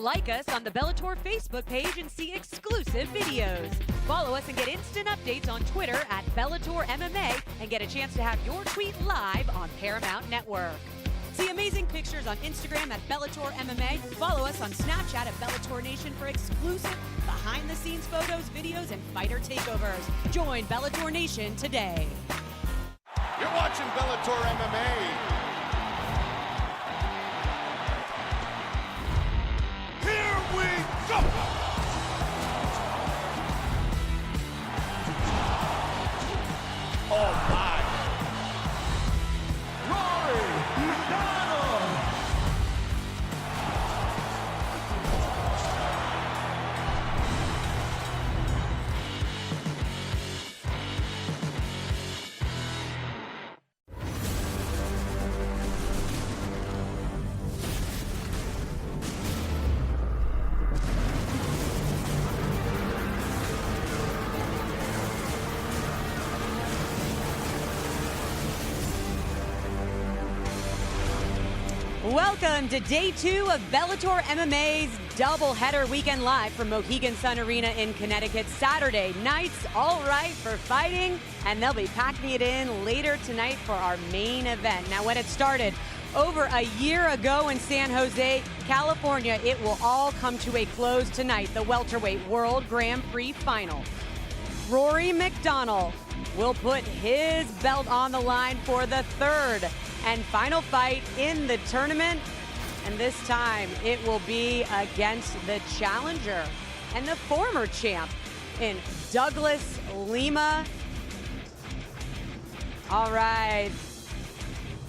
Like us on the Bellator Facebook page and see exclusive videos. Follow us and get instant updates on Twitter at Bellator MMA and get a chance to have your tweet live on Paramount Network. See amazing pictures on Instagram at Bellator MMA. Follow us on Snapchat at Bellator Nation for exclusive behind-the-scenes photos, videos, and fighter takeovers. Join Bellator Nation today. You're watching Bellator MMA. Here we go! Oh my! Welcome to day 2 of Bellator MMA's doubleheader weekend live from Mohegan Sun Arena in Connecticut. Saturday nights, all right for fighting, and they'll be packing it in later tonight for our main event. Now, when it started over a year ago in San Jose, California, it will all come to a close tonight. The welterweight World Grand Prix final. Rory MacDonald will put his belt on the line for the third and final fight in the tournament, and this time it will be against the challenger and the former champ in Douglas Lima. All right,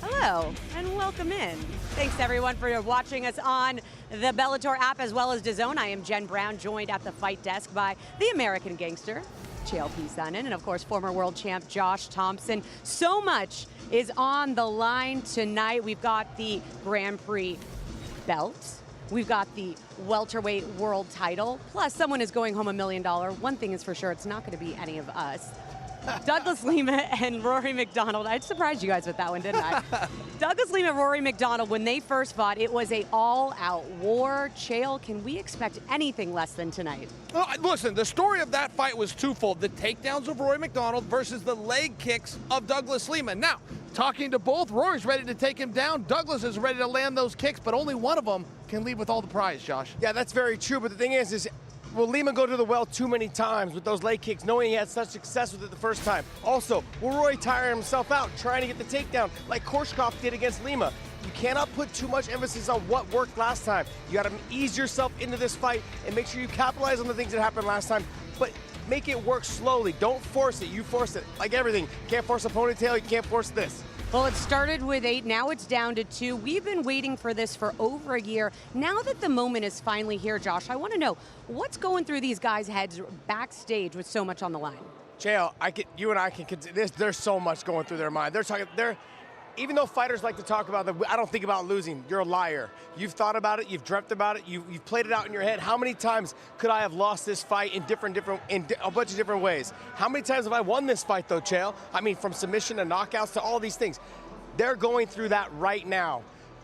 hello and welcome in. Thanks everyone for watching us on the Bellator app as well as Dazn. I am Jen Brown, joined at the fight desk by the American Gangster, JLP Sonnen, and of course former world champ Josh Thompson. So much is on the line tonight. We've got the Grand Prix belt. We've got the welterweight world title. Plus someone is going home $1 million. One thing is for sure, it's not going to be any of us. Douglas Lima and Rory MacDonald. I surprised you guys with that one, didn't I? Douglas Lima and Rory MacDonald, when they first fought, it was a all-out war. Chael, can we expect anything less than tonight? Well, listen, the story of that fight was twofold. The takedowns of Rory MacDonald versus the leg kicks of Douglas Lima. Now, talking to both, Rory's ready to take him down. Douglas is ready to land those kicks, but only one of them can leave with all the prize, Josh. Yeah, that's very true, but the thing is will Lima go to the well too many times with those leg kicks, knowing he had such success with it the first time? Also, will Rory tire himself out trying to get the takedown like Korshkov did against Lima? You cannot put too much emphasis on what worked last time. You got to ease yourself into this fight and make sure you capitalize on the things that happened last time, but make it work slowly. Don't force it. You force it. Like everything. You can't force a ponytail. You can't force this. Well, it started with 8, now it's down to 2. We've been waiting for this for over a year. Now that the moment is finally here, Josh, I want to know, what's going through these guys' heads backstage with so much on the line? JL, you and I can, there's so much going through their mind. Even though fighters like to talk about that, I don't think about losing. You're a liar. You've thought about it, you've dreamt about it, you've played it out in your head. How many times could I have lost this fight in a bunch of different ways? How many times have I won this fight though, Chael? I mean, from submission to knockouts to all these things. They're going through that right now.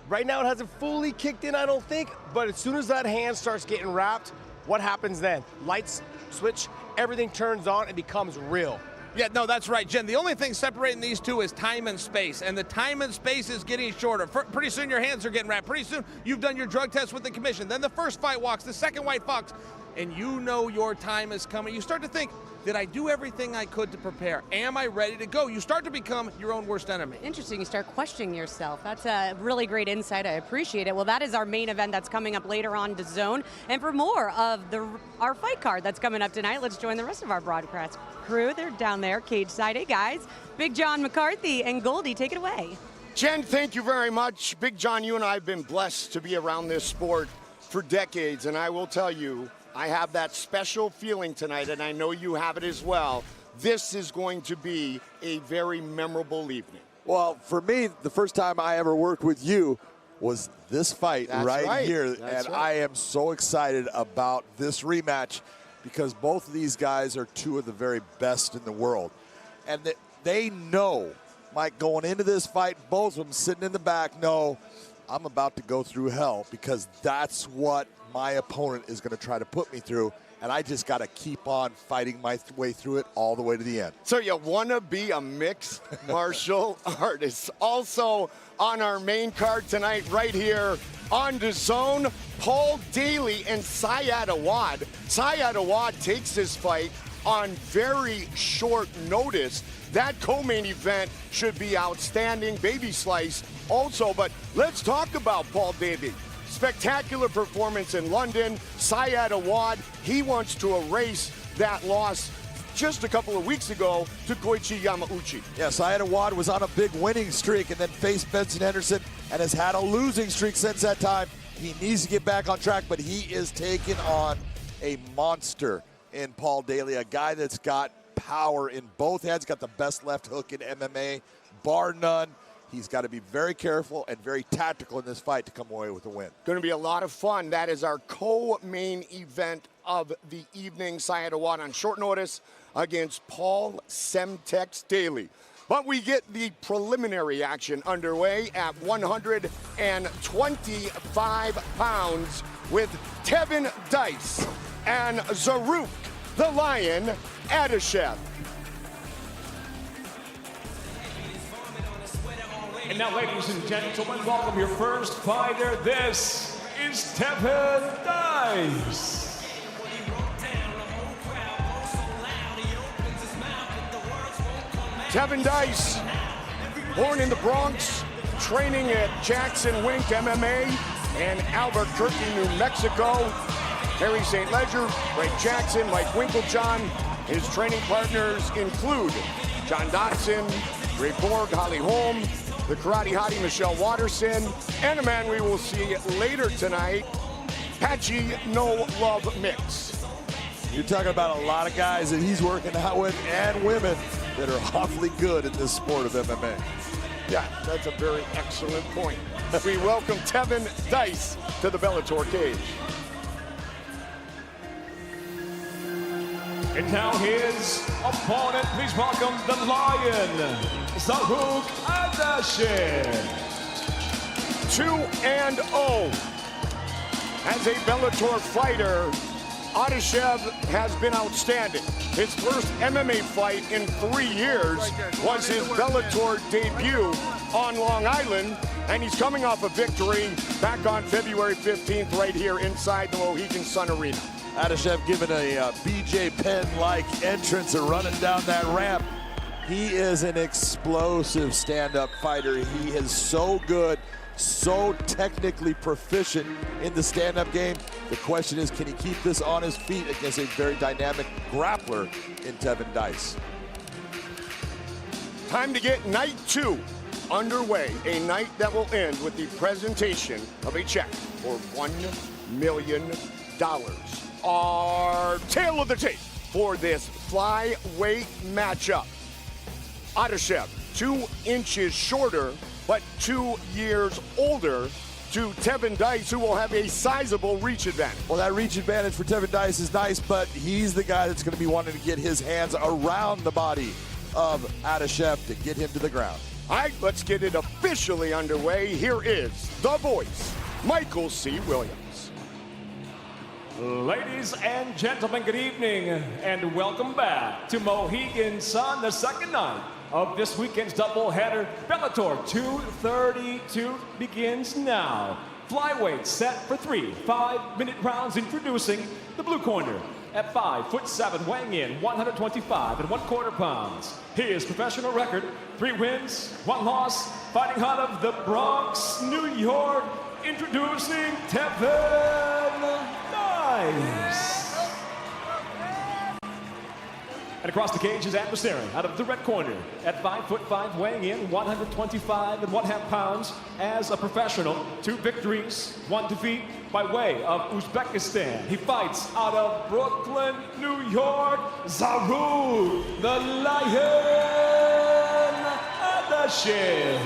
Right now it hasn't fully kicked in, I don't think, but as soon as that hand starts getting wrapped, what happens then? Lights switch, everything turns on, and becomes real. Yeah, no, that's right, Jen. The only thing separating these two is time and space, and the time and space is getting shorter. Pretty soon your hands are getting wrapped. Pretty soon you've done your drug test with the commission. Then the first fight walks, the second white fox, and you know your time is coming. You start to think, did I do everything I could to prepare? Am I ready to go? You start to become your own worst enemy. Interesting, you start questioning yourself. That's a really great insight, I appreciate it. Well, that is our main event that's coming up later on Dazn. And for more of our fight card that's coming up tonight, let's join the rest of our broadcast crew. They're down there, cage side. Hey guys, Big John McCarthy and Goldie, take it away. Jen, thank you very much. Big John, you and I have been blessed to be around this sport for decades, and I will tell you, I have that special feeling tonight, and I know you have it as well. This is going to be a very memorable evening. Well, for me, the first time I ever worked with you was this fight right here. And I am so excited about this rematch because both of these guys are two of the very best in the world. And they know, Mike, going into this fight, both of them sitting in the back, know I'm about to go through hell because that's what my opponent is going to try to put me through. And I just got to keep on fighting my way through it all the way to the end. So you want to be a mixed martial artist. Also on our main card tonight, right here on Dazn, Paul Daley and Syed Awad. Syed Awad takes this fight on very short notice. That co-main event should be outstanding. Baby Slice also, but let's talk about Paul Daley. Spectacular performance in London. Syed Awad, he wants to erase that loss just a couple of weeks ago to Koichi Yamauchi. Yeah, Syed Awad was on a big winning streak and then faced Benson Henderson and has had a losing streak since that time. He needs to get back on track, but he is taking on a monster in Paul Daley, a guy that's got power in both hands, got the best left hook in MMA, bar none. He's got to be very careful and very tactical in this fight to come away with a win. Going to be a lot of fun. That is our co-main event of the evening. Syed Awad on short notice against Paul Semtex Daley. But we get the preliminary action underway at 125 pounds with Tevin Dyce and Zaruk the Lion Adashev. And now, ladies and gentlemen, welcome your first fighter. This is Tevin Dyce. Tevin Dyce, born in the Bronx, training at Jackson Wink MMA in Albuquerque, New Mexico. Harry St. Ledger, Ray Jackson, Mike Winklejohn. His training partners include John Dodson, Ray Borg, Holly Holm, the karate hottie Michelle Watterson, and a man we will see later tonight, Patchy No Love Mix. You're talking about a lot of guys that he's working out with and women that are awfully good in this sport of MMA. Yeah, that's a very excellent point. We welcome Tevin Dyce to the Bellator cage. And now his opponent, please welcome the Lion, Zaruk Adashev. 2-0. As a Bellator fighter, Adashev has been outstanding. His first MMA fight in 3 years was his Bellator debut on Long Island, and he's coming off a victory back on February 15th right here inside the Mohegan Sun Arena. Adashev given a BJ Penn-like entrance and running down that ramp. He is an explosive stand-up fighter. He is so good, so technically proficient in the stand-up game. The question is, can he keep this on his feet against a very dynamic grappler in Tevin Dyce? Time to get night 2 underway. A night that will end with the presentation of a check for $1 million. Our tail of the tape for this flyweight matchup. Adashev, 2 inches shorter, but 2 years older to Tevin Dyce, who will have a sizable reach advantage. Well, that reach advantage for Tevin Dyce is nice, but he's the guy that's going to be wanting to get his hands around the body of Adashev to get him to the ground. All right, let's get it officially underway. Here is the voice, Michael C. Williams. Ladies and gentlemen, good evening and welcome back to Mohegan Sun, the second night of this weekend's doubleheader. Bellator 232 begins now. Flyweight set for 3 5-minute rounds. Introducing the blue corner at 5'7", weighing in 125 1/4 pounds. His professional record: 3 wins, 1 loss, fighting out of the Bronx, New York. Introducing Tevin Dyce. And across the cage, his adversary out of the red corner at 5'5", weighing in 125 1/2 pounds. As a professional, 2 victories, 1 defeat by way of Uzbekistan. He fights out of Brooklyn, New York, Zaruk the Lion Adashev.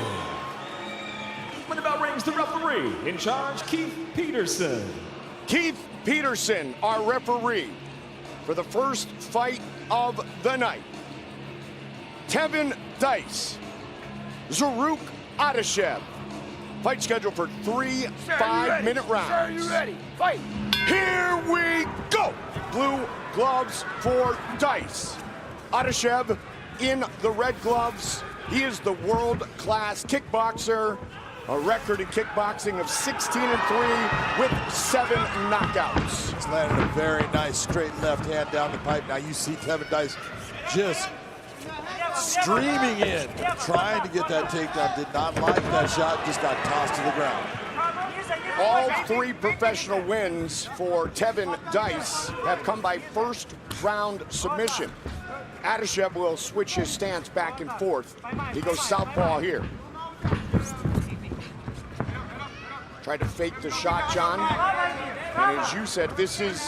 When the bell rings, the referee in charge, Keith Peterson. Keith Peterson, our referee, for the first fight of the night. Tevin Dyce, Zaruk Adashev. Fight scheduled for 3 5-minute rounds. Sir, you ready? Fight. Here we go. Blue gloves for Dyce. Adashev in the red gloves. He is the world-class kickboxer. A record in kickboxing of 16-3 with 7 knockouts. He's landed a very nice straight left hand down the pipe. Now you see Tevin Dyce just streaming in, trying to get that takedown. Did not like that shot, just got tossed to the ground. All 3 professional wins for Tevin Dyce have come by first round submission. Adashev will switch his stance back and forth. He goes southpaw here. Tried to fake the shot, John. And as you said, this is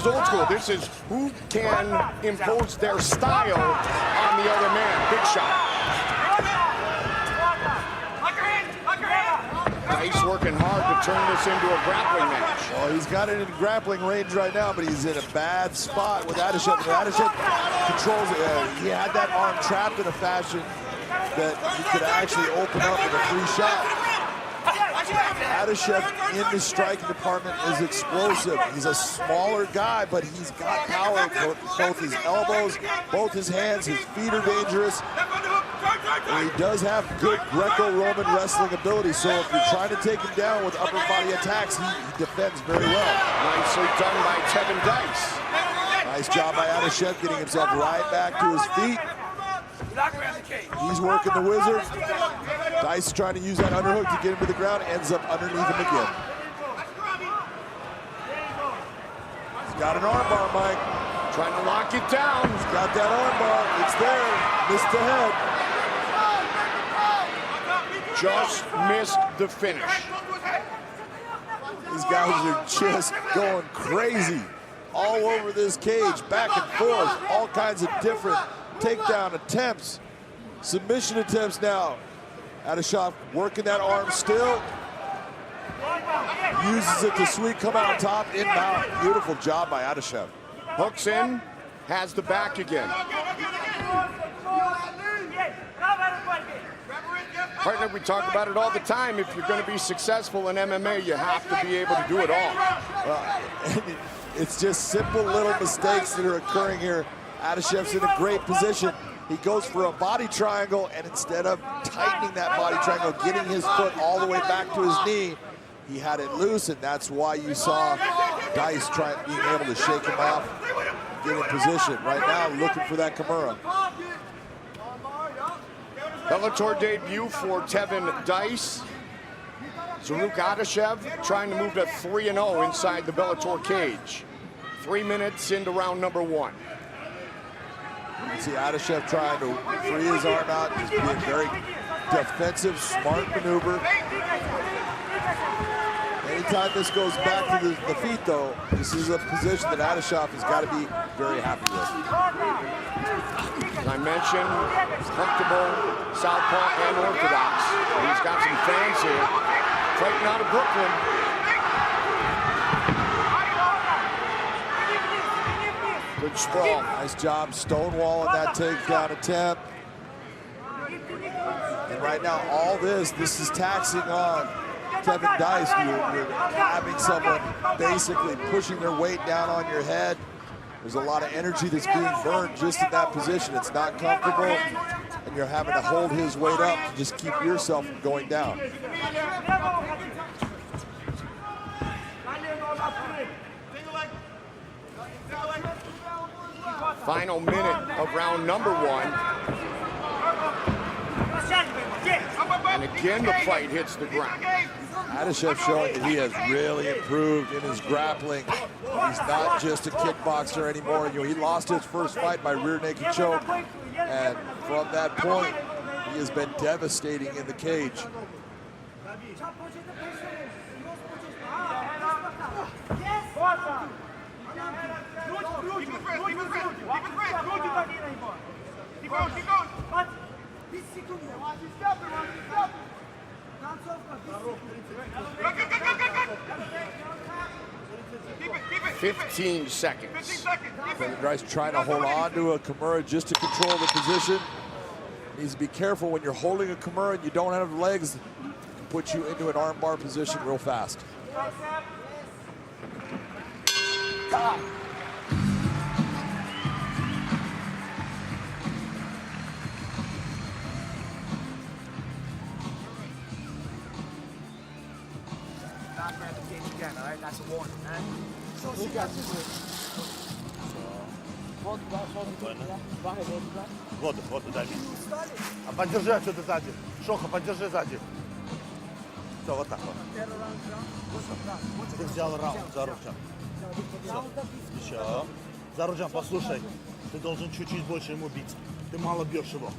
old school. This is who can impose their style on the other man. Big shot. Dyce working hard to turn this into a grappling match. Well, he's got it in grappling range right now, but he's in a bad spot with Adashev. Adashev controls it. He had that arm trapped in a fashion that he could actually open up with a free shot. Adashev in the striking department is explosive. He's a smaller guy, but he's got power. Both his elbows, both his hands, his feet are dangerous. And he does have good Greco-Roman wrestling ability, so if you're trying to take him down with upper body attacks, he defends very well. Nicely done by Tevin Dyce. Nice job by Adashev getting himself right back to his feet. He's working the wizard. Dyce trying to use that underhook to get him to the ground, ends up underneath him again. He's got an armbar, Mike. Trying to lock it down. He's got that armbar. It's there. Missed the head. Just missed the finish. These guys are just going crazy all over this cage, back and forth, all kinds of different takedown attempts, submission attempts now. Adashev working that arm still. Uses it to sweep, come out on top, inbound. Beautiful job by Adashev. Hooks in, has the back again. Partner, we talk about it all the time. If you're going to be successful in MMA, you have to be able to do it all. It's just simple little mistakes that are occurring here. Adashev's in a great position. He goes for a body triangle, and instead of tightening that body triangle, getting his foot all the way back to his knee, he had it loose, and that's why you saw Dyce being able to shake him off, get in position. Right now, looking for that Kimura. Bellator debut for Tevin Dyce. Zaruk Adashev trying to move to 3-0 inside the Bellator cage. 3 minutes into round number 1. You see Adashev trying to free his arm out, just being very defensive, smart maneuver. Anytime this goes back to the feet, though, this is a position that Adashev has got to be very happy with. As I mentioned, comfortable, southpaw and orthodox. He's got some fans here, fighting out of Brooklyn. Good sprawl. Nice job stonewalling that takedown attempt. And right now, all this is taxing on Tevin Dyce. You're having someone basically pushing their weight down on your head. There's a lot of energy that's being burned just in that position. It's not comfortable, and you're having to hold his weight up to just keep yourself from going down. Final minute of round number 1. And again, the fight hits the ground. Adashev showing that he has really improved in his grappling. He's not just a kickboxer anymore. You know, he lost his first fight by rear naked choke, and from that point, he has been devastating in the cage. "15 seconds. Dyce trying to hold on to a Kimura just to control the position. Needs to be careful when you're holding a Kimura and you don't have legs. You can put you into an armbar position real fast. Not grab the cage again, all right? That's a warning, all right? Воду, дай мне. А поддержи отсюда сзади. Шоха, поддержи сзади. Все, вот так вот. Ты взял раунд за ручан. Все. Еще. За ручан, послушай. Ты должен чуть-чуть больше ему бить. Ты мало бьешь его.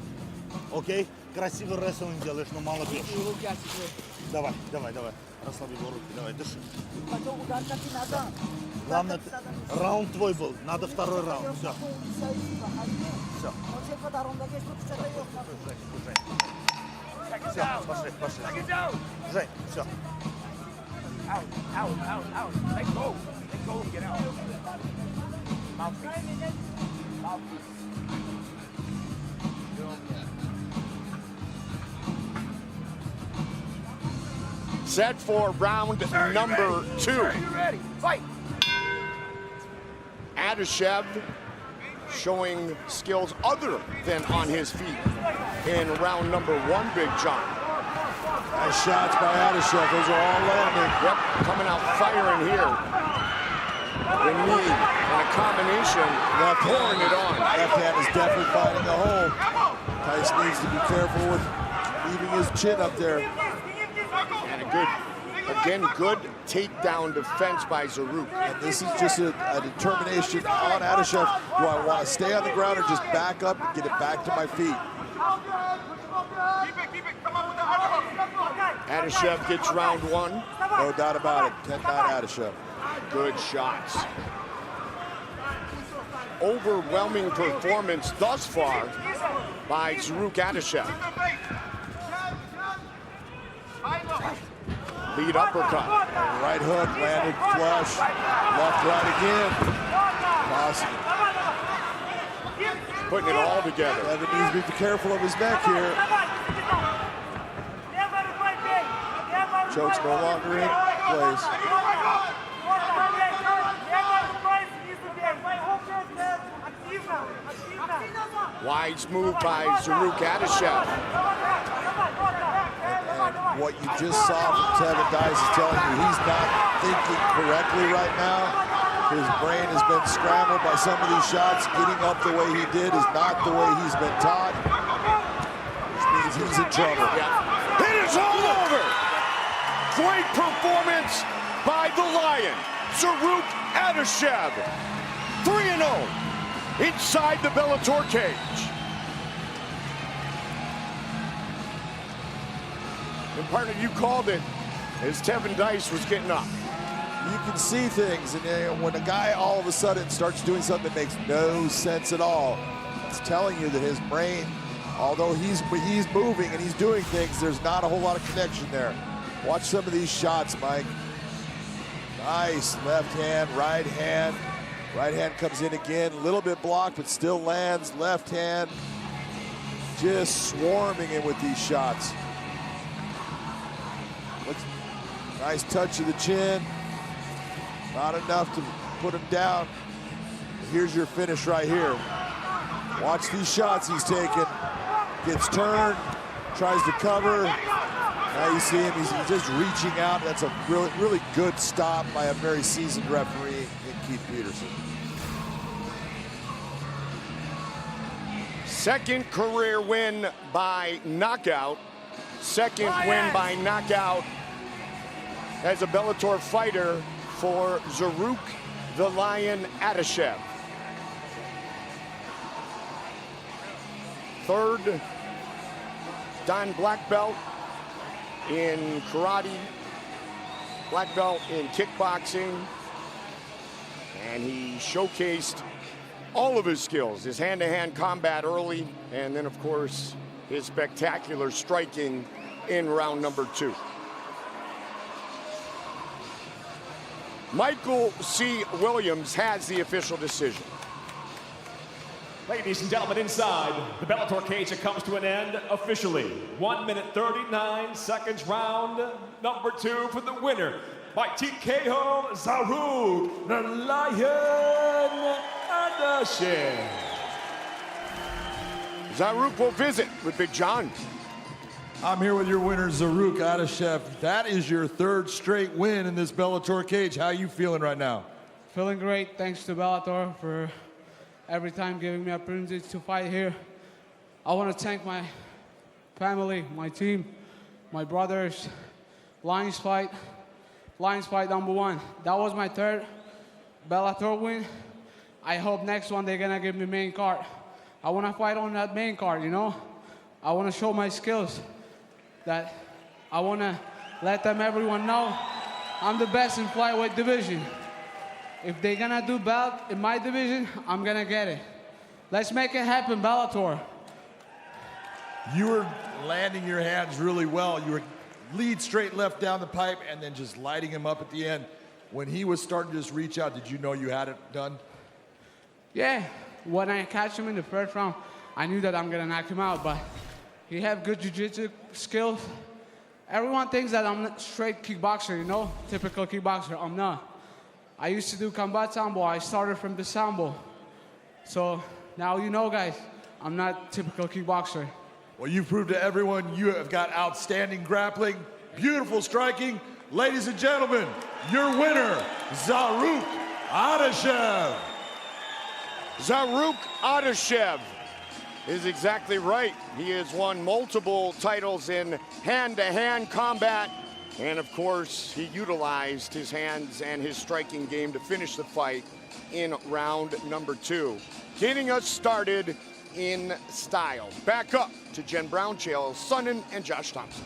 Окей? Красивый рестлинг делаешь, но мало бьешь. Давай. Расслаби его руки, давай, дыши. Главное, раунд твой был, надо второй раунд, все. Все. Все, пошли. Жень, все. Set for round number 2. Adashev showing skills other than on his feet in round number 1, Big John. Nice shots by Adashev. Those are all landing. Yep, coming out firing here. The knee and a combination, pouring it on. Left hand is definitely finding a hole. Dyce needs to be careful with leaving his chin up there. And a good takedown defense by Zaruk. And this is just a determination on Adashev. Do I want to stay on the ground or just back up and get it back to my feet? Adashev gets round 1. No doubt about it. 10-9 Adashev. Good shots. Overwhelming performance thus far by Zaruk Adashev. Lead uppercut. Right hook, landed flush. Left, right again. Awesome. Putting it all together. Devin needs to be careful of his neck here. Choke's no longer in place. Wise move by Zaruk Adashev. And what you just saw from Tevin Dyce is telling you he's not thinking correctly right now. His brain has been scrambled by some of these shots. Getting up the way he did is not the way he's been taught, which means he's in trouble. Yeah. It is all over. Great performance by the Lion, Zaruk Adashev. 3-0 inside the Bellator cage. And partner, you called it as Tevin Dyce was getting up. You can see things, and when a guy all of a sudden starts doing something that makes no sense at all, it's telling you that his brain, although he's moving and he's doing things, there's not a whole lot of connection there. Watch some of these shots, Mike. Nice left hand, right hand. Right hand comes in again, a little bit blocked, but still lands. Left hand, just swarming in with these shots. Nice touch of the chin. Not enough to put him down. Here's your finish right here. Watch these shots he's taking. Gets turned, tries to cover. Now you see him, he's just reaching out. That's a really good stop by a very seasoned referee in Keith Peterson. Second career win by knockout. Second win by knockout as a Bellator fighter for Zaruk the Lion Adashev. Third Dan black belt in karate, black belt in kickboxing, and he showcased all of his skills, his hand-to-hand combat early, and then of course his spectacular striking in round number 2. Michael C. Williams has the official decision. Ladies and gentlemen, inside the Bellator cage, it comes to an end officially. 1 minute 39 seconds, round number 2 for the winner by TKO Zaruk, the Lion Adashev. Zaruk will visit with Big John. I'm here with your winner, Zaruk Adashev. That is your 3rd straight win in this Bellator cage. How are you feeling right now? Feeling great. Thanks to Bellator for every time giving me opportunity to fight here. I want to thank my family, my team, my brothers. Lions fight #1. That was my 3rd Bellator win. I hope next one they're gonna give me main card. I want to fight on that main card, you know? I want to show my skills. That I want to let everyone know I'm the best in flyweight division. If they're gonna do belt in my division, I'm gonna get it. Let's make it happen, Bellator. You were landing your hands really well. You were lead straight left down the pipe and then just lighting him up at the end. When he was starting to just reach out, did you know you had it done? Yeah, when I catch him in the 1st round, I knew that I'm gonna knock him out, but he have good jiu-jitsu skills. Everyone thinks that I'm a straight kickboxer, you know, typical kickboxer. I'm not. I used to do combat sambo. I started from the sambo. So now you know, guys, I'm not typical kickboxer. Well, you've proved to everyone you have got outstanding grappling, beautiful striking. Ladies and gentlemen, your winner, Zaruk Adashev. Zaruk Adashev is exactly right. He has won multiple titles in hand-to-hand combat. And of course, he utilized his hands and his striking game to finish the fight in round number 2. Getting us started in style. Back up to Jen Brown, Chael Sonnen, and Josh Thompson.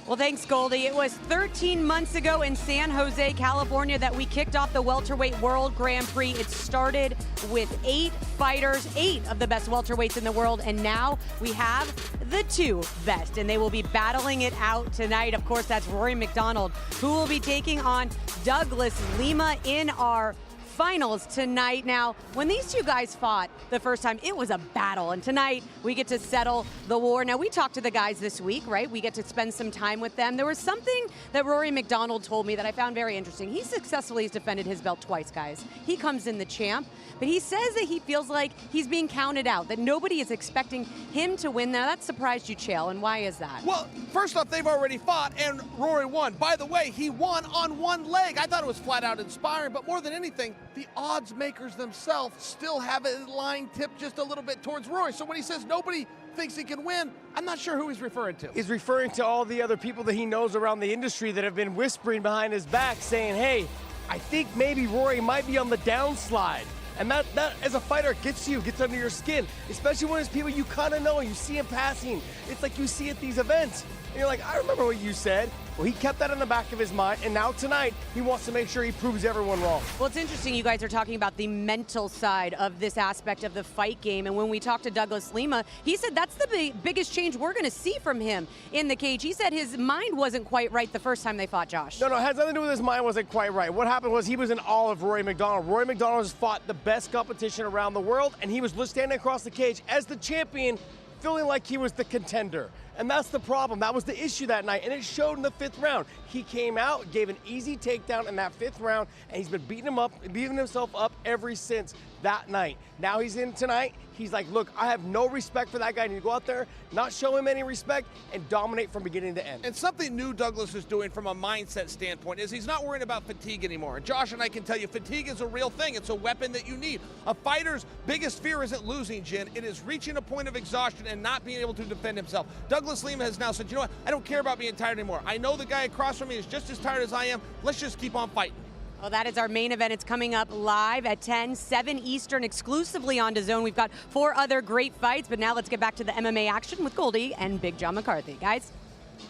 Well, thanks, Goldie. It was 13 months ago in San Jose, California, that we kicked off the Welterweight World Grand Prix. It started with 8 fighters, 8 of the best welterweights in the world, and now we have the 2 best, and they will be battling it out tonight. Of course, that's Rory MacDonald, who will be taking on Douglas Lima in our finals tonight. Now, when these 2 guys fought the first time, it was a battle, and tonight we get to settle the war. Now, we talked to the guys this week, right? We get to spend some time with them. There was something that Rory MacDonald told me that I found very interesting. He successfully has defended his belt twice, guys. He comes in the champ, but he says that he feels like he's being counted out, that nobody is expecting him to win. Now, that surprised you, Chael, and why is that? Well, first off, they've already fought, and Rory won. By the way, he won on 1 leg. I thought it was flat out inspiring, but more than anything, the odds makers themselves still have a line tipped just a little bit towards Rory. So when he says nobody thinks he can win, I'm not sure who he's referring to. He's referring to all the other people that he knows around the industry that have been whispering behind his back saying, hey, I think maybe Rory might be on the downslide. And that as a fighter, gets under your skin, especially when it's people you kind of know, you see him passing. It's like you see at these events. And you're like, I remember what you said. Well, he kept that in the back of his mind, and now tonight, he wants to make sure he proves everyone wrong. Well, it's interesting you guys are talking about the mental side of this aspect of the fight game, and when we talked to Douglas Lima, he said that's the biggest change we're going to see from him in the cage. He said his mind wasn't quite right the first time they fought, Josh. No, it has nothing to do with his mind wasn't quite right. What happened was he was in awe of Rory MacDonald. Rory MacDonald has fought the best competition around the world, and he was standing across the cage as the champion, feeling like he was the contender. And that's the problem. That was the issue that night, and it showed in the 5th round. He came out, gave an easy takedown in that 5th round, and he's been beating himself up ever since that night. Now he's in tonight. He's like, look, I have no respect for that guy. I need to go out there, not show him any respect, and dominate from beginning to end. And something new Douglas is doing from a mindset standpoint is he's not worrying about fatigue anymore. And Josh and I can tell you, fatigue is a real thing. It's a weapon that you need. A fighter's biggest fear isn't losing, Jen. It is reaching a point of exhaustion and not being able to defend himself. Douglas Lima has now said, you know what, I don't care about being tired anymore. I know the guy across from me is just as tired as I am. Let's just keep on fighting. Well, that is our main event. It's coming up live at 10, 7 Eastern, exclusively on Dazn. We've got 4 other great fights, but now let's get back to the MMA action with Goldie and Big John McCarthy. Guys?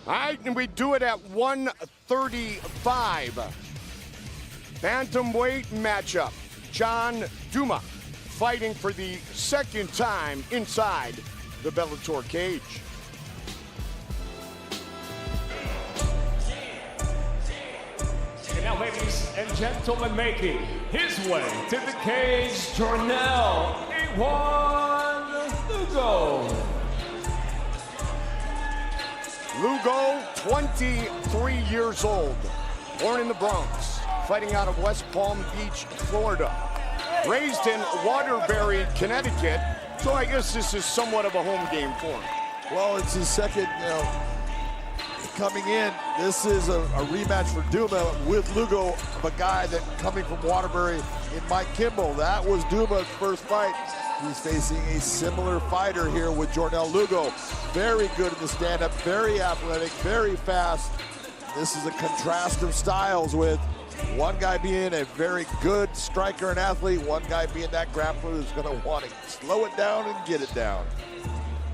All right, and we do it at 135. Bantamweight matchup. John Douma fighting for the 2nd time inside the Bellator cage. And now, ladies and gentlemen, making his way to the cage, Jornell, a Lugo. Lugo, 23 years old, born in the Bronx, fighting out of West Palm Beach, Florida. Raised in Waterbury, Connecticut, so I guess this is somewhat of a home game for him. Well, it's his second, coming in. This is a rematch for Douma with Lugo, of a guy that coming from Waterbury in Mike Kimball. That was Douma's first fight. He's facing a similar fighter here with Jornal Lugo. Very good in the stand-up, very athletic, very fast. This is a contrast of styles with one guy being a very good striker and athlete, one guy being that grappler who's gonna want to slow it down and get it down.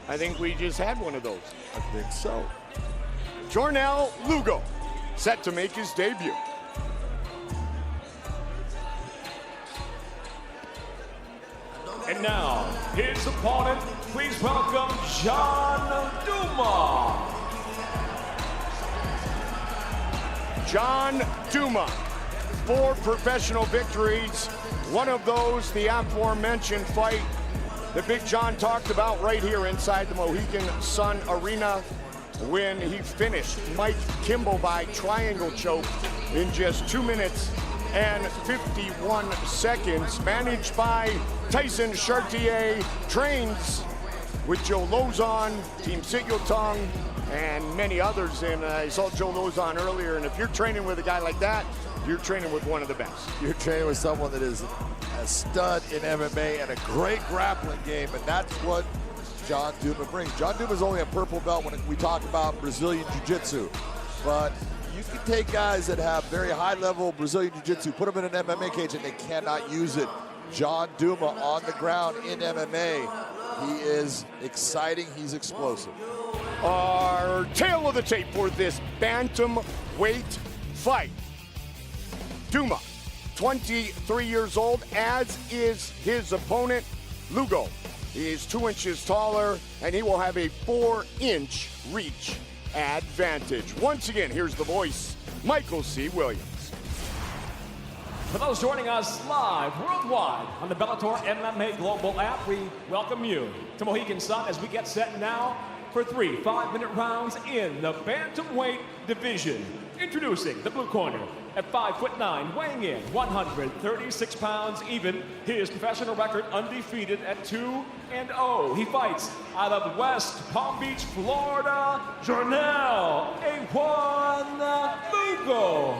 I think we just had one of those. I think so. Jornal Lugo, set to make his debut. And now, his opponent, please welcome John Douma. John Douma, 4 professional victories. One of those, the aforementioned fight that Big John talked about right here inside the Mohegan Sun Arena when he finished Mike Kimball by triangle choke in just 2 minutes and 51 seconds, managed by Tyson Chartier, trains with Joe Lozon, Team Sityodtong, and many others. And I saw Joe Lozon earlier, and if you're training with a guy like that, you're training with one of the best. You're training with someone that is a stud in MMA and a great grappling game, and that's what John Douma brings. John Douma is only a purple belt when we talk about Brazilian Jiu-Jitsu, but you can take guys that have very high-level Brazilian Jiu-Jitsu, put them in an MMA cage, and they cannot use it. John Douma on the ground in MMA, he is exciting, he's explosive. Our tail of the tape for this bantamweight fight. Douma, 23 years old, as is his opponent, Lugo. He is 2 inches taller, and he will have a 4-inch reach advantage. Once again, here's the voice, Michael C. Williams. For those joining us live worldwide on the Bellator MMA Global app, we welcome you to Mohegan Sun as we get set now for 3 5-minute rounds in the bantamweight division. Introducing the blue corner at 5'9", weighing in 136 pounds even. His professional record undefeated at 2-0. He fights out of West Palm Beach, Florida, Jornal Lugo.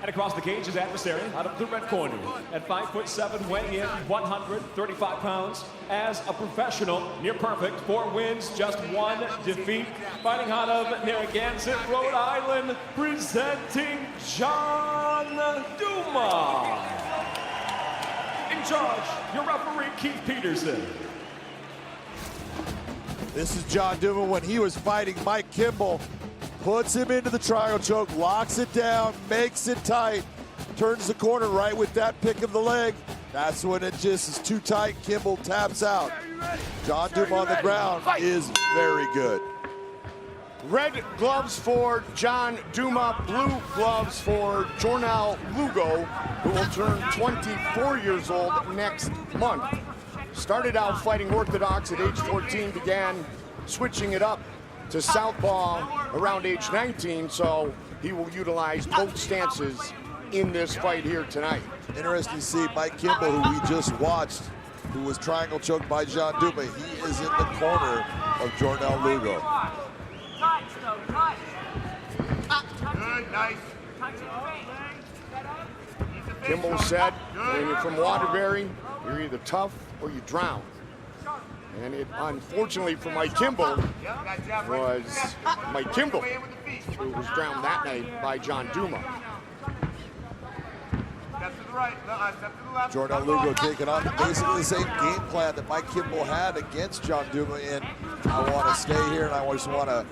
And across the cage, his adversary out of the red corner at 5'7", weighing in 135 pounds. As a professional, near perfect, 4 wins, just 1 defeat. Fighting out of Narragansett, Rhode Island, presenting John Douma. In charge, your referee, Keith Peterson. This is John Douma when he was fighting Mike Kimball. Puts him into the triangle choke, locks it down, makes it tight, turns the corner right with that pick of the leg. That's when it just is too tight. Kimball taps out. John Douma on the ground is very good. Red gloves for John Douma, blue gloves for Jornal Lugo, who will turn 24 years old next month. Started out fighting orthodox at age 14, began switching it up to southpaw around age 19, so he will utilize both stances in this fight here tonight. Interesting to see Mike Kimball, who we just watched, who was triangle choked by John Douma. He is in the corner of Jornal Lugo. Good, nice. Kimball said, when you're from Waterbury, you're either tough or you drown. And it, unfortunately for Mike Kimball, was Mike Kimball who was drowned that night by John Douma. Jornal Lugo taking on basically the same game plan that Mike Kimball had against John Douma in, I want to stay here and I just want to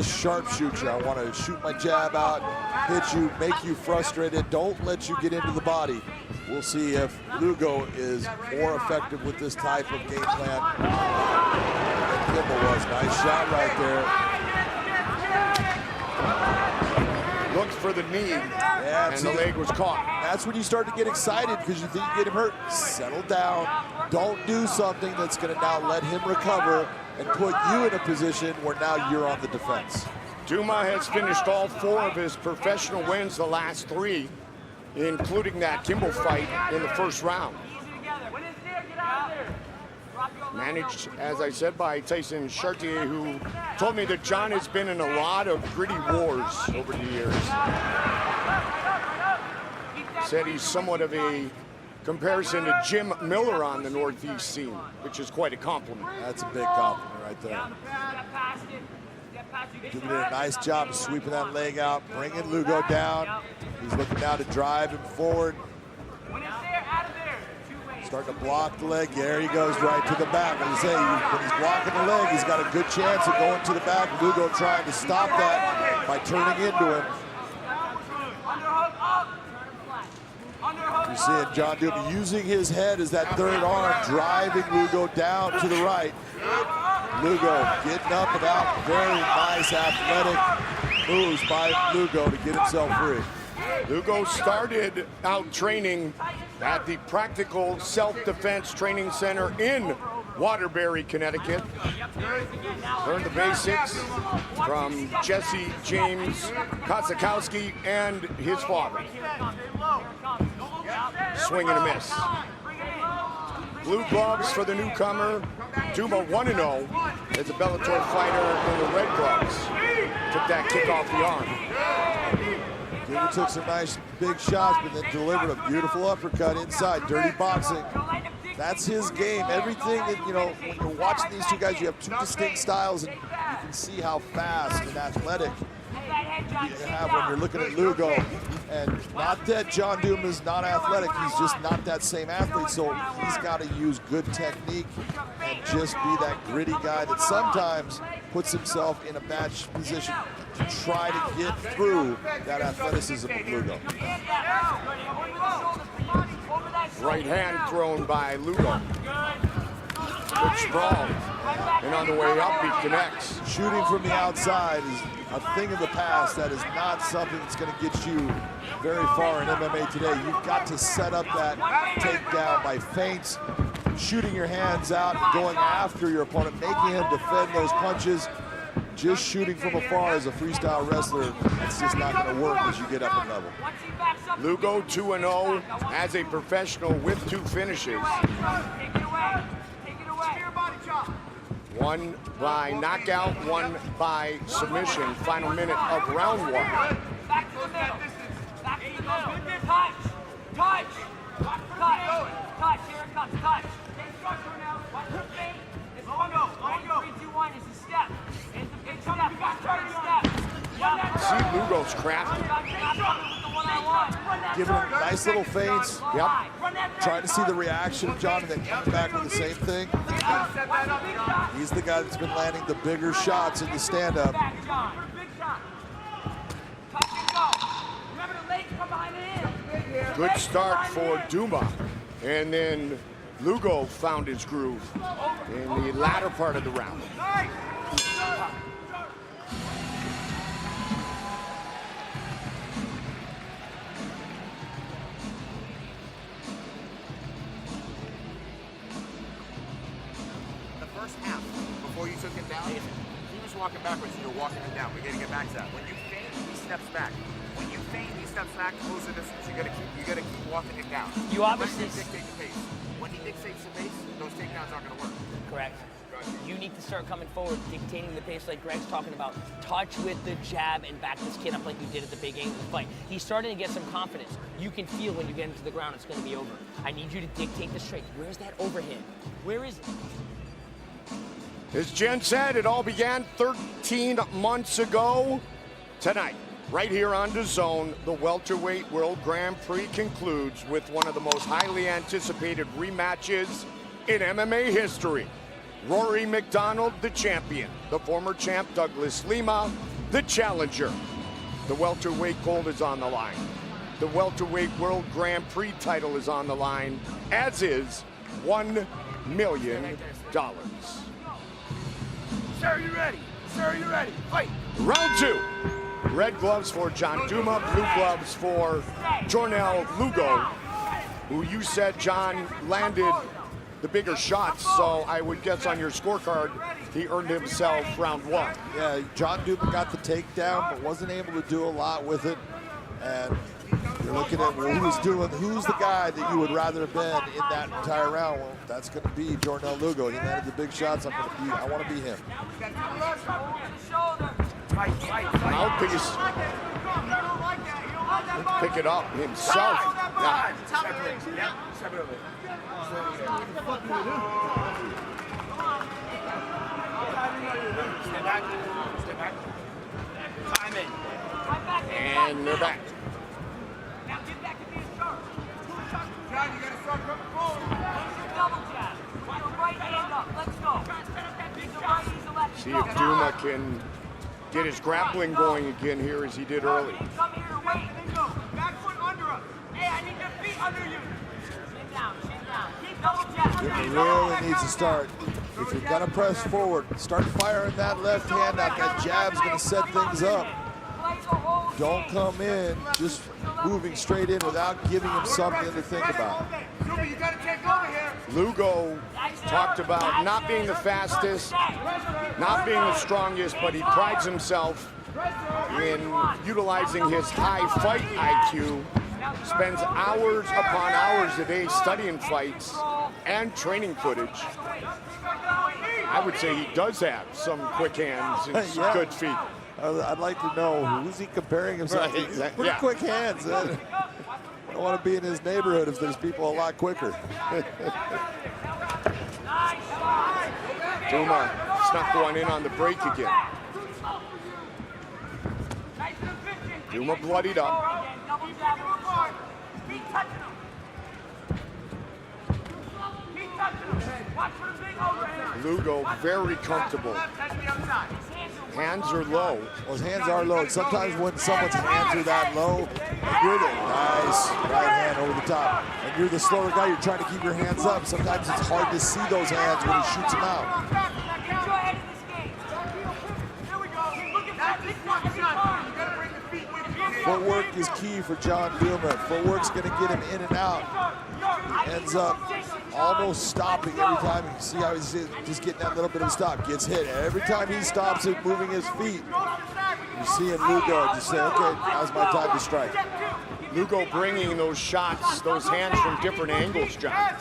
sharpshoot you. I want to shoot my jab out, hit you, make you frustrated, don't let you get into the body. We'll see if Lugo is more effective with this type of game plan than Kimball was. Nice shot right there. dug for the knee, and the leg was caught. That's when you start to get excited because you think you get him hurt. Settle down. Don't do something that's going to now let him recover and put you in a position where now you're on the defense. Douma has finished all 4 of his professional wins, the last 3, including that Kimball fight in the first round. Managed, as I said, by Tyson Chartier, who told me that John has been in a lot of gritty wars over the years. Said he's somewhat of a comparison to Jim Miller on the Northeast scene, which is quite a compliment. That's a big compliment right there. He did a nice job of sweeping that leg out, bringing Lugo down. He's looking now to drive him forward. Starting to block the leg. There he goes right to the back. As I say, when he's blocking the leg, he's got a good chance of going to the back. Lugo trying to stop that by turning into him. You're seeing John Douma using his head as that third arm, driving Lugo down to the right. Lugo getting up and out. Very nice athletic moves by Lugo to get himself free. Lugo started out training at the Practical Self-Defense Training Center in Waterbury, Connecticut. Learned the basics from Jesse James Kosakowski and his father. Swing and a miss. Blue gloves for the newcomer. Douma 1-0 as a Bellator fighter in the red gloves. Took that kick off the arm. Douma took some nice big shots, but then delivered a beautiful uppercut inside. Dirty boxing. That's his game. Everything that, you know, when you're watching these two guys, you have 2 distinct styles, and you can see how fast and athletic you have when you're looking at Lugo. And not that John Douma is not athletic, he's just not that same athlete, so he's got to use good technique and just be that gritty guy that sometimes puts himself in a bad position to try to get through that athleticism of Lugo. Right hand thrown by Lugo. Good sprawl. And on the way up, he connects. Shooting from the outside is a thing of the past. That is not something that's going to get you very far in MMA today. You've got to set up that takedown by feints, shooting your hands out, and going after your opponent, making him defend those punches. Just shooting from afar as a freestyle wrestler, it's just not going to work as you get up in level. Lugo 2-0 as a professional with 2 finishes. One by knockout, one by submission. Final minute of round 1. Back to the middle. Back to the middle. Touch. Touch. Touch. Here it comes. Touch. Take structure now. Watch your feet. It's 1-0. 3, 2, 1. It's a step. It's a big step. See Lugo's crafty. Giving him nice little feints. Yep. Trying to see the reaction of John and then coming back with the same thing. He's the guy that's been landing the bigger shots in the stand-up. Good start for Douma. And then Lugo found his groove in the latter part of the round. Before you took him down, he was walking backwards and you're walking him down. We gotta get back to that. When you feint, he steps back. When you feint, he steps back, close the distance. You gotta keep walking him down. You obviously dictate the pace. When he dictates the pace, those takedowns aren't gonna work. Correct. You need to start coming forward, dictating the pace like Greg's talking about. Touch with the jab and back this kid up like you did at the beginning of the fight. He's starting to get some confidence. You can feel when you get into the ground it's going to be over. I need you to dictate the straight. Where's that overhand? Where is it? As Jen said, it all began 13 months ago. Tonight, right here on Dazn, the Welterweight World Grand Prix concludes with one of the most highly anticipated rematches in MMA history. Rory MacDonald, the champion. The former champ, Douglas Lima, the challenger. The welterweight gold is on the line. The Welterweight World Grand Prix title is on the line, as is $1 million. Sir, you ready? Sir, you ready? Fight! Round 2. Red gloves for John Douma, blue gloves for Jornel Lugo, who you said, John, landed the bigger shots, so I would guess on your scorecard, he earned himself round 1. Yeah, John Douma got the takedown, but wasn't able to do a lot with it. And you're looking at who's the guy that you would rather have been in that entire round. Well, that's going to be Jornel Lugo. He landed the big shots. I want to be him. Mouthpiece. Pick it up himself. Yeah. Stay back. Stay back. Time in. And they're back. Now get back to being sharp. John, you gotta start coming forward. Use your double jab. Put your right hand up. Let's go. See if Douma can get his grappling going again here as he did early. Come here, wait, then go. Back foot under us. Hey, I need your feet under you. Sit down, sit down. Keep double jab. Douma really needs to start. If you're gonna press forward, start firing that left hand out. That jab's gonna set things up. Don't come in just moving straight in without giving him something to think about. You gotta take over here. Lugo talked about not being the fastest, not being the strongest, but he prides himself in utilizing his high fight IQ, spends hours upon hours a day studying fights and training footage. I would say he does have some quick hands and Yeah. good feet. I'd like to know who's he comparing himself to. He's pretty quick hands. I don't want to be in his neighborhood if there's people a lot quicker. Douma snuck one in on the break again. Douma bloodied up. Lugo very comfortable. Hands are low. Well, his hands are low. Sometimes when someone's hands are that low, you're the nice right hand over the top, and you're the slower guy, you're trying to keep your hands up. Sometimes it's hard to see those hands when he shoots them out. Footwork is key for John Douma. Footwork's going to get him in and out. He ends up almost stopping every time. You see how he's just getting that little bit of a stop. Gets hit. Every time he stops it, moving his feet, you're seeing Lugo just say, okay, now's my time to strike. Lugo bringing those shots, those hands from different angles, John.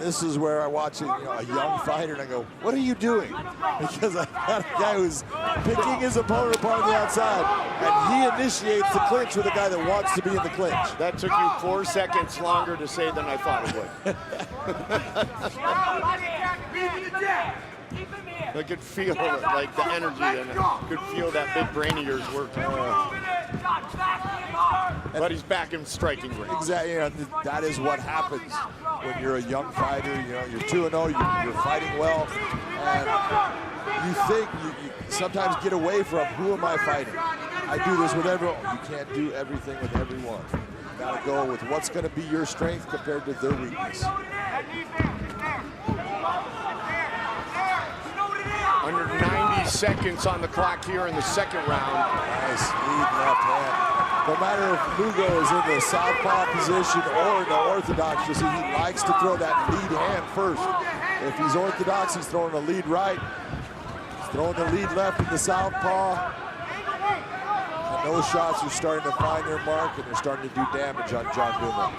This is where I watch a young fighter and I go, what are you doing? Because I got a guy who's picking his opponent apart on the outside, and he initiates the clinch with a guy that wants to be in the clinch. That took you 4 seconds longer to say than I thought it would. I could feel like the energy, and I could feel that big brain of yours working. But he's back in striking range. Exactly. That is what happens when you're a young fighter. You're 2-0. You're fighting well, and you think you sometimes get away from who am I fighting? I do this with everyone. You can't do everything with everyone. You got to go with what's going to be your strength compared to their weakness. Under 90 seconds on the clock here in the second round. Nice lead left hand. No matter if Lugo is in the southpaw position or in the orthodox, you see he likes to throw that lead hand first. If he's orthodox, he's throwing a lead right. He's throwing the lead left in the southpaw. And those shots are starting to find their mark, and they're starting to do damage on John Douma.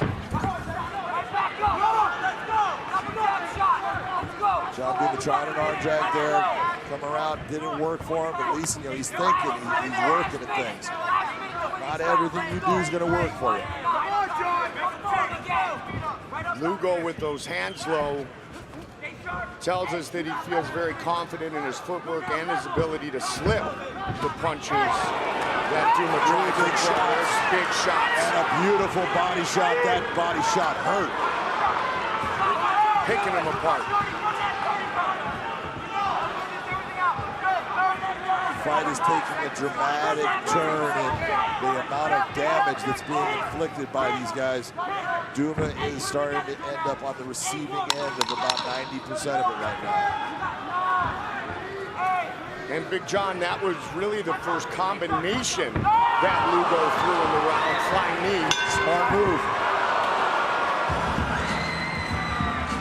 John Douma trying an arm drag there, come around, didn't work for him, but at least he's thinking, he's working at things. Not everything you do is going to work for you. Lugo with those hands low tells us that he feels very confident in his footwork and his ability to slip the punches that Douma really big shots. Big shots. And a beautiful body shot. That body shot hurt. Picking him apart. fight is taking a dramatic turn in the amount of damage that's being inflicted by these guys. Douma is starting to end up on the receiving end of about 90% of it right now. And Big John, that was really the first combination that Lugo threw in the round. Flying knee. Smart move.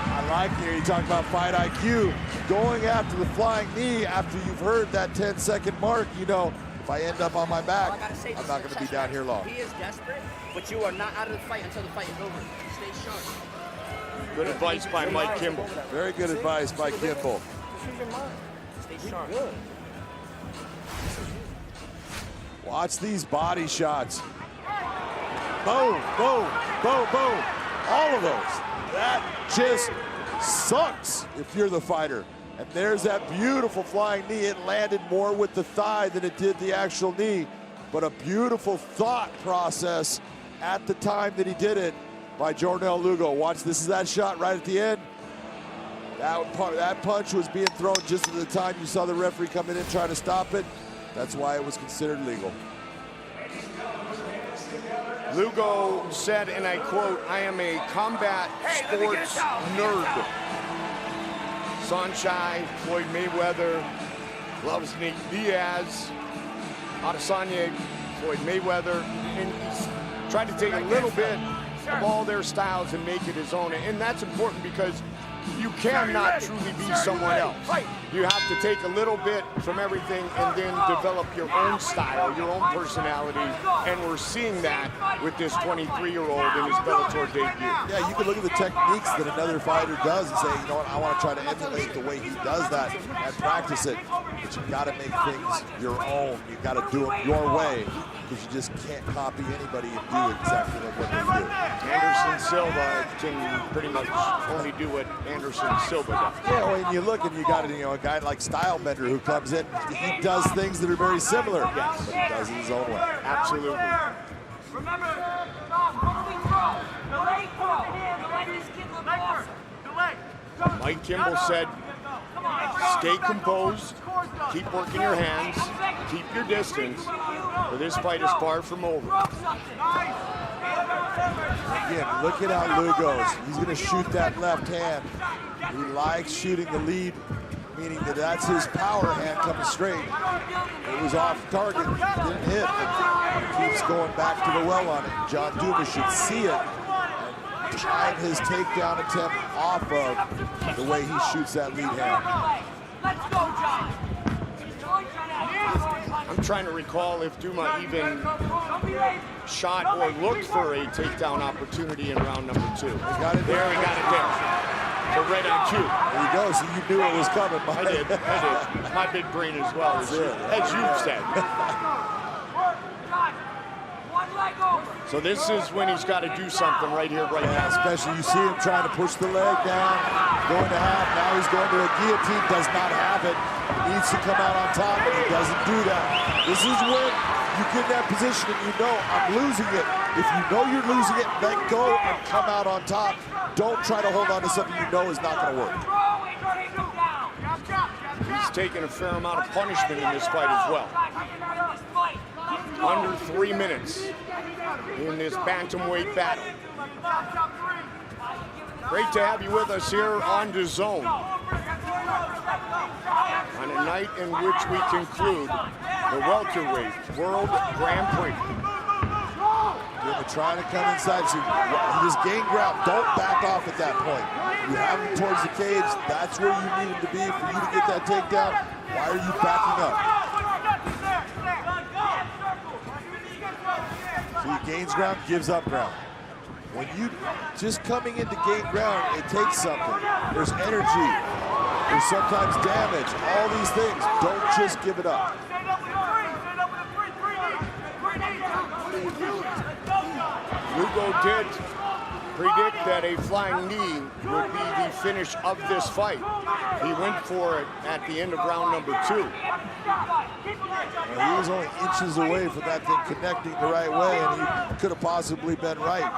I like it. You talk about fight IQ. Going after the flying knee after you've heard that 10-second mark, you know, if I end up on my back, I'm not going to be down here long. He is desperate, but you are not out of the fight until the fight is over. Stay sharp. Good advice by Mike Kimball. Very good advice by Kimball. Stay sharp. Watch these body shots. Boom, boom, boom, boom. All of those. That just sucks if you're the fighter. And there's that beautiful flying knee. It landed more with the thigh than it did the actual knee. But a beautiful thought process at the time that he did it by Jornel Lugo. Watch, this is that shot right at the end. That punch was being thrown just at the time you saw the referee come in and try to stop it. That's why it was considered legal. Lugo said, and I quote, "I am a combat sports nerd." Sanchez, Floyd Mayweather, loves Nate Diaz, Adesanya, Floyd Mayweather, and he's tried to take a little bit of all their styles and make it his own. And that's important because you cannot truly be someone else. You have to take a little bit from everything and then develop your own style, your own personality. And we're seeing that with this 23-year-old in his Bellator debut. Yeah, you can look at the techniques that another fighter does and say, you know what, I want to try to emulate the way he does that and practice it. But you've got to make things your own. You've got to do it your way, because you just can't copy anybody and do exactly what they do. Anderson Silva can pretty much only do what Anderson Silva does. Yeah, when you look and you got a guy like Stylebender who comes in, he does things that are very similar, yes, but he does it his own way. Absolutely. Remember, Mike Kimball said, stay composed, keep working your hands, keep your distance, for this fight is far from over. Again, look at how Lugo goes. He's going to shoot that left hand. He likes shooting the lead, meaning that that's his power hand coming straight. It was off target, didn't hit, but he keeps going back to the well on it. John Douma should see it and time his takedown attempt off of the way he shoots that lead hand. Let's go, John. I'm trying to recall if Douma even shot or looked for a takedown opportunity in round number 2. He got it there. He got it there. So right on cue. There you go. So you knew it was coming. I did. My big brain as well, as you've said. So this is when he's got to do something right here, right now. Especially you see him trying to push the leg down, going to half. Now he's going to a guillotine, does not have it. He needs to come out on top, and he doesn't do that. This is when you get in that position and you know, I'm losing it. If you know you're losing it, let go and come out on top. Don't try to hold on to something you know is not going to work. He's taken a fair amount of punishment in this fight as well. Under 3 minutes in this bantamweight battle. Great to have you with us here on Dazn on a night in which we conclude the welterweight World Grand Prix. You're trying to come inside, so you just gain ground. Don't back off at that point. You have him towards the cage. That's where you need him to be for you to get that takedown. Why are you backing up? So he gains ground, gives up ground. When you just coming in to gain ground, it takes something. There's energy. There's sometimes damage. All these things. Don't just give it up. Lugo did predict that a flying knee would be the finish of this fight. He went for it at the end of round number 2. He was only inches away from that thing connecting the right way, and he could have possibly been right.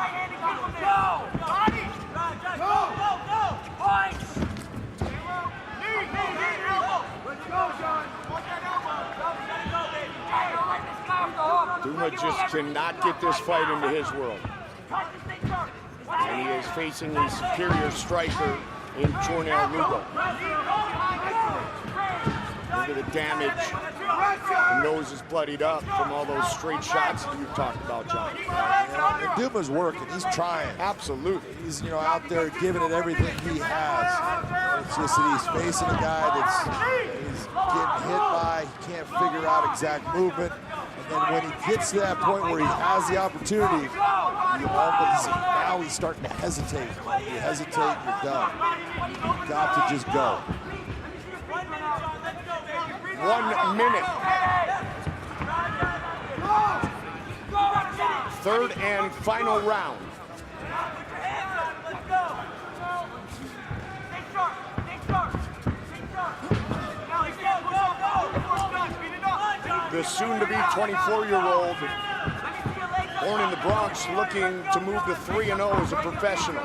Douma just cannot get this fight into his world. And he is facing a superior striker in Jornal Lugo. Look at the damage. The nose is bloodied up from all those straight shots that you've talked about, John. And Douma's working. He's trying. Absolutely. He's, you know, out there giving it everything he has. It's just that he's facing a guy that's he's getting hit by. He can't figure out exact movement. And then when he gets to that point where he has the opportunity, now he's starting to hesitate. You hesitate, you're done. You've got to just go. 1 minute. Third and final round. The soon-to-be 24-year-old, born in the Bronx, looking to move to 3-0 as a professional.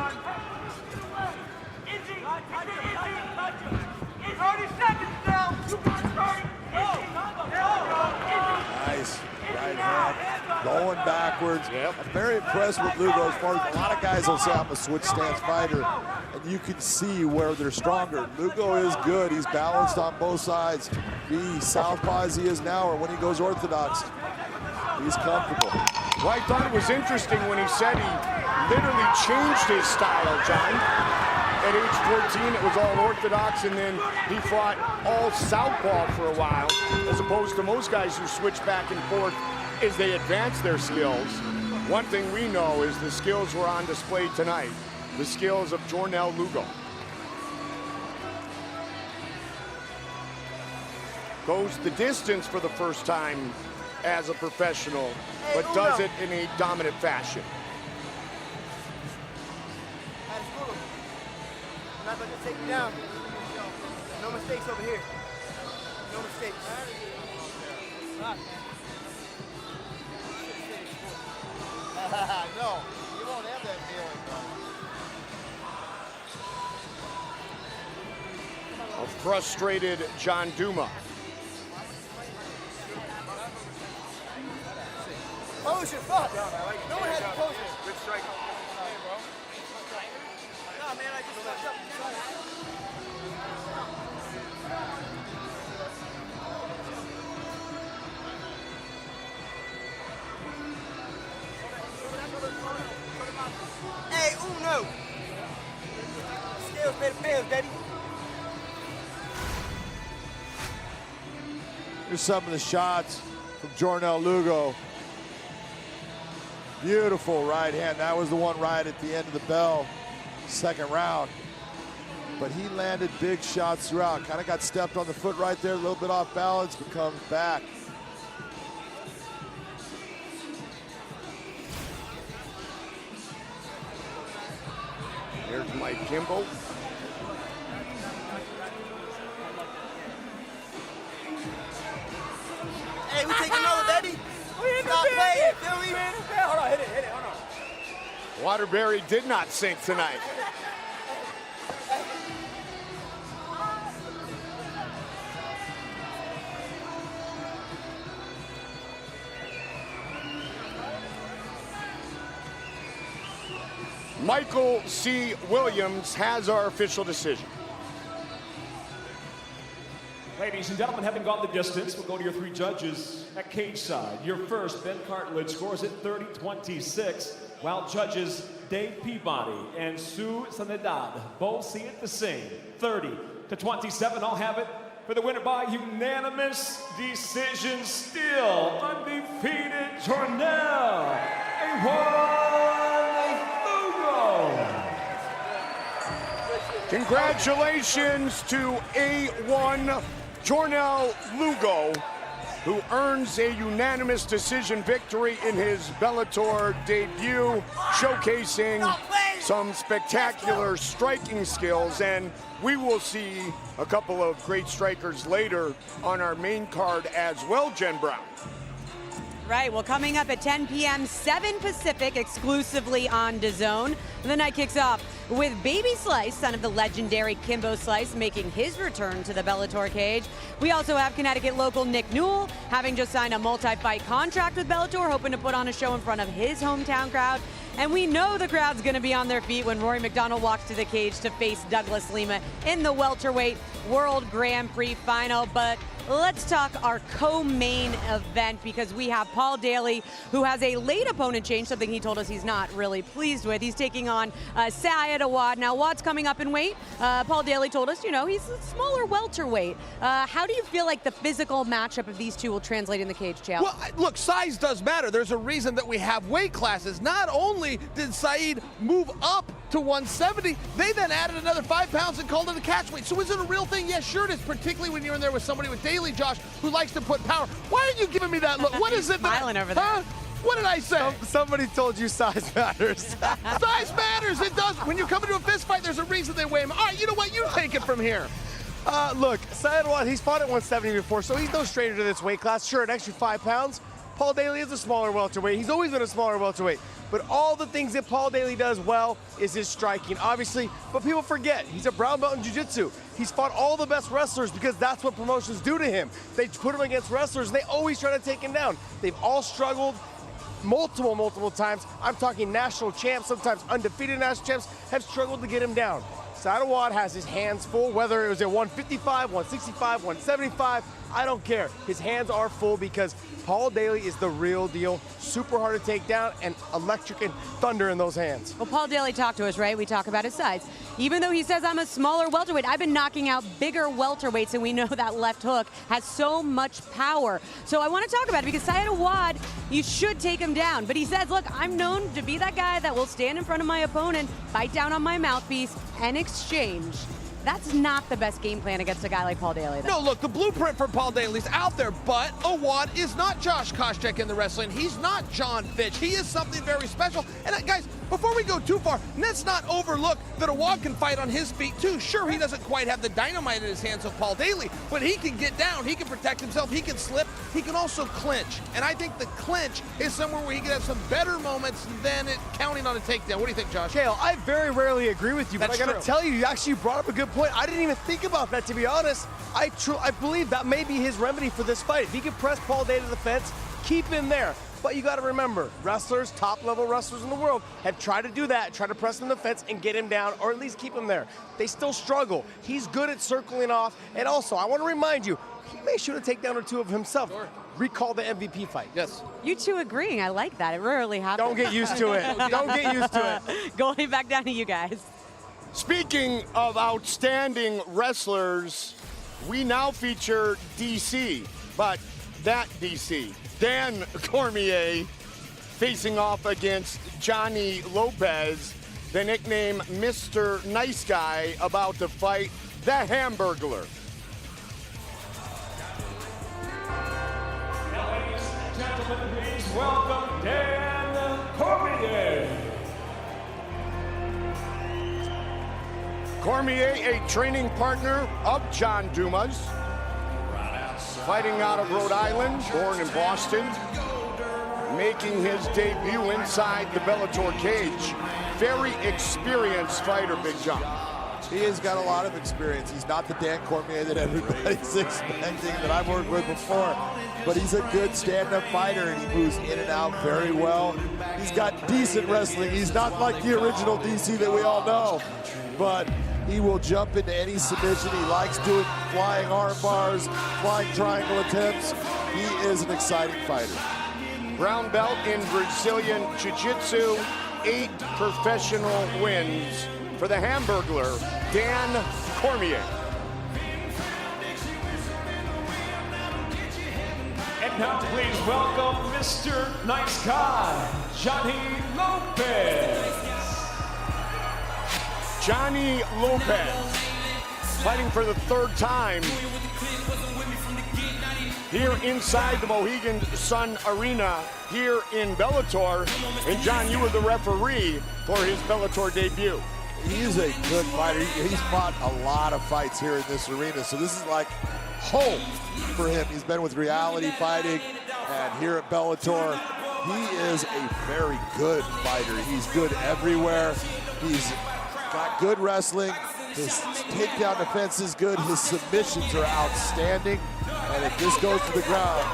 30 seconds now. Nice right hand, going backwards. Yep. I'm very impressed with Lugo as far as a lot of guys will say I'm a switch stance fighter, and you can see where they're stronger. Lugo is good. He's balanced on both sides. Be southpaw as he is now, or when he goes orthodox, he's comfortable. Well, I thought it was interesting when he said he literally changed his style, John. At age 14, it was all orthodox, and then he fought all southpaw for a while, as opposed to most guys who switch back and forth as they advance their skills. One thing we know is the skills were on display tonight, the skills of Jornal Lugo. Goes the distance for the first time as a professional, but does it in a dominant fashion. I'm not going to take you down. No mistakes over here. No mistakes. No, you won't have that feeling, bro. A frustrated John Douma. Pose your fuck. No one has to pose it. Good strike. Nah, man, I just fucked up. Hey, Uno. Skills pay the bills, baby. Here's some of the shots from Jornal Lugo. Beautiful right hand. That was the one right at the end of the bell, second round. But he landed big shots throughout. Kind of got stepped on the foot right there, a little bit off balance, but comes back. Here's Mike Kimball. Hey, we taking over, baby. Stop playing, feel me? Hold on, hit it, hold on. Waterbury did not sink tonight. Michael C. Williams has our official decision. Ladies and gentlemen, having gone the distance, we'll go to your three judges at cage side. Your first, Ben Cartledge, scores at 30-26, while judges Dave Peabody and Sue Sanedad both see it the same, 30-27. I'll have it for the winner by unanimous decision, still undefeated Jornal Lugo. Congratulations to A1 Jornal Lugo, who earns a unanimous decision victory in his Bellator debut, showcasing some spectacular striking skills. And we will see a couple of great strikers later on our main card as well, Jen Brown. right. Well, coming up at 10 p.m., 7 Pacific, exclusively on Dazn. The night kicks off with Baby Slice, son of the legendary Kimbo Slice, making his return to the Bellator cage. We also have Connecticut local Nick Newell, having just signed a multi-fight contract with Bellator, hoping to put on a show in front of his hometown crowd. And we know the crowd's going to be on their feet when Rory MacDonald walks to the cage to face Douglas Lima in the welterweight World Grand Prix final. But let's talk our co-main event, because we have Paul Daley, who has a late opponent change, something he told us he's not really pleased with. He's taking on Syed Awad. Now, Awad's coming up in weight. Paul Daley told us, you know, he's a smaller welterweight. How do you feel like the physical matchup of these two will translate in the cage, Chael? Well, look, size does matter. There's a reason that we have weight classes. Not only did Syed move up to 170, they then added another 5 pounds and called it a catch weight. So is it a real thing? Yes, sure it is, particularly when you're in there with somebody with Daley, Josh, who likes to put power. Why are you giving me that look? What is it? Smiling over there. Huh? What did I say? Somebody told you size matters. Size matters. It does. When you come into a fist fight, there's a reason they weigh him. All right, you know what? You take it from here. Look, Syed Awad, he's fought at 170 before, so he's no stranger to this weight class. Sure, an extra 5 pounds. Paul Daley is a smaller welterweight. He's always been a smaller welterweight. But all the things that Paul Daley does well is his striking, obviously. But people forget, he's a brown belt in jiu-jitsu. He's fought all the best wrestlers because that's what promotions do to him. They put him against wrestlers, and they always try to take him down. They've all struggled multiple times. I'm talking national champs, sometimes undefeated national champs, have struggled to get him down. Syed Awad has his hands full, whether it was at 155, 165, 175, I don't care. His hands are full because Paul Daley is the real deal. Super hard to take down and electric and thunder in those hands. Well, Paul Daley talked to us, right? We talk about his size. Even though he says I'm a smaller welterweight, I've been knocking out bigger welterweights, and we know that left hook has so much power. So I want to talk about it because Syed Awad, you should take him down. But he says, look, I'm known to be that guy that will stand in front of my opponent, bite down on my mouthpiece, and exchange. That's not the best game plan against a guy like Paul Daley, though. No, look, the blueprint for Paul Daley's out there, but Awad is not Josh Koscheck in the wrestling. He's not John Fitch. He is something very special. And guys, before we go too far, let's not overlook that Awad can fight on his feet too. Sure, he doesn't quite have the dynamite in his hands of Paul Daley, but he can get down, he can protect himself, he can slip, he can also clinch. And I think the clinch is somewhere where he can have some better moments than counting on a takedown. What do you think, Josh? Chael, I very rarely agree with you, but I gotta tell you, you actually brought up a good point. I didn't even think about that, to be honest. I believe that may be his remedy for this fight. If he can press Paul Daley to the fence, keep him there. But you got to remember, wrestlers, top-level wrestlers in the world, have tried to do that, try to press him to the fence and get him down, or at least keep him there. They still struggle. He's good at circling off. And also, I want to remind you, he may shoot a takedown or two of himself. Sure. Recall the MVP fight. Yes. You two agreeing. I like that. It rarely happens. Don't get used to it. Don't get used to it. Going back down to you guys. Speaking of outstanding wrestlers, we now feature DC, but that DC, Dan Cormier, facing off against Johnny Lopez, the nickname Mr. Nice Guy, about to fight the Hamburglar. Now, ladies and gentlemen, please welcome Dan Cormier. Cormier, a training partner of John Douma's, fighting out of Rhode Island, born in Boston, making his debut inside the Bellator cage. Very experienced fighter, Big John. He has got a lot of experience. He's not the Dan Cormier that everybody's expecting, that I've worked with before, but he's a good stand-up fighter, and he moves in and out very well. He's got decent wrestling. He's not like the original DC that we all know, but he will jump into any submission. He likes doing flying arm bars, flying triangle attempts. He is an exciting fighter. Brown belt in Brazilian Jiu-Jitsu, 8 professional wins for the Hamburglar, Dan Cormier. And now please welcome Mr. Nice Guy, Johnny Lopez. Johnny Lopez, fighting for the 3rd time here inside the Mohegan Sun Arena here in Bellator. And John, you were the referee for his Bellator debut. He is a good fighter. He's fought a lot of fights here in this arena, so this is like home for him. He's been with Reality Fighting, And here at Bellator, he is a very good fighter. He's good everywhere. He's got good wrestling. His takedown defense is good. His submissions are outstanding. And if this goes to the ground,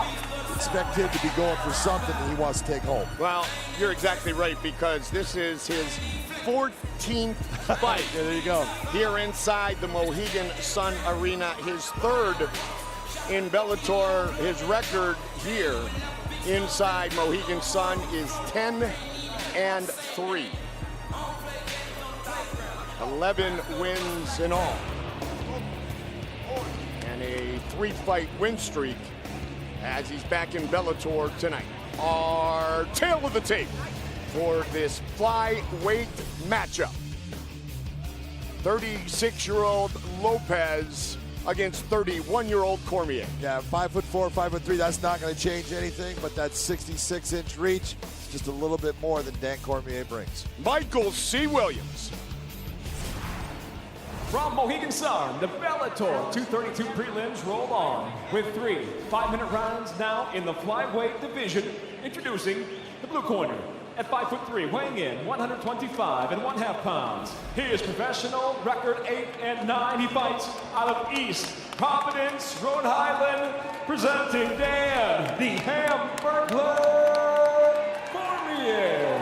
expect him to be going for something that he wants to take home. Well, you're exactly right, because this is his 14th fight. Yeah, there you go. Here inside the Mohegan Sun Arena, his third in Bellator. His record here inside Mohegan Sun is 10-3. 11 wins in all. And a 3-fight win streak as he's back in Bellator tonight. Our tail of the tape for this flyweight matchup. 36-year-old Lopez against 31-year-old Cormier. Yeah, 5'4", 5'3", that's not going to change anything, but that 66-inch reach, just a little bit more than Dan Cormier brings. Michael C. Williams. From Mohegan Sun, the Bellator 232 prelims roll on with 3 5-minute rounds now in the flyweight division. Introducing the blue corner at 5'3", weighing in 125.5 pounds. His professional record 8-9. He fights out of East Providence, Rhode Island, presenting Dan the Hamburglar Cormier.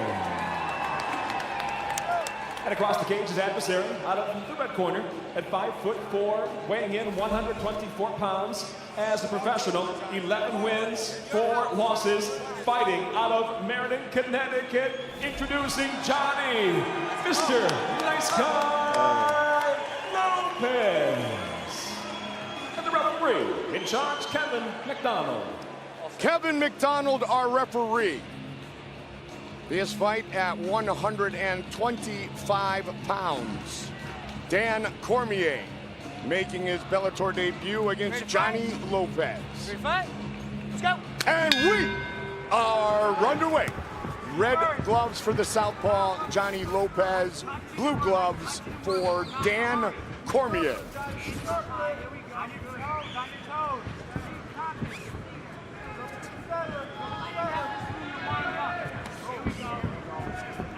And across the cage, his adversary out of the red corner at 5'4", weighing in 124 pounds. As a professional, 11 wins, 4 losses, fighting out of Meriden, Connecticut. Introducing Johnny, Mr. Nice Guy Lopez. And the referee in charge, Kevin MacDonald. Kevin MacDonald, our referee. This fight at 125 pounds. Dan Cormier making his Bellator debut against Johnny Lopez. Ready to fight? Let's go. And we are underway. Red gloves for the southpaw, Johnny Lopez. Blue gloves for Dan Cormier.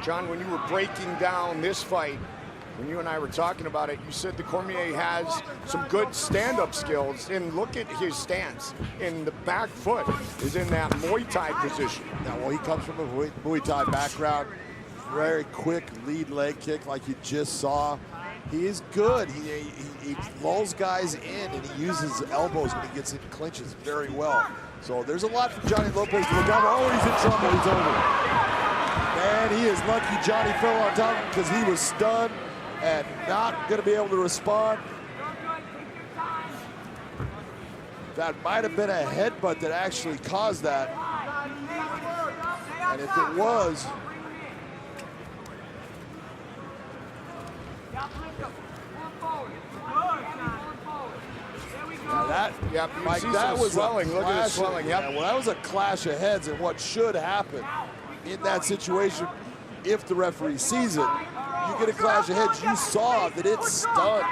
John, when you were breaking down this fight, when you and I were talking about it, you said that Cormier has some good stand-up skills. And look at his stance. In the back foot is in that Muay Thai position. Now, well, he comes from a Muay Thai background. Very quick lead leg kick like you just saw. He is good. He lulls guys in, and he uses his elbows when he gets in clinches very well. So there's a lot for Johnny Lopez to look out for. Oh, he's in trouble. He's over. And he is lucky Johnny fell on top of him because he was stunned and not going to be able to respond. That might have been a headbutt that actually caused that. And if it was, Mike, that was swelling. Look at the swelling. Yep. Yeah, well, that was a clash of heads, and what should happen in that situation, if the referee sees it, you get a clash of heads. You saw that it stunned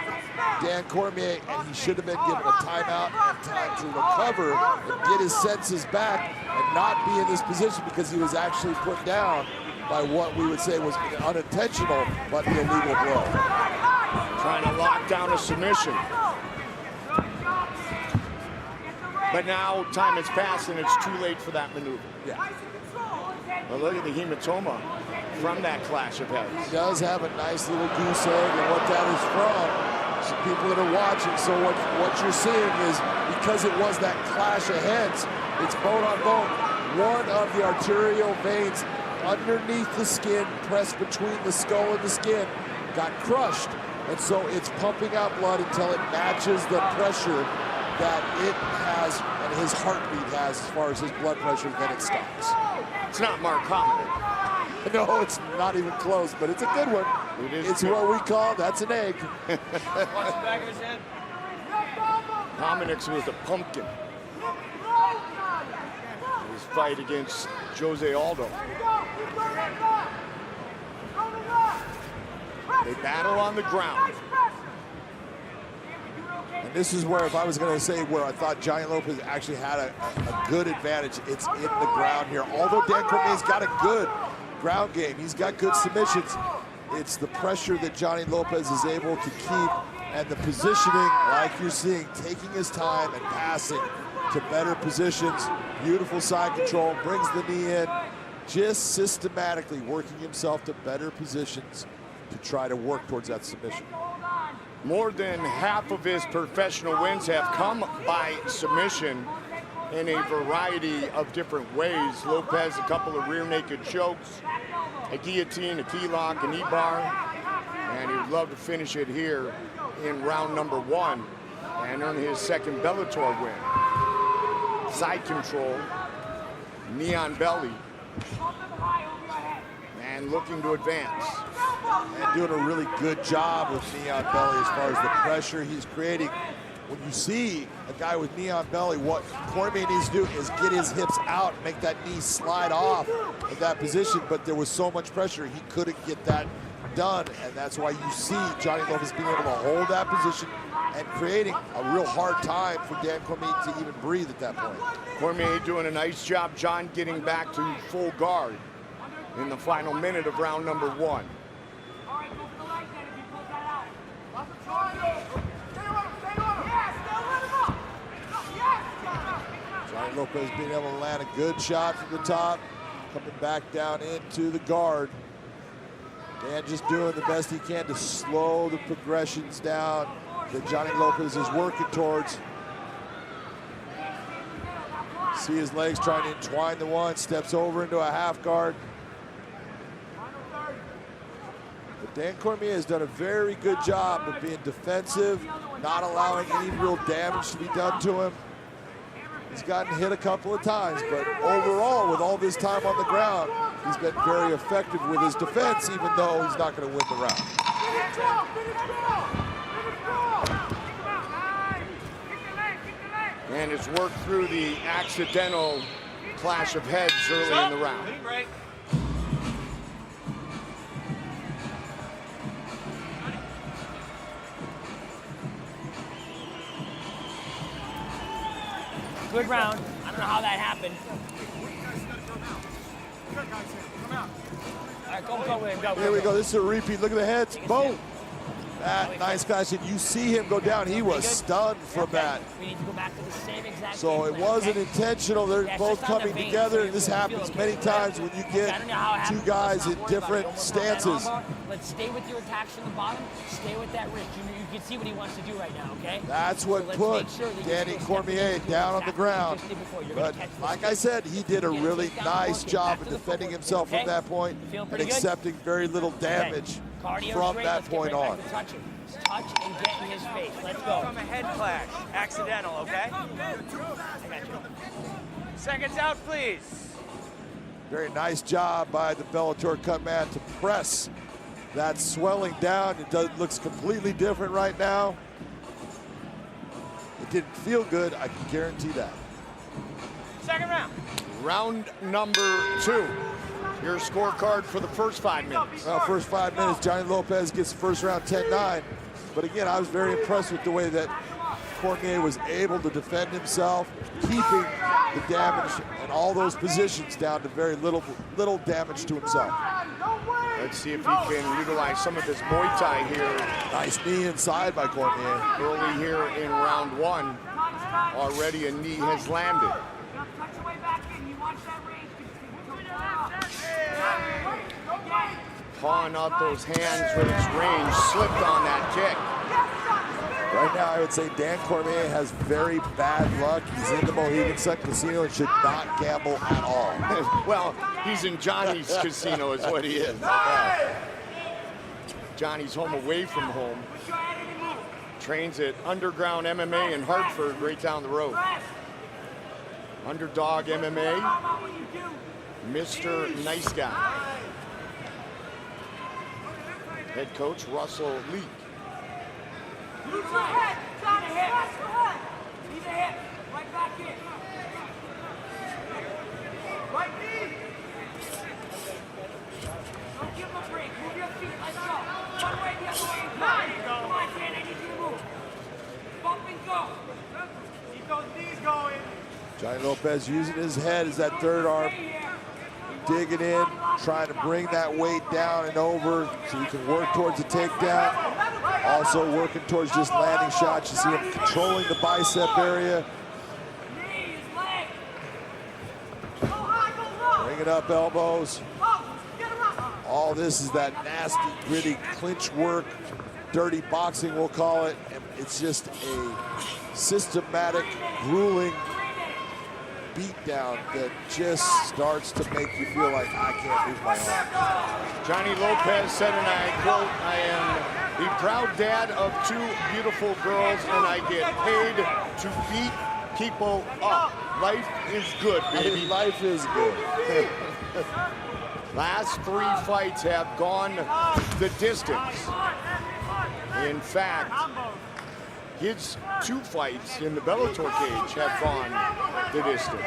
Dan Cormier, and he should have been given a timeout and time to recover and get his senses back and not be in this position, because he was actually put down by what we would say was an unintentional but illegal blow. Trying to lock down a submission. But now time has passed and it's too late for that maneuver. Yeah. Well, look at the hematoma from that clash of heads. He does have a nice little goose egg, and what that is from, some people that are watching, so what you're seeing is, because it was that clash of heads, it's bone on bone. One of the arterial veins underneath the skin, pressed between the skull and the skin, got crushed. And so it's pumping out blood until it matches the pressure that it has and his heartbeat has as far as his blood pressure, then it stops. It's not Mark Hominick. No, it's not even close, but it's a good one. It's good. What we call, that's an egg. Watch the back of his head. Hominick's was the pumpkin. His fight against Jose Aldo. They battle on the ground. And this is where, if I was going to say where I thought Johnny Lopez actually had a good advantage, it's in the ground here. Although Dan Cormier's got a good ground game, he's got good submissions, it's the pressure that Johnny Lopez is able to keep and the positioning, like you're seeing, taking his time and passing to better positions. Beautiful side control, brings the knee in, just systematically working himself to better positions to try to work towards that submission. More than half of his professional wins have come by submission in a variety of different ways. Lopez, a couple of rear naked chokes, a guillotine, a key lock, a knee bar, and he would love to finish it here in round number 1 and earn his second Bellator win. Side control, knee on belly, and looking to advance. And doing a really good job with knee on belly as far as the pressure he's creating. When you see a guy with knee on belly, what Cormier needs to do is get his hips out, make that knee slide off of that position, but there was so much pressure, he couldn't get that done, and that's why you see Johnny Lopez being able to hold that position and creating a real hard time for Dan Cormier to even breathe at that point. Cormier doing a nice job, John, getting back to full guard in the final minute of round number 1. Johnny Lopez being able to land a good shot from the top, coming back down into the guard. Dan just doing the best he can to slow the progressions down that Johnny Lopez is working towards. See his legs trying to entwine the one, steps over into a half guard. But Dan Cormier has done a very good job of being defensive, not allowing any real damage to be done to him. He's gotten hit a couple of times, but overall, with all this time on the ground, he's been very effective with his defense, even though he's not going to win the round. And it's worked through the accidental clash of heads early in the round. Good round. I don't know how that happened. All right, go, William, go. Here we go. This is a repeat. Look at the heads. Boom. That nice clash. And you see him go down. He was stunned from that. We need to go back to the same exact So it wasn't intentional. They're both coming together. And this happens many times when you get two guys in different stances. Let's stay with your attacks from the bottom. Stay with that wrist. You can see what he wants to do right now, okay? That's what put Danny Cormier down on the ground. But like I said, he did a really nice job of defending himself from that point and accepting very little damage from that point on. Touch and get in his face. Let's go. From a head clash. Accidental, okay? I got you. Seconds out, please. Very nice job by the Bellator cut man to press that swelling down. It looks completely different right now. It didn't feel good, I can guarantee that. Second round. Round number 2. Your scorecard for the first 5 minutes. Well, first 5 minutes, Johnny Lopez gets the first round 10-9. But again, I was very impressed with the way that Cormier was able to defend himself, keeping the damage and all those positions down to very little damage to himself. Let's see if he can utilize some of his Muay Thai here. Nice knee inside by Cormier. Early here in round 1, already a knee has landed. Pawing out those hands with his range, slipped on that kick. Right now, I would say Dan Cormier has very bad luck. He's in the Mohegan Sun Casino and should not gamble at all. Well, he's in Johnny's casino is what he is. Johnny's home away from home. Trains at Underground MMA in Hartford, right down the road. Underdog MMA, Mr. Nice Guy. Head coach Russell Leak. Use your head, Johnny, hit. Need a hit. Right back in. Right knee. Don't give him a break. Move your feet. Let's go. One way, the other way. Come on, Dan, I need you to move. Bumping Keep those knees going. Johnny Lopez using his head as that third arm, digging in, trying to bring that weight down and over so he can work towards a takedown. Also working towards just landing shots. You see him controlling the bicep area. Bringing up elbows. All this is that nasty, gritty clinch work, dirty boxing we'll call it. And it's just a systematic, grueling beatdown that just starts to make you feel like I can't move my arm. Johnny Lopez said, and I quote, "I am the proud dad of 2 beautiful girls, and I get paid to beat people up. Life is good, baby." Life is good. Last 3 fights have gone the distance. In fact, his 2 fights in the Bellator cage have gone the distance.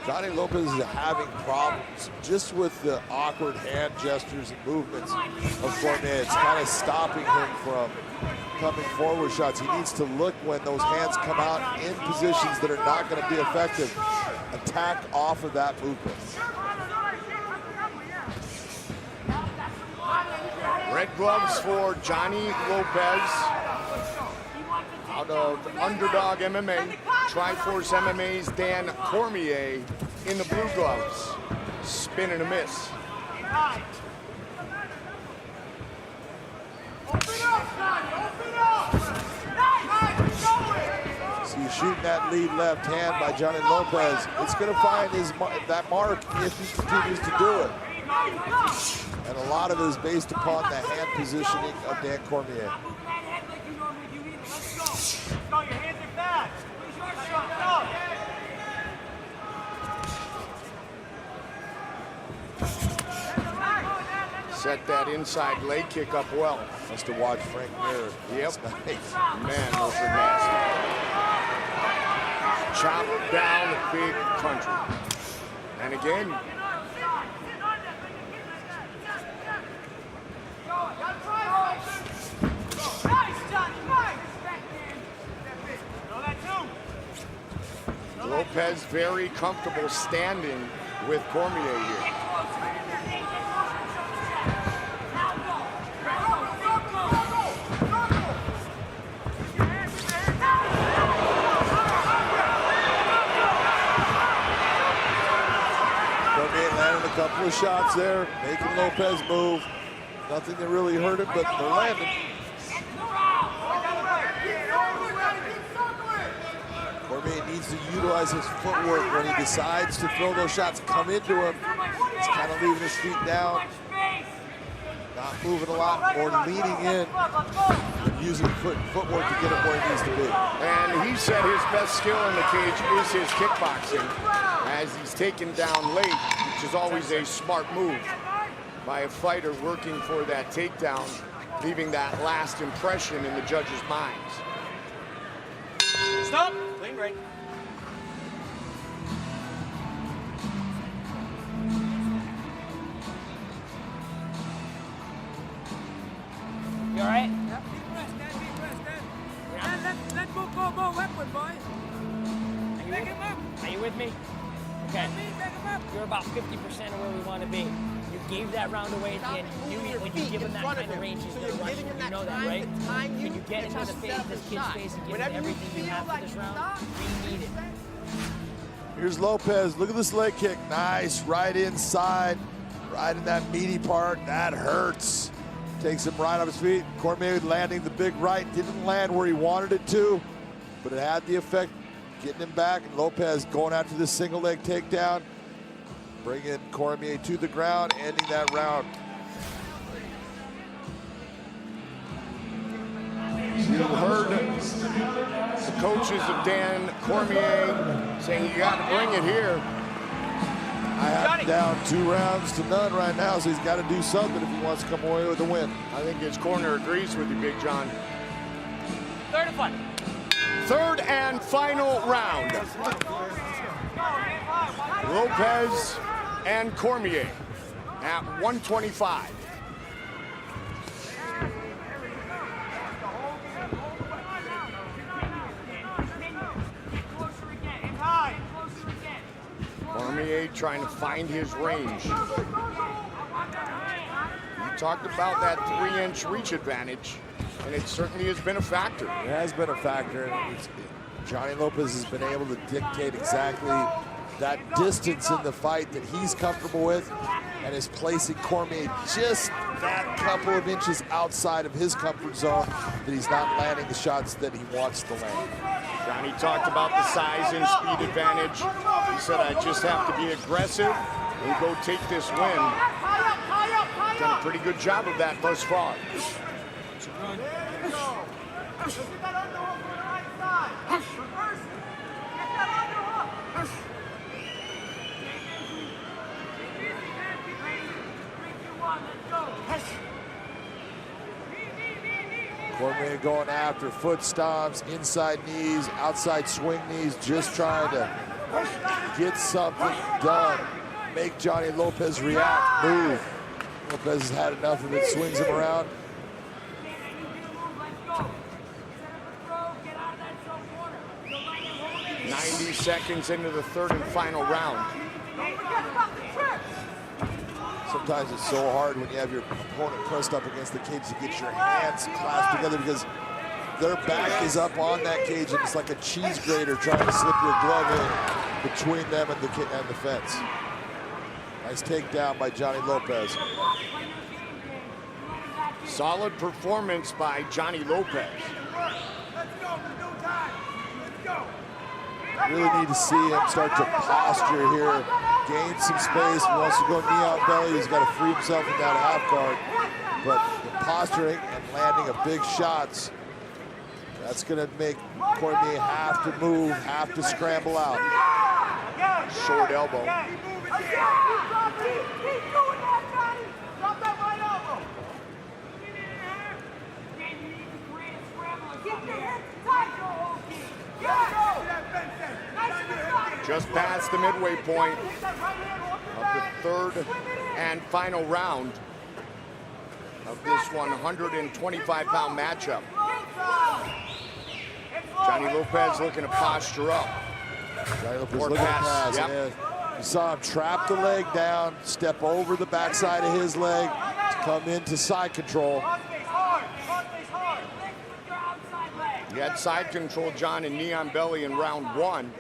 Johnny Lopez is having problems just with the awkward hand gestures and movements of Cormier. It's kind of stopping him from coming forward shots. He needs to look when those hands come out in positions that are not going to be effective. Attack off of that movement. Red gloves for Johnny Lopez out of Underdog MMA. Triforce MMA's Dan Cormier in the blue gloves. Spin and a miss. So you shooting that lead left hand by Johnny Lopez. It's going to find that mark if he continues to do it. And a lot of it is based upon the hand positioning of Dan Cormier. Set that inside leg kick up well. Must have watched Frank Mir. Yep. Nice. Man, those are nasty. Chop down big country. And again, Lopez very comfortable standing with Cormier here. Cormier landing a couple of shots there, making Lopez move. Nothing that really hurt him, but they're landing. Cormier needs to utilize his footwork when he decides to throw those shots, come into him. He's kind of leaving his feet down, not moving a lot, more leaning in, and using footwork to get him where he needs to be. And he said his best skill in the cage is his kickboxing, as he's taken down late, which is always a smart move by a fighter working for that takedown, leaving that last impression in the judges' minds. Stop. Clean break. You all right? Yeah, deep breath, deep breath, let's go backward, boy. Back him up. Are you with me? Okay. Back him up. You're about 50% of where we want to be. You gave that round away at the end. You knew when you give him that kind of range, he's going to rush you. You know that, right? When you get into the face, this kid's face, and give him everything you have for this round, we need it. Here's Lopez. Look at this leg kick. Nice. Right inside. Right in that meaty part. That hurts. Takes him right off his feet. Cormier landing the big right. Didn't land where he wanted it to, but it had the effect getting him back. And Lopez going after this single leg takedown. Bringing Cormier to the ground, ending that round. You heard the coaches of Dan Cormier saying you got to bring it here. I have him down 2 rounds to none right now, so he's got to do something if he wants to come away with a win. I think his corner agrees with you, Big John. Third and final. Third and final round. Lopez and Cormier at 125. Cormier trying to find his range. You talked about that 3-inch reach advantage, and it certainly has been a factor. It has been a factor. And Johnny Lopez has been able to dictate exactly that distance in the fight that he's comfortable with, and is placing Cormier just that couple of inches outside of his comfort zone, that he's not landing the shots that he wants to land. Johnny talked about the size and speed advantage. He said, I just have to be aggressive and go take this win. Done a pretty good job of that thus far. Cormier going after foot stomps, inside knees, outside swing knees, just trying to get something done. Make Johnny Lopez react, move. Lopez has had enough of it, swings him around. "90 seconds into the third and final round. Sometimes it's so hard when you have your opponent pressed up against the cage to get your hands clasped together, because their back is up on that cage and it's like a cheese grater trying to slip your glove in between them and the fence. Nice takedown by Johnny Lopez. Solid performance by Johnny Lopez. Really need to see him start to posture here, gain some space. He wants to go knee out belly. He's got to free himself in that half guard. But the posturing and landing of big shots, that's going to make Cormier have to move, have to scramble out. Short elbow. Just past the midway point of the third and final round of this 125-pound matchup. Johnny Lopez looking to posture up. Johnny Lopez looking to pass. Yep. You saw him trap the leg down, step over the backside of his leg to come into side control. He had side control, John, and knee on belly in round one.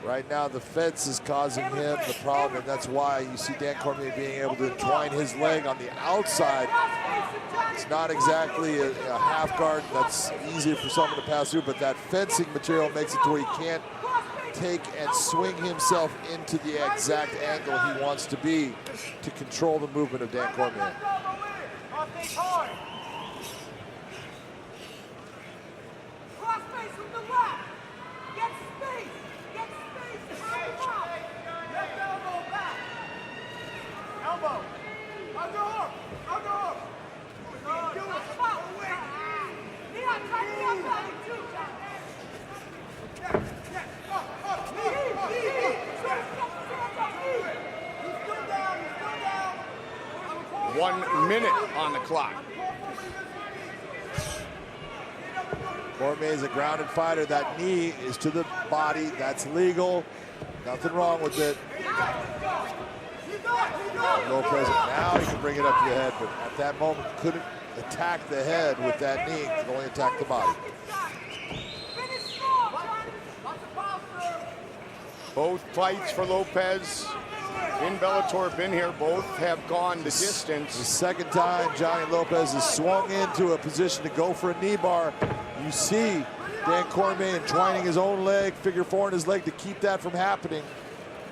Right now, the fence is causing him the problem, and that's why you see Dan Cormier being able to entwine his leg on the outside. It's not exactly a half guard that's easy for someone to pass through, but that fencing material makes it to where he can't take and swing himself into the exact angle he wants to be to control the movement of Dan Cormier. .1 minute on the clock. Cormier is a grounded fighter. That knee is to the body. That's legal. Nothing wrong with it. Lopez, now he can bring it up to the head, but at that moment couldn't attack the head with that knee. Could only attack the body. Both fights for Lopez in Bellator have been here. Both have gone the distance. The second time Johnny Lopez has swung into a position to go for a knee bar. You see Dan Cormier entwining his own leg, figure four in his leg to keep that from happening.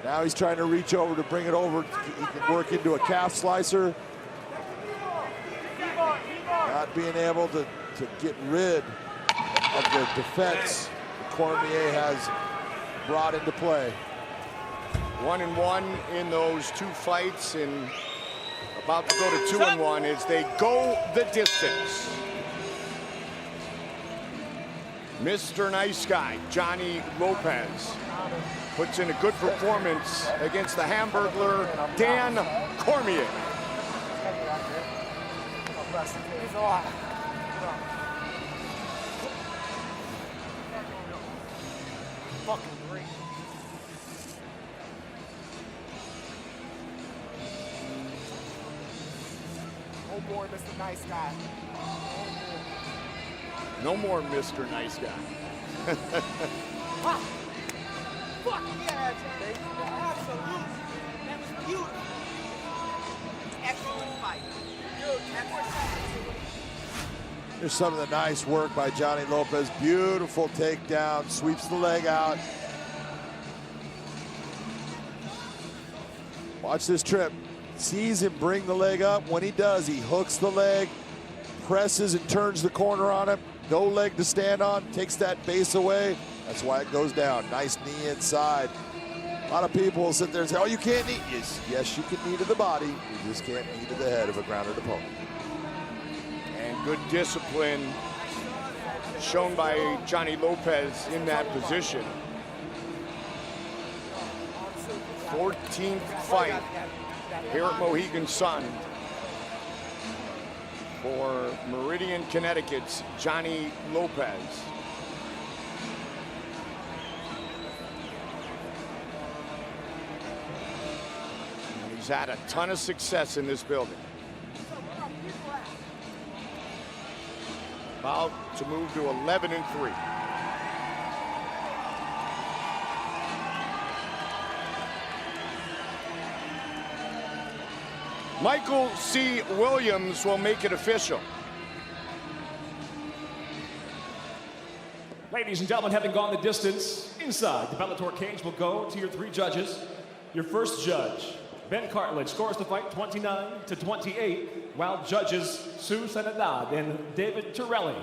Now he's trying to reach over to bring it over. He can work into a calf slicer. Not being able to get rid of the defense Cormier has brought into play. 1-1 in those two fights, and about to go to 2-1 as they go the distance. Mr. Nice Guy, Johnny Lopez, puts in a good performance against the Hamburglar, Dan Cormier. Fucking great. Oh boy, Mr. Nice Guy. No more Mr. Nice Guy. Fuck yeah, Johnny. Absolutely. That was beautiful. Excellent fight. Dude, Here's some of the nice work by Johnny Lopez. Beautiful takedown, sweeps the leg out. Watch this trip. Sees him bring the leg up. When he does, he hooks the leg, presses and turns the corner on him. No leg to stand on, takes that base away. That's why it goes down. Nice knee inside. A lot of people will sit there and say, oh, you can't knee. Yes, you can knee to the body. You just can't knee to the head of a grounded opponent. And good discipline shown by Johnny Lopez in that position. 14th fight here at Mohegan Sun for Meridian, Connecticut's Johnny Lopez. And he's had a ton of success in this building. About to move to 11-3. Michael C. Williams will make it official. Ladies and gentlemen, having gone the distance inside the Bellator cage, will go to your three judges. Your first judge, Ben Cartledge, scores the fight 29-28, while judges Sue Senadad and David Torelli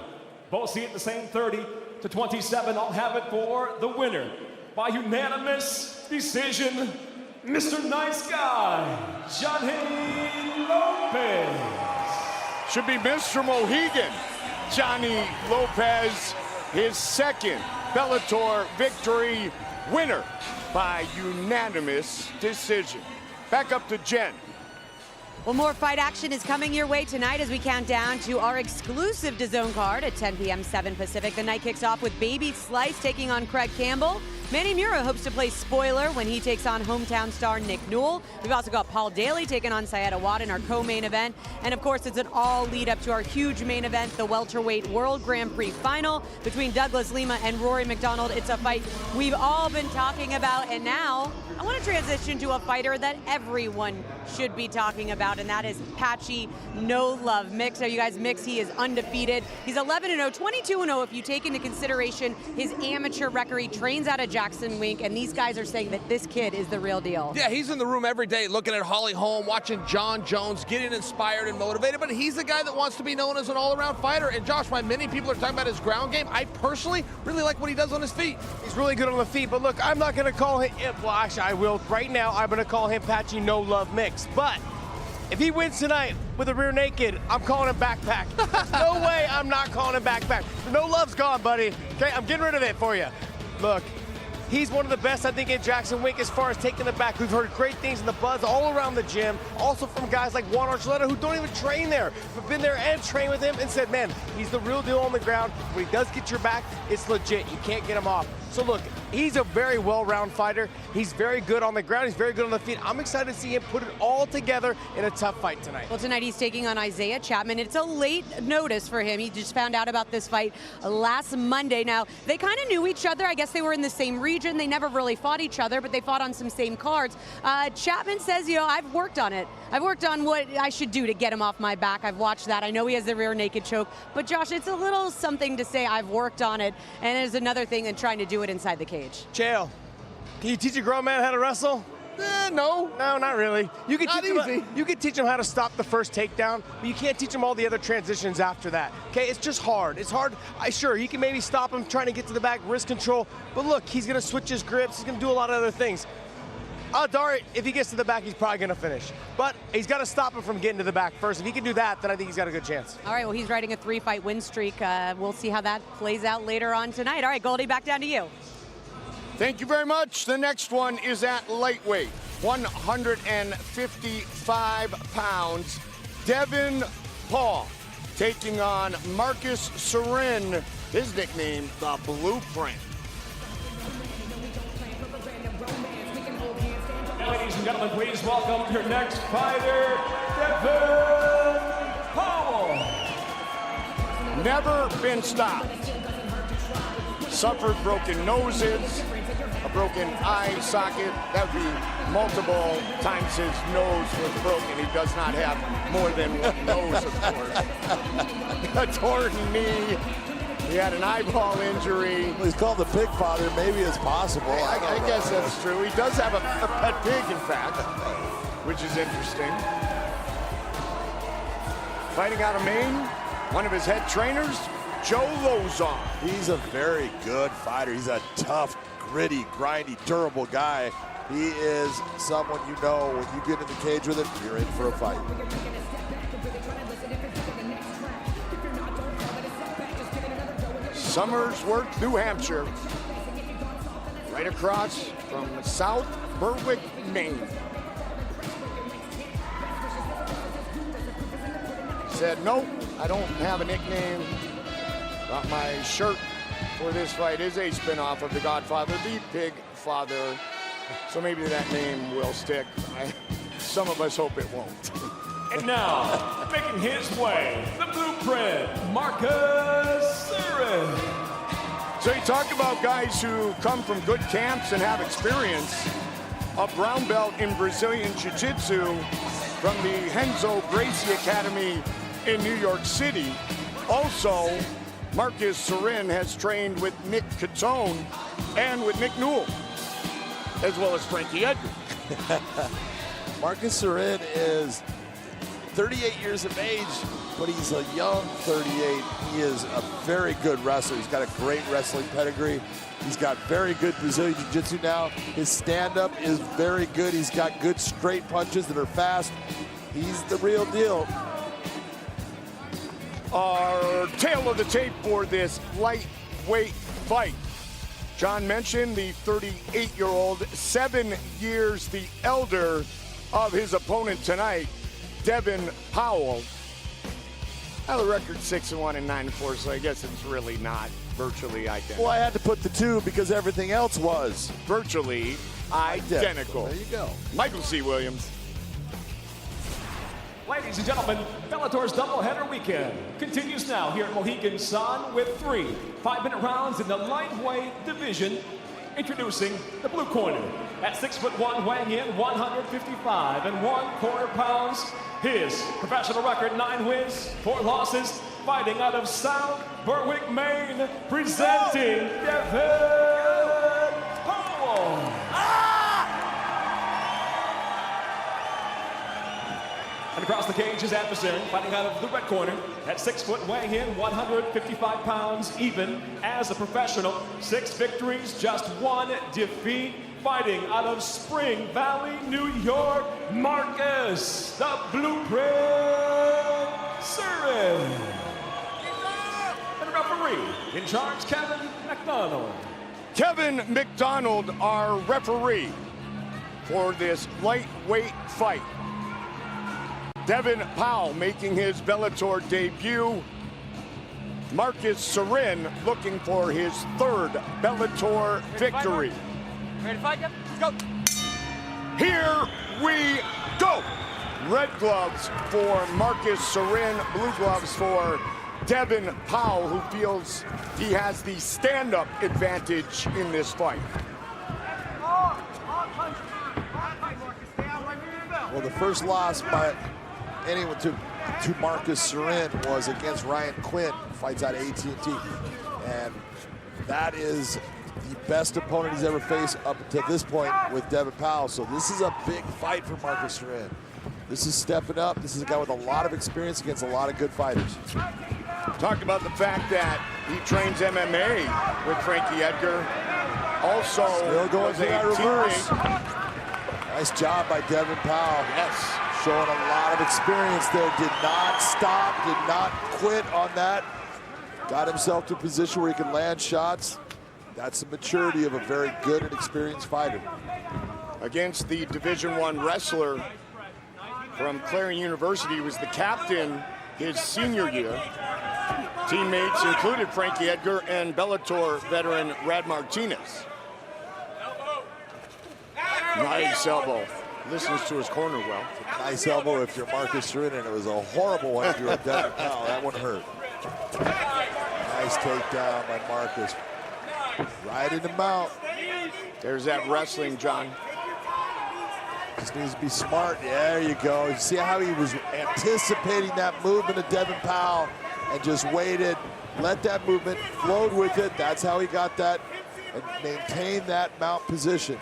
both see it the same 30-27. I'll have it for the winner by unanimous decision, Mr. Nice Guy, Johnny Lopez. Should be Mr. Mohegan, Johnny Lopez, his second Bellator victory, winner by unanimous decision. Back up to Jen. Well, more fight action is coming your way tonight as we count down to our exclusive Dazn card at 10 p.m. 7 Pacific. The night kicks off with Baby Slice taking on Craig Campbell. Manny Mura hopes to play spoiler when he takes on hometown star Nick Newell. We've also got Paul Daly taking on Syed Awad in our co-main event. And of course, it's an all lead up to our huge main event, the welterweight World Grand Prix final between Douglas Lima and Rory MacDonald. It's a fight we've all been talking about. And now I want to transition to a fighter that everyone should be talking about, and that is Patchy No Love Mix. So you guys, Mix, he is undefeated. He's 11-0, 22-0 if you take into consideration his amateur record. He trains out of Jackson Wink, and these guys are saying that this kid is the real deal. Yeah, he's in the room every day looking at Holly Holm, watching John Jones, getting inspired and motivated, but he's the guy that wants to be known as an all-around fighter. And Josh, while many people are talking about his ground game, I personally really like what he does on his feet. He's really good on the feet, but look, I'm not going to call him, well, actually, I will. Right now, I'm going to call him Patchy No Love Mix. But if he wins tonight with a rear naked, I'm calling him backpack. No way I'm not calling him backpack. No love's gone, buddy. Okay, I'm getting rid of it for you. Look, he's one of the best, I think, in Jackson Wink as far as taking the back. We've heard great things in the buzz all around the gym, also from guys like Juan Archuleta who don't even train there, but been there and trained with him and said, man, he's the real deal on the ground. When he does get your back, it's legit. You can't get him off. So look, he's a very well-rounded fighter. He's very good on the ground. He's very good on the feet. I'm excited to see him put it all together in a tough fight tonight. Well, tonight he's taking on Isaiah Chapman. It's a late notice for him. He just found out about this fight last Monday. Now, they kind of knew each other. I guess they were in the same region. They never really fought each other, but they fought on some same cards. Chapman says, you know, I've worked on it. I've worked on what I should do to get him off my back. I've watched that. I know he has the rear naked choke. But Josh, it's a little something to say I've worked on it. And there's another thing than trying to do it inside the cage. Chael, can you teach a grown man how to wrestle? No, not really. You can teach him how to stop the first takedown, but you can't teach him all the other transitions after that. Okay, it's just hard. It's hard. Sure, you can maybe stop him trying to get to the back, wrist control, but look, he's gonna switch his grips. He's gonna do a lot of other things. Dara, if he gets to the back, he's probably going to finish. But he's got to stop him from getting to the back first. If he can do that, then I think he's got a good chance. All right, well, he's riding a 3-fight win streak. We'll see how that plays out later on tonight. All right, Goldie, back down to you. Thank you very much. The next one is at lightweight, 155 pounds. Devin Powell taking on Marcus Surin, his nickname, the Blueprint. Ladies and gentlemen, please welcome your next fighter, Devin Powell. Never been stopped. Suffered broken noses, a broken eye socket. That would be multiple times his nose was broken. He does not have more than one nose, of course. A torn knee. He had an eyeball injury. Well, he's called the pig father. Maybe it's possible. I guess that's true. He does have a pet pig, in fact, which is interesting. Fighting out of Maine, one of his head trainers, Joe Lozon. He's a very good fighter. He's a tough, gritty, grindy, durable guy. He is someone you know when you get in the cage with him, you're in for a fight. Somersworth, New Hampshire, right across from South Berwick, Maine. Said, nope, I don't have a nickname. But my shirt for this fight is a spinoff of The Godfather, the Pig Father. So maybe that name will stick. Some of us hope it won't. And now, making his way, the Blueprint, Marcus Surin. So you talk about guys who come from good camps and have experience. A brown belt in Brazilian Jiu-Jitsu from the Renzo Gracie Academy in New York City. Also, Marcus Surin has trained with Nick Catone and with Nick Inoue, as well as Frankie Edgar. Marcus Surin is 38 years of age, but he's a young 38. He is a very good wrestler. He's got a great wrestling pedigree. He's got very good Brazilian Jiu-Jitsu now. His stand-up is very good. He's got good straight punches that are fast. He's the real deal. Our tail of the tape for this lightweight fight. John mentioned the 38-year-old, 7 years the elder of his opponent tonight, Devin Powell. Now the record 6-1 and 9-4, so I guess it's really not virtually identical. Well, I had to put the 2 because everything else was virtually identical. There you go. Michael C. Williams. Ladies and gentlemen, Bellator's doubleheader weekend continues now here at Mohegan Sun with 3 5-minute rounds in the lightweight division. Introducing the blue corner at 6'1", weighing in 155 1/4 pounds. His professional record 9 wins, 4 losses. Fighting out of South Berwick, Maine, presenting Devin Powell. And across the cage, his adversary, fighting out of the red corner, at 6 foot, weighing in 155 pounds, even as a professional. 6 victories, just 1 defeat. Fighting out of Spring Valley, New York, Marcus, the Blueprint Surin. And referee in charge, Kevin MacDonald. Kevin MacDonald, our referee for this lightweight fight. Devin Powell making his Bellator debut. Marcus Surin looking for his 3rd Bellator victory. Ready to fight, Jeff? Let's go. Here we go. Red gloves for Marcus Surin, blue gloves for Devin Powell, who feels he has the stand-up advantage in this fight. Well, the first loss by anyone to Marcus Surin was against Ryan Quinn, fights out of AT&T, and that is the best opponent he's ever faced up to this point with Devin Powell. So this is a big fight for Marcus Surin. This is stepping up. This is a guy with a lot of experience against a lot of good fighters. Talk about the fact that he trains MMA with Frankie Edgar. Also, still going for that reverse. Nice job by Devin Powell. Yes. Showing a lot of experience there. Did not stop, did not quit on that. Got himself to a position where he can land shots. That's the maturity of a very good and experienced fighter. Against the Division I wrestler from Clarion University, was the captain his senior year. Teammates included Frankie Edgar and Bellator veteran Rad Martinez. Nice elbow. Listens to his corner well. Nice elbow if you're Marcus Surin, and it was a horrible one if you're Devin Powell. That one hurt. Nice takedown by Marcus. Right in the mouth. There's that wrestling, John. Just needs to be smart. There you go. You see how he was anticipating that movement of Devin Powell and just waited, let that movement, flowed with it. That's how he got that and maintained that mount position.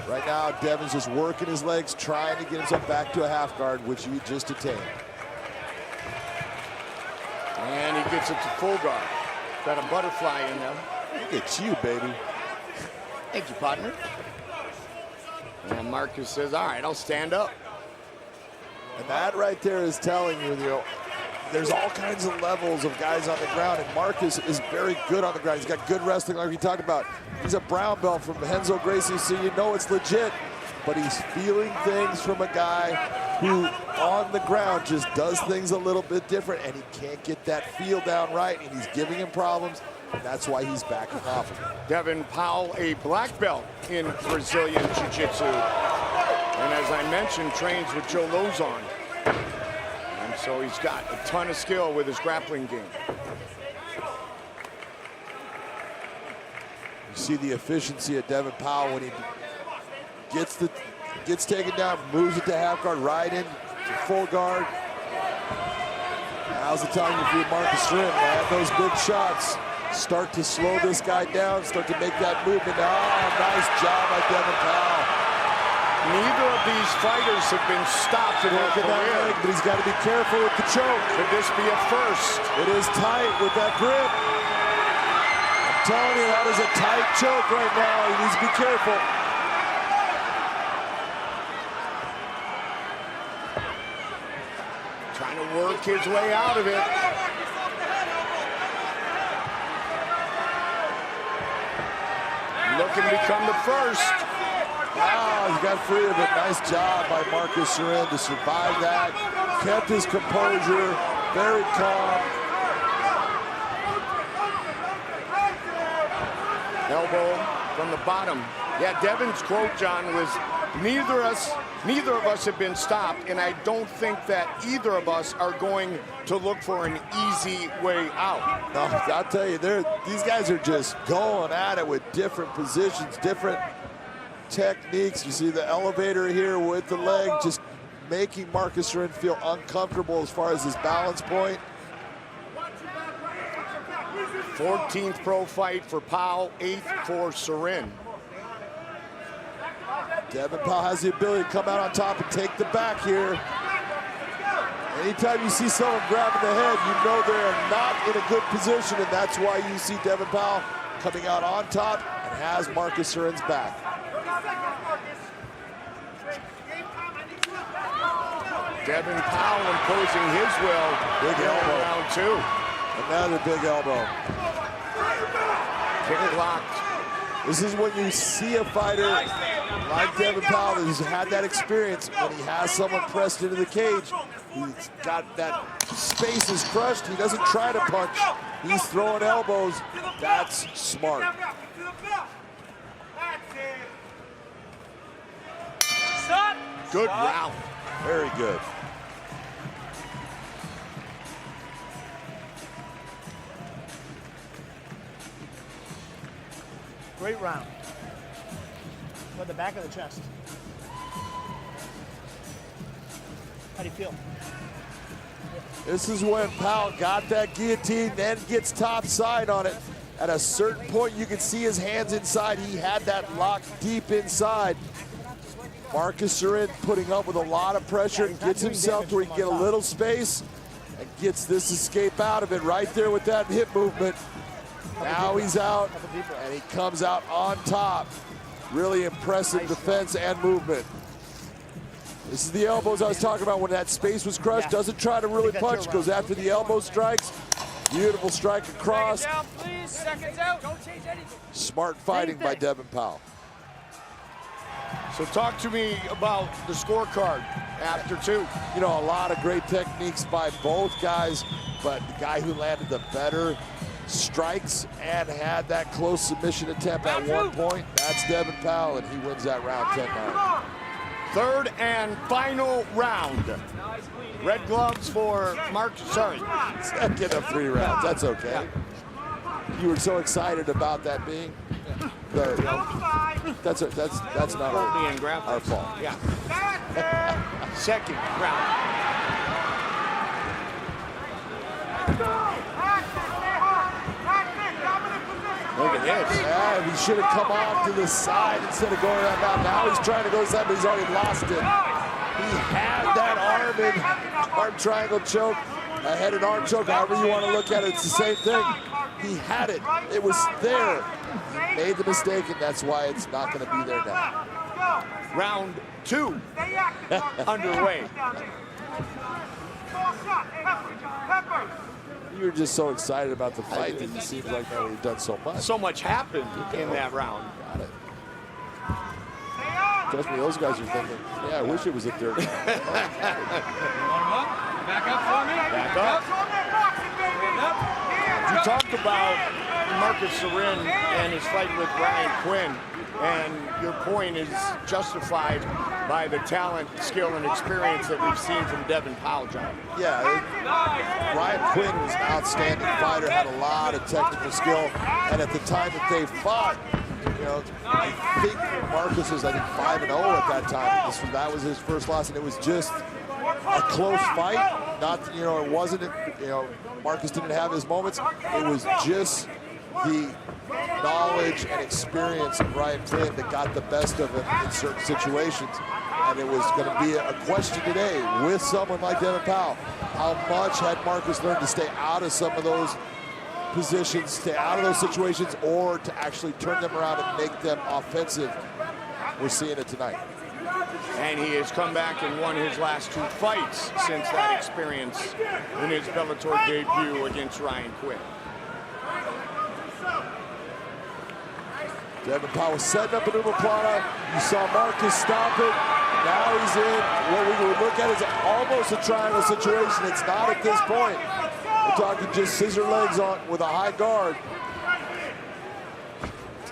Right now, Devin's just working his legs, trying to get himself back to a half guard, which he just attained. And he gets it to full guard. Got a butterfly in there. Look at you, baby. Thank you, partner. And Marcus says, all right, I'll stand up. And that right there is telling you, there's all kinds of levels of guys on the ground, and Marcus is very good on the ground. He's got good wrestling, like we talked about. He's a brown belt from Renzo Gracie, so you know it's legit. But he's feeling things from a guy who, on the ground, just does things a little bit different, and he can't get that feel down right, and he's giving him problems, and that's why he's back and confident. Devin Powell, a black belt in Brazilian Jiu-Jitsu. And as I mentioned, trains with Joe Lozon. And so he's got a ton of skill with his grappling game. You see the efficiency of Devin Powell when he gets taken down, moves it to half guard, right in to full guard. Now's the time if you're Marcus Surin, land those big shots. Start to slow this guy down, start to make that movement. Nice job by Devin Powell. Neither of these fighters have been stopped in their career. Leg, but he's got to be careful with the choke. Could this be a first? It is tight with that grip. I'm telling you, that is a tight choke right now. He needs to be careful. Trying to work his way out of it. Looking to become the first. Wow, he got free of it. Nice job by Marcus Surin to survive that. Kept his composure, very calm. Elbow from the bottom. Yeah, Devin's quote, John, was neither of us have been stopped, and I don't think that either of us are going to look for an easy way out. No, I'll tell you, these guys are just going at it with different positions, different techniques. You see the elevator here with the leg, just making Marcus Surin feel uncomfortable as far as his balance point. 14th pro fight for Powell, 8th for Surin. Devin Powell has the ability to come out on top and take the back here. Anytime you see someone grabbing the head, you know they're not in a good position, and that's why you see Devin Powell coming out on top and has Marcus Surin's back. Devin Powell imposing his will. Big elbow. Round two. Another big elbow. Kick blocked. This is when you see a fighter like Devin Powell who's had that experience. When he has someone pressed into the cage, he's got that space is crushed. He doesn't try to punch. He's throwing elbows. That's smart. Stop. Good round. Very good. Great round. But the back of the chest. How do you feel? This is when Powell got that guillotine, then gets top side on it. At a certain point, you can see his hands inside. He had that lock deep inside. Marcus Surin putting up with a lot of pressure and gets himself to where he can get a little space and gets this escape out of it right there with that hip movement. Now he's out, and he comes out on top. Really impressive defense and movement. This is the elbows I was talking about when that space was crushed. Yeah. Doesn't try to really punch, goes after the elbow strikes. Beautiful strike across. Seconds out, please. Seconds out. Don't change anything. Smart fighting by Devin Powell. So talk to me about the scorecard after 2. You know, a lot of great techniques by both guys, but the guy who landed the better strikes and had that close submission attempt at one point, that's Devin Powell, and he wins that round 10-9. Third and final round. Red gloves for Mark, sorry. Second of 3 rounds, that's okay. You were so excited about that being. That's not our fault. Yeah. Second round. Look at this. Yeah, he should have come off to the side instead of going to that mount. Now he's trying to go to the side, but he's already lost it. He had that arm triangle choke, a head and arm choke, however you want to look at it, it's the same thing. He had it. It was there. Made the mistake, and that's why it's not going to be there now. Round 2 underway. You were just so excited about the fight that it seems like that would have done so much. So much happened in that round. Got it. Trust me, those guys are thinking, yeah, I wish it was a third round. Back up for me. Back up. You talked about Marcus Surin and his fight with Ryan Quinn, and your point is justified by the talent, skill, and experience that we've seen from Devin Powell, John. Yeah, Ryan Quinn was an outstanding fighter, had a lot of technical skill, and at the time that they fought, you know, I think Marcus was, 5-0 at that time. That was his first loss, and it was just a close fight. Not, you know, it wasn't, you know, Marcus didn't have his moments. It was just the knowledge and experience of Ryan Quinn that got the best of him in certain situations. And it was going to be a question today with someone like Devin Powell. How much had Marcus learned to stay out of some of those positions, stay out of those situations, or to actually turn them around and make them offensive? We're seeing it tonight. And he has come back and won his last 2 fights since that experience in his Bellator debut against Ryan Quinn. Devin Powell setting up an omoplata. You saw Marcus stop it. Now he's in what we would look at as almost a triangle situation. It's not at this point. We're talking just scissor legs on with a high guard.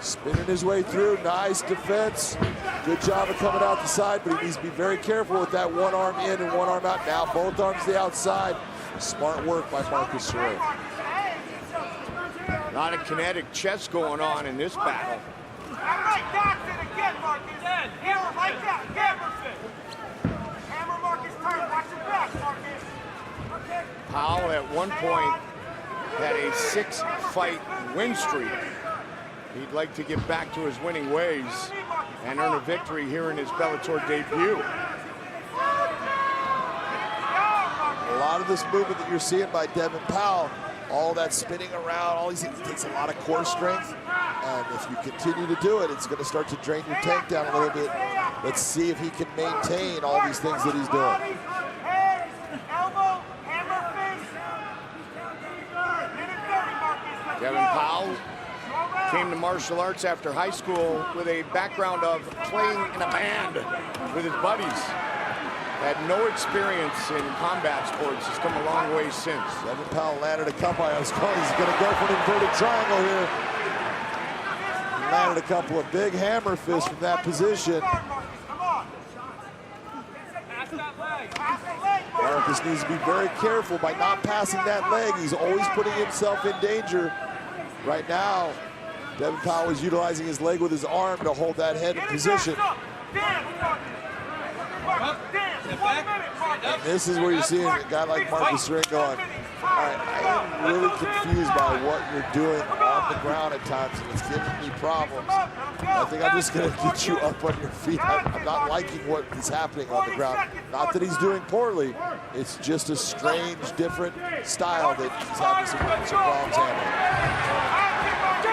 Spinning his way through, nice defense. Good job of coming out the side, but he needs to be very careful with that one arm in and one arm out. Now both arms to the outside. Smart work by Marcus Surin. A lot of kinetic chess going on in this battle. Powell at one point had a 6-fight win streak. He'd like to get back to his winning ways and earn a victory here in his Bellator debut. A lot of this movement that you're seeing by Devin Powell, all that spinning around, all these things, it takes a lot of core strength. And if you continue to do it, it's going to start to drain your tank down a little bit. Let's see if he can maintain all these things that he's doing. Devin Powell came to martial arts after high school with a background of playing in a band with his buddies. Had no experience in combat sports. He's come a long way since. Devin Powell landed a couple. I was calling, he's going to go for an inverted triangle here. He landed a couple of big hammer fists from that position. Marcus needs to be very careful by not passing that leg. He's always putting himself in danger. Right now, Devin Powell is utilizing his leg with his arm to hold that head in position. And this is where you're seeing a guy like Marcus Surin going, all right, I am really confused by what you're doing on the ground at times, and it's giving me problems. I think I'm just going to get you up on your feet. I'm not liking what is happening on the ground. Not that he's doing poorly. It's just a strange, different style that he's having some problems handling.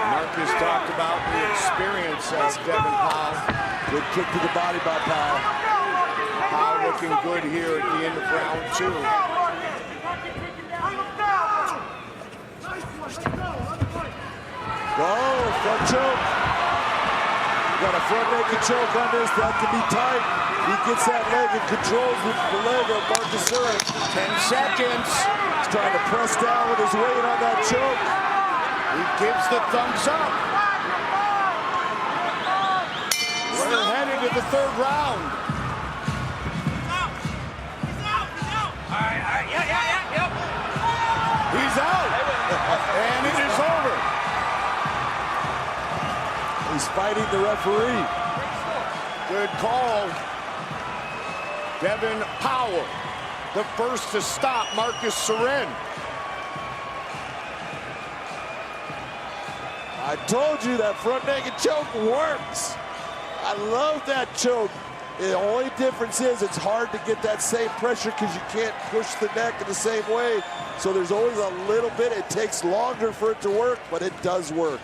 Marcus talked about the experience of Devin Powell. Good kick to the body by Powell. Powell looking good here at the end of round 2. Go, front choke. Got a front naked choke on this. That can be tight. He gets that leg and controls the leg of Marcus Surin. 10 seconds. He's trying to press down with his weight on that choke. He gives the thumbs up. We're headed to the 3rd round. He's out. And it is over. He's fighting the referee. Good call. Devin Powell, the first to stop Marcus Surin. I told you that front naked choke works. I love that choke. The only difference is it's hard to get that same pressure because you can't push the neck in the same way. So there's always a little bit. It takes longer for it to work, but it does work.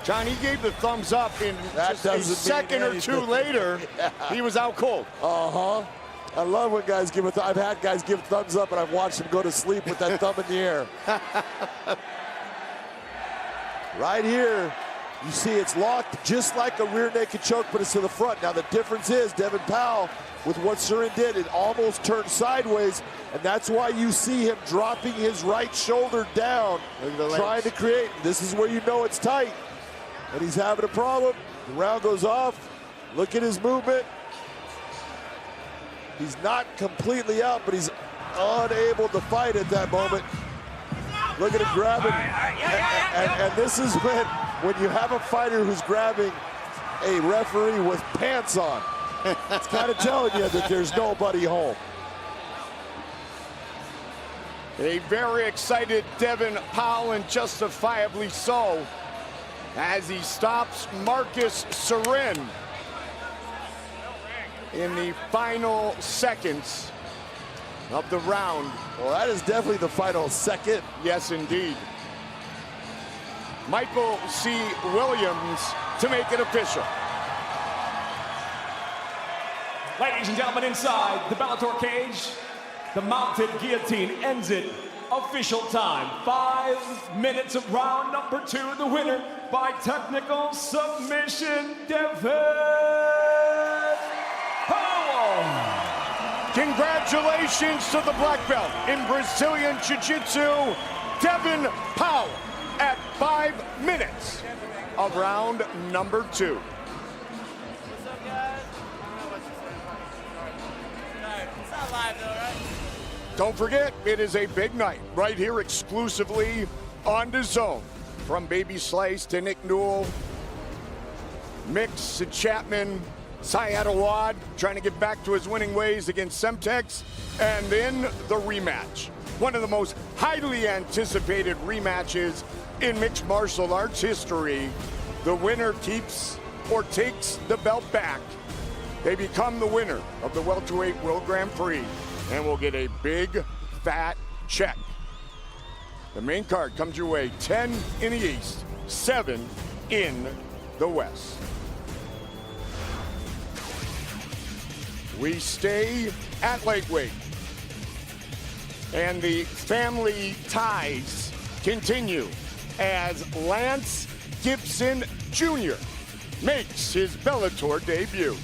John, he gave the thumbs up, and that just a second or two later, he was out cold. Uh-huh. I love when guys give I've had guys give thumbs up, and I've watched them go to sleep with that thumb in the air. Right here, you see it's locked just like a rear naked choke, but it's to the front. Now the difference is Devin Powell, with what Surin did, it almost turned sideways, and that's why you see him dropping his right shoulder down, trying to create. This is where you know it's tight, and he's having a problem. The round goes off. Look at his movement. He's not completely out, but he's unable to fight at that moment. Look at him grabbing. And this is when you have a fighter who's grabbing a referee with pants on. It's kind of telling you that there's nobody home. A very excited Devin Powell, and justifiably so, as he stops Marcus Surin in the final seconds of the round. Well, that is definitely the final second. Yes, indeed. Michael C. Williams to make it official. Ladies and gentlemen, inside the Bellator cage, the mounted guillotine ends it. Official time, 5 minutes of round number 2. The winner by technical submission, Devin Powell. Congratulations to the black belt in Brazilian Jiu-Jitsu, Devin Powell, at 5 minutes of round number 2. What's up, guys? It's not live though, right? Don't forget, it is a big night right here exclusively on Dazn. From Baby Slice to Nick Newell, Mix to Chapman, Syed Awad trying to get back to his winning ways against Semtex, and then the rematch. One of the most highly anticipated rematches in mixed martial arts history. The winner keeps or takes the belt back. They become the winner of the welterweight World Grand Prix and will get a big, fat check. The main card comes your way, 10 in the East, 7 in the West. We stay at lightweight, and the family ties continue as Lance Gibson Jr. makes his Bellator debut.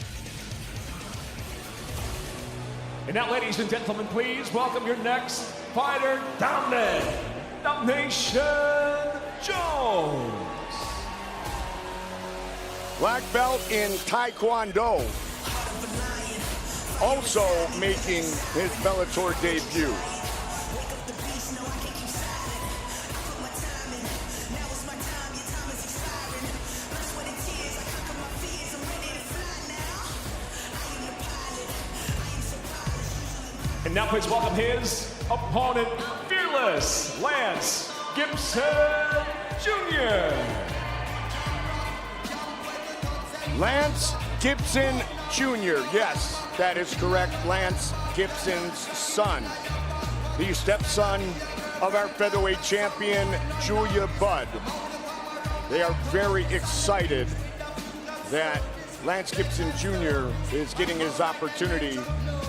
And now, ladies and gentlemen, please welcome your next fighter, Domination Jones. Black belt in Taekwondo, also making his Bellator debut. And now please welcome his opponent, fearless Lance Gibson Jr. Lance Gibson Jr., yes, that is correct, Lance Gibson's son. The stepson of our featherweight champion, Julia Budd. They are very excited that Lance Gibson Jr. is getting his opportunity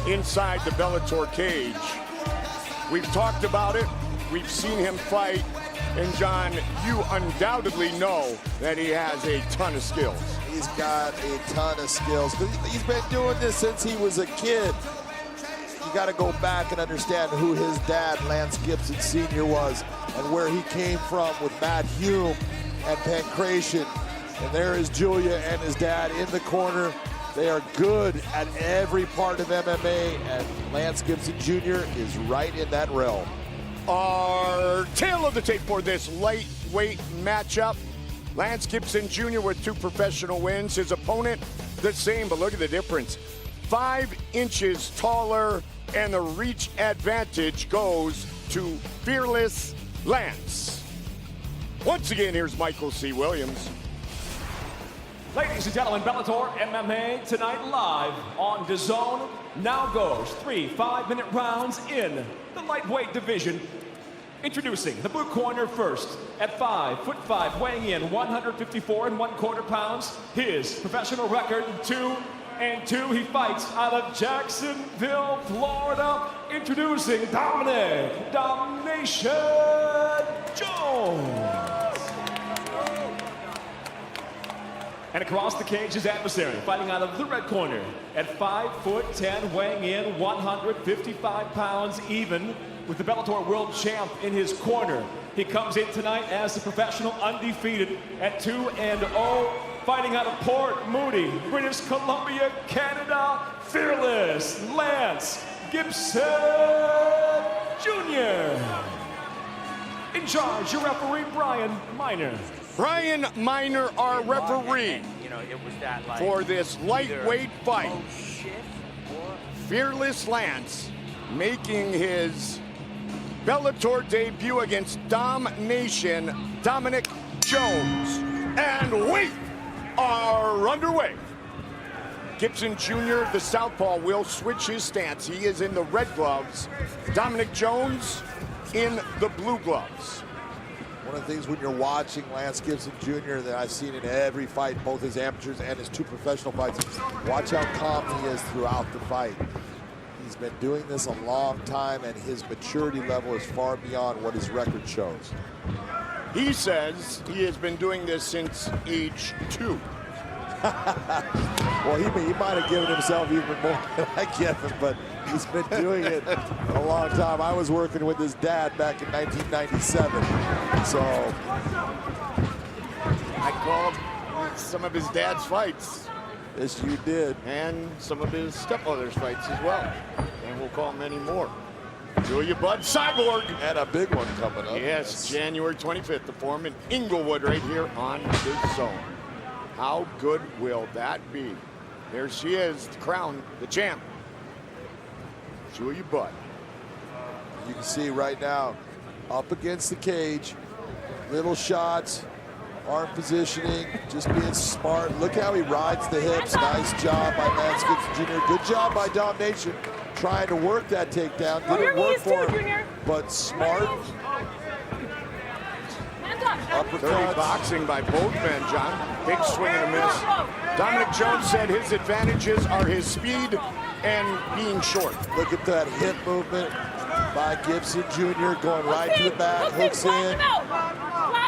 inside the Bellator cage. We've talked about it. We've seen him fight. And John, you undoubtedly know that he has a ton of skills. He's got a ton of skills. He's been doing this since he was a kid. You got to go back and understand who his dad, Lance Gibson Sr. was, and where he came from with Matt Hume and Pancration. And there is Julia and his dad in the corner. They are good at every part of MMA, and Lance Gibson Jr. is right in that realm. Our tail of the tape for this lightweight matchup. Lance Gibson Jr. with 2 professional wins. His opponent, the same, but look at the difference. 5 inches taller, and the reach advantage goes to Fearless Lance. Once again, here's Michael C. Williams. Ladies and gentlemen, Bellator MMA tonight live on Dazn. Now goes 3 5-minute rounds in the lightweight division. Introducing the blue corner first at 5'5", weighing in 154 1/4 pounds. His professional record 2-2. He fights out of Jacksonville, Florida. Introducing Dominic Domination Jones. And across the cage, his adversary, fighting out of the red corner at 5'10", weighing in 155 pounds even, with the Bellator world champ in his corner. He comes in tonight as the professional undefeated at 2-0, fighting out of Port Moody, British Columbia, Canada, Fearless Lance Gibson Jr. In charge, your referee, Brian Miner. Brian Miner, our referee, for this lightweight fight. Fearless Lance making his Bellator debut against Domination Dominic Jones. And we are underway. Gibson Jr., the southpaw, will switch his stance. He is in the red gloves. Dominic Jones in the blue gloves. One of the things when you're watching Lance Gibson Jr. that I've seen in every fight, both his amateurs and his 2 professional fights, watch how calm he is throughout the fight. He's been doing this a long time, and his maturity level is far beyond what his record shows. He says he has been doing this since age 2. Well, he might have given himself even more than I give him, but he's been doing it a long time. I was working with his dad back in 1997, so. I called some of his dad's fights. Yes, you did. And some of his stepmother's fights as well. And we'll call many more. Julia Budd Cyborg. And a big one coming up. Yes, January 25th, the form in Inglewood right here on the zone. How good will that be? There she is, the crown, the champ. Julia Budd. You can see right now, up against the cage, little shots, arm positioning, just being smart. Look how he rides the hips. Nice job by Lance Gibson Jr. Good job by Domination, trying to work that takedown. Didn't work for him, but smart. Dirty boxing by both men, John. Big swing and a miss. Dominic Jones said his advantages are his speed and being short. Look at that hip movement by Gibson Jr. going right to the back, hooks in.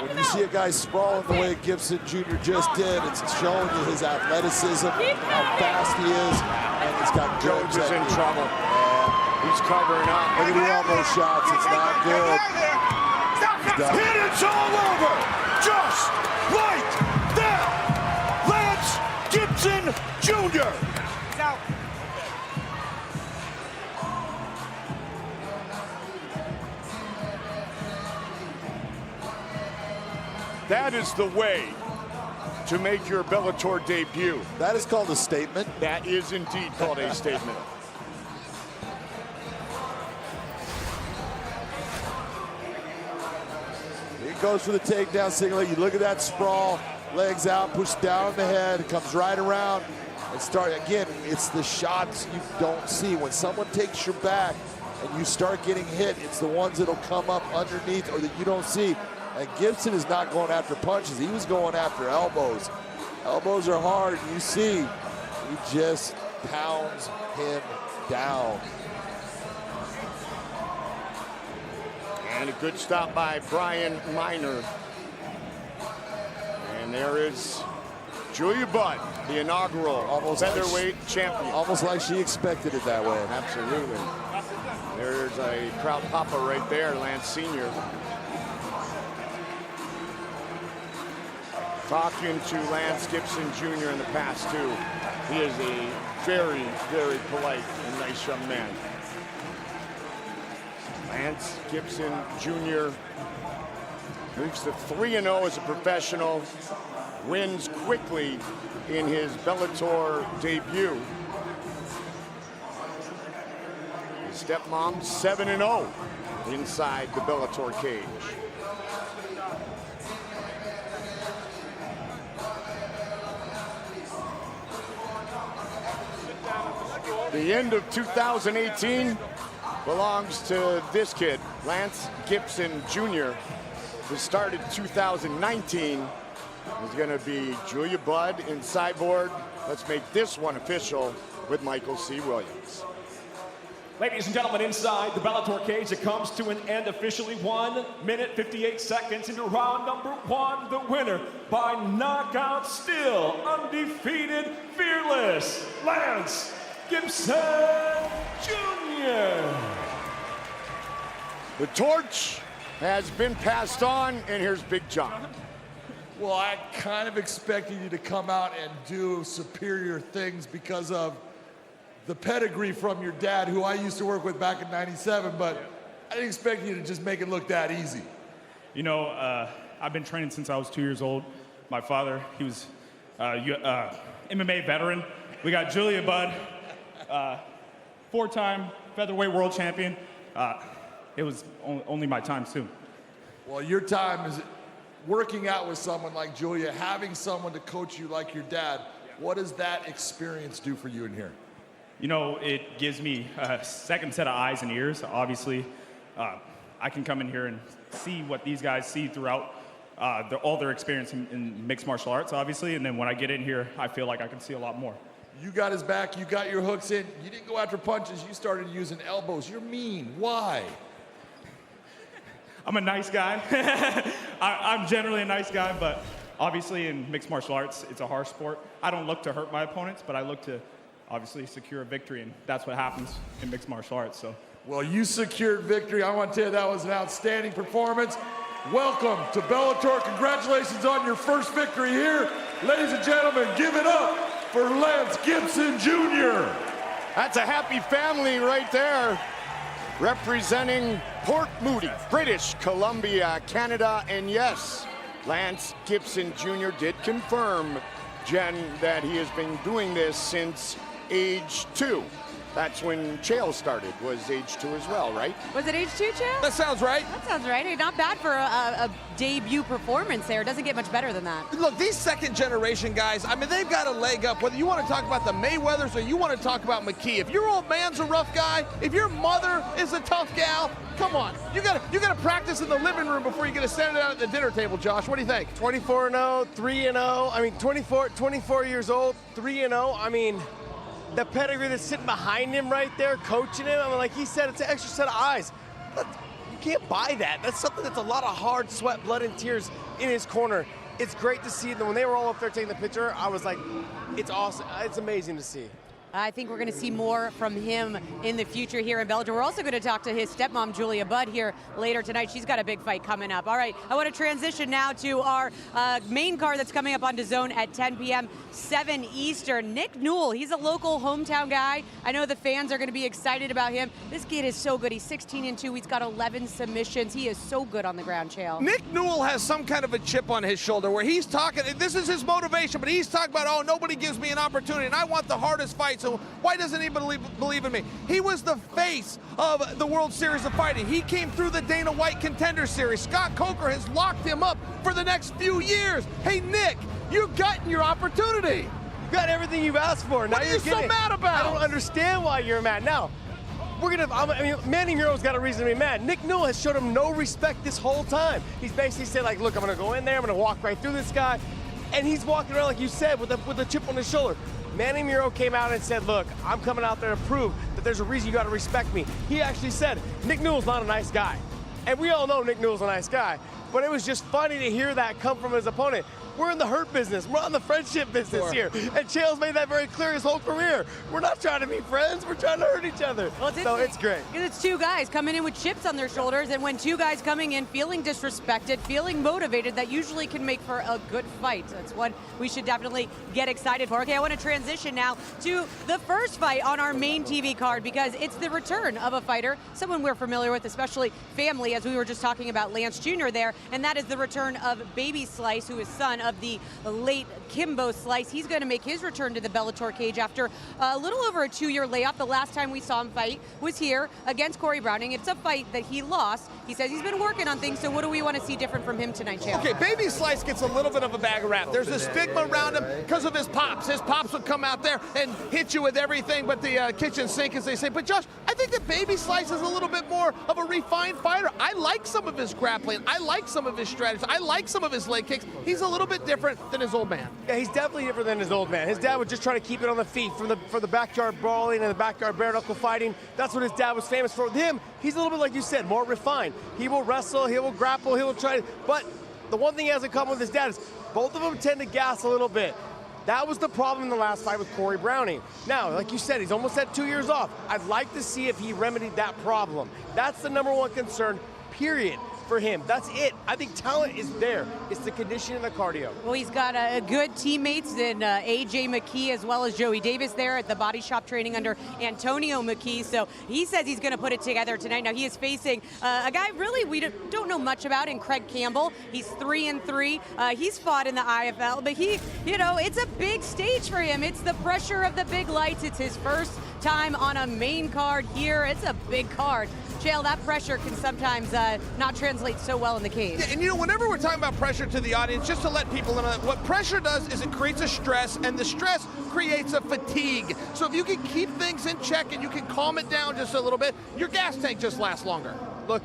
When you see a guy sprawling the way Gibson Jr. just did, it's showing you his athleticism, how fast he is, and he's got Jones is in trouble. He's covering up. Look at the elbow shots. It's not good. And it's all over, just like that. Lance Gibson Jr. That is the way to make your Bellator debut. That is called a statement. That is indeed called a statement. He goes for the takedown signal. You look at that sprawl, legs out, push down the head, comes right around and start again. It's the shots you don't see. When someone takes your back and you start getting hit, it's the ones that'll come up underneath or that you don't see. And Gibson is not going after punches. He was going after elbows. Elbows are hard. You see, he just pounds him down. And a good stop by Brian Miner. And there is Julia Budd, the inaugural featherweight champion. Almost like she expected it that way. Absolutely. There's a crowd papa right there, Lance Sr. Talking to Lance Gibson Jr. in the past, too. He is a very, very polite and nice young man. Lance Gibson Jr. moves to 3-0 as a professional, wins quickly in his Bellator debut. His stepmom 7-0 inside the Bellator cage. The end of 2018 belongs to this kid, Lance Gibson Jr. The start of 2019 is going to be Julia Budd in sideboard. Let's make this one official with Michael C. Williams. Ladies and gentlemen, inside the Bellator cage, it comes to an end officially. 1 minute, 58 seconds into round number 1. The winner by knockout, still undefeated, fearless, Lance Gibson Jr. The torch has been passed on, and here's Big John. Well, I kind of expected you to come out and do superior things because of the pedigree from your dad, who I used to work with back in '97, but I didn't expect you to just make it look that easy. You know, I've been training since I was 2 years old. My father, he was MMA veteran. We got Julia Budd, 4-time featherweight world champion. It was only my time soon. Well, your time is working out with someone like Julia, having someone to coach you like your dad. What does that experience do for you in here? You know, it gives me a second set of eyes and ears. Obviously, I can come in here and see what these guys see throughout all their experience in mixed martial arts, obviously. And then when I get in here, I feel like I can see a lot more. You got his back, you got your hooks in, you didn't go after punches, you started using elbows. You're mean. Why? I'm a nice guy. I'm generally a nice guy, but obviously in mixed martial arts, it's a harsh sport. I don't look to hurt my opponents, but I look to obviously secure a victory, and that's what happens in mixed martial arts. So, well, you secured victory. I want to tell you that was an outstanding performance. Welcome to Bellator. Congratulations on your first victory here. Ladies and gentlemen, give it up for Lance Gibson Jr. That's a happy family right there, representing Port Moody, British Columbia, Canada. And yes, Lance Gibson Jr. did confirm, Jen, that he has been doing this since age 2. That's when Chael started, was age 2 as well, right? Was it age 2, Chael? That sounds right. That sounds right. Hey, not bad for a debut performance there. It doesn't get much better than that. Look, these second generation guys, I mean, they've got a leg up. Whether you want to talk about the Mayweathers or you want to talk about McKee, if your old man's a rough guy, if your mother is a tough gal, come on. You gotta practice in the living room before you get to stand down at the dinner table, Josh. What do you think? 24-0, 3-0. I mean, 24 years old, 3-0. I mean, the pedigree that's sitting behind him right there, coaching him. I mean, like he said, it's an extra set of eyes. You can't buy that. That's something that's a lot of hard sweat, blood, and tears in his corner. It's great to see them. When they were all up there taking the picture, I was like, it's awesome. It's amazing to see. I think we're going to see more from him in the future here in Bellator. We're also going to talk to his stepmom, Julia Budd, here later tonight. She's got a big fight coming up. All right, I want to transition now to our main card that's coming up on Dazn at 10 p.m., 7 Eastern. Nick Newell, he's a local hometown guy. I know the fans are going to be excited about him. This kid is so good. He's 16-2. He's got 11 submissions. He is so good on the ground, Chael. Nick Newell has some kind of a chip on his shoulder where he's talking, this is his motivation, but he's talking about, oh, nobody gives me an opportunity, and I want the hardest fight, so why doesn't he believe in me? He was the face of the World Series of Fighting. He came through the Dana White Contender Series. Scott Coker has locked him up for the next few years. Hey, Nick, you've gotten your opportunity. You got everything you've asked for. Now what are you so mad about? I don't understand why you're mad. Now, Manny Muro's got a reason to be mad. Nick Newell has showed him no respect this whole time. He's basically said, like, look, I'm going to go in there, I'm going to walk right through this guy. And he's walking around, like you said, with a chip on his shoulder. Manny Muro came out and said, look, I'm coming out there to prove that there's a reason you got to respect me. He actually said, Nick Newell's not a nice guy. And we all know Nick Newell's a nice guy, but it was just funny to hear that come from his opponent. We're in the hurt business. We're on the friendship business here. And Chael's made that very clear his whole career. We're not trying to be friends. We're trying to hurt each other. Well, so it's great. Because it's two guys coming in with chips on their shoulders, and when two guys coming in feeling disrespected, feeling motivated, that usually can make for a good fight. That's what we should definitely get excited for. Okay, I want to transition now to the first fight on our main TV card, because it's the return of a fighter, someone we're familiar with, especially family, as we were just talking about Lance Jr. there, and that is the return of Baby Slice, who is son of the late Kimbo Slice. He's going to make his return to the Bellator cage after a little over a 2-year layoff. The last time we saw him fight was here against Corey Browning. It's a fight that he lost. He says he's been working on things, so what do we want to see different from him tonight, Chael? Okay, Baby Slice gets a little bit of a bag of rap. There's a stigma around him because of his pops. His pops would come out there and hit you with everything but the kitchen sink, as they say. But Josh, I think that Baby Slice is a little bit more of a refined fighter. I like some of his grappling. I like some of his strategies. I like some of his leg kicks. He's a little bit different than his old man. Yeah, he's definitely different than his old man. His dad was just trying to keep it on the feet for the backyard brawling and the backyard bare knuckle fighting. That's what his dad was famous for. With him, he's a little bit like you said, more refined. He will wrestle, he will grapple, he will try. But the one thing he has in common with his dad is both of them tend to gas a little bit. That was the problem in the last fight with Corey Browning. Now, like you said, he's almost had 2 years off. I'd like to see if he remedied that problem. That's the #1 concern, period, for him. That's it. I think talent is there. It's the conditioning and the cardio. Well, he's got good teammates in A.J. McKee as well as Joey Davis there at the body shop training under Antonio McKee. So he says he's going to put it together tonight. Now he is facing a guy really we don't know much about in Craig Campbell. He's 3-3. He's fought in the IFL, but he, it's a big stage for him. It's the pressure of the big lights. It's his first time on a main card here. It's a big card. Chael, that pressure can sometimes not translate so well in the cage. Yeah, and whenever we're talking about pressure to the audience, just to let people know that what pressure does is it creates a stress, and the stress creates a fatigue. So if you can keep things in check and you can calm it down just a little bit, your gas tank just lasts longer. Look,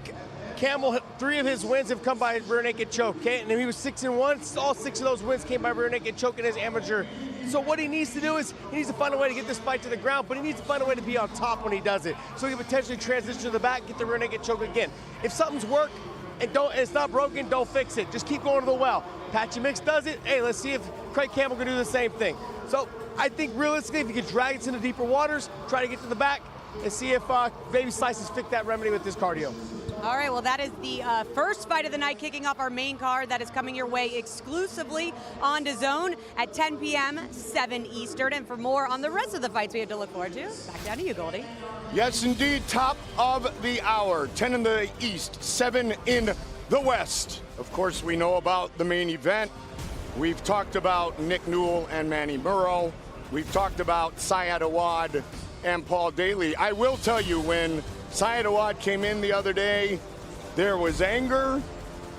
Campbell, 3 of his wins have come by rear naked choke, okay? And he was 6-1. All 6 of those wins came by rear naked choke in his amateur. So what he needs to do is he needs to find a way to get this fight to the ground, but he needs to find a way to be on top when he does it. So he can potentially transition to the back, get the rear naked choke again. If something's worked and it's not broken, don't fix it. Just keep going to the well. Patchy Mix does it. Hey, let's see if Craig Campbell can do the same thing. So I think realistically, if you can drag it into deeper waters, try to get to the back, and see if Baby Slice has fixed that remedy with his cardio. All right, well, that is the first fight of the night, kicking off our main card. That is coming your way exclusively on Dazn at 10 p.m., 7 Eastern. And for more on the rest of the fights we have to look forward to, back down to you, Goldie. Yes, indeed, top of the hour, 10 in the East, 7 in the West. Of course, we know about the main event. We've talked about Nick Newell and Manny Muro. We've talked about Syed Awad and Paul Daly. I will tell you, when Syed Awad came in the other day, there was anger,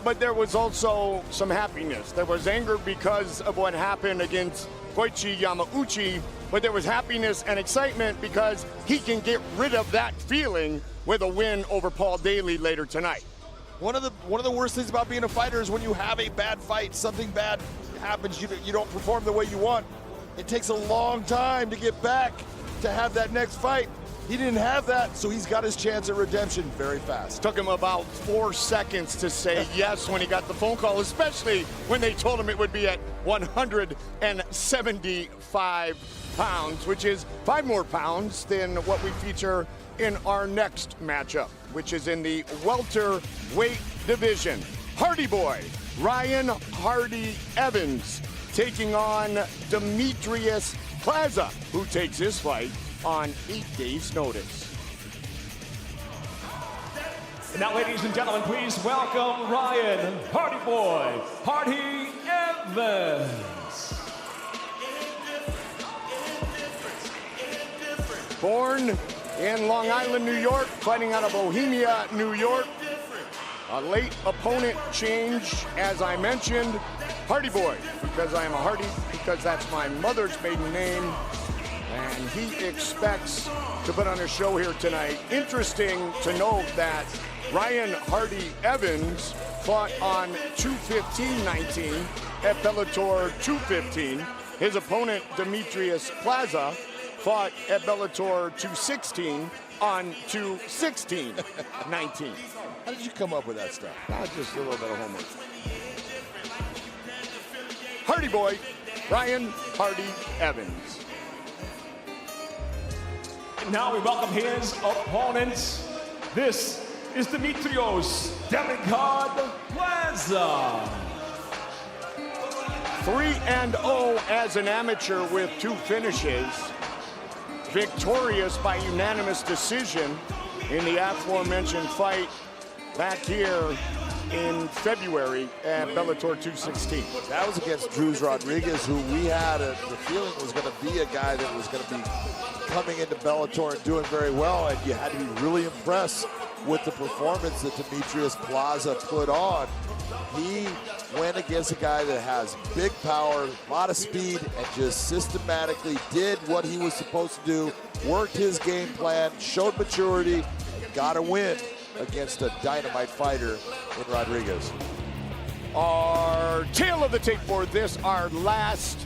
but there was also some happiness. There was anger because of what happened against Koichi Yamauchi, but there was happiness and excitement because he can get rid of that feeling with a win over Paul Daly later tonight. One of the worst things about being a fighter is when you have a bad fight, something bad happens, you don't perform the way you want. It takes a long time to get back to have that next fight. He didn't have that, so he's got his chance at redemption very fast. Took him about 4 seconds to say yes when he got the phone call, especially when they told him it would be at 175 pounds, which is 5 more pounds than what we feature in our next matchup, which is in the welterweight division. Hardy Boy, Ryan Hardy Evans, taking on Demetrius Plaza, who takes his fight on 8 days' notice. And now, ladies and gentlemen, please welcome Ryan Hardy Boy, Hardy Evans. Born in Long Island, New York, fighting out of Bohemia, New York. A late opponent change, as I mentioned. Hardy Boy, because I am a Hardy, because that's my mother's maiden name. And he expects to put on a show here tonight. Interesting to note that Ryan Hardy Evans fought on 215-19 at Bellator 215. His opponent, Demetrius Plaza, fought at Bellator 216 on 216-19. How did you come up with that stuff? Just a little bit of homework. Hardy boy, Ryan Hardy Evans. And now we welcome his opponents. This is Demetrios Demigod Plaza. 3-0 as an amateur with 2 finishes. Victorious by unanimous decision in the aforementioned fight back here in February at Bellator 216. That was against Drews Rodriguez, who we had the feeling was going to be a guy that was going to be coming into Bellator and doing very well, and you had to be really impressed with the performance that Demetrius Plaza put on. He went against a guy that has big power, a lot of speed, and just systematically did what he was supposed to do, worked his game plan, showed maturity, and got a win against a dynamite fighter in Rodriguez. Our tail of the tape for this, our last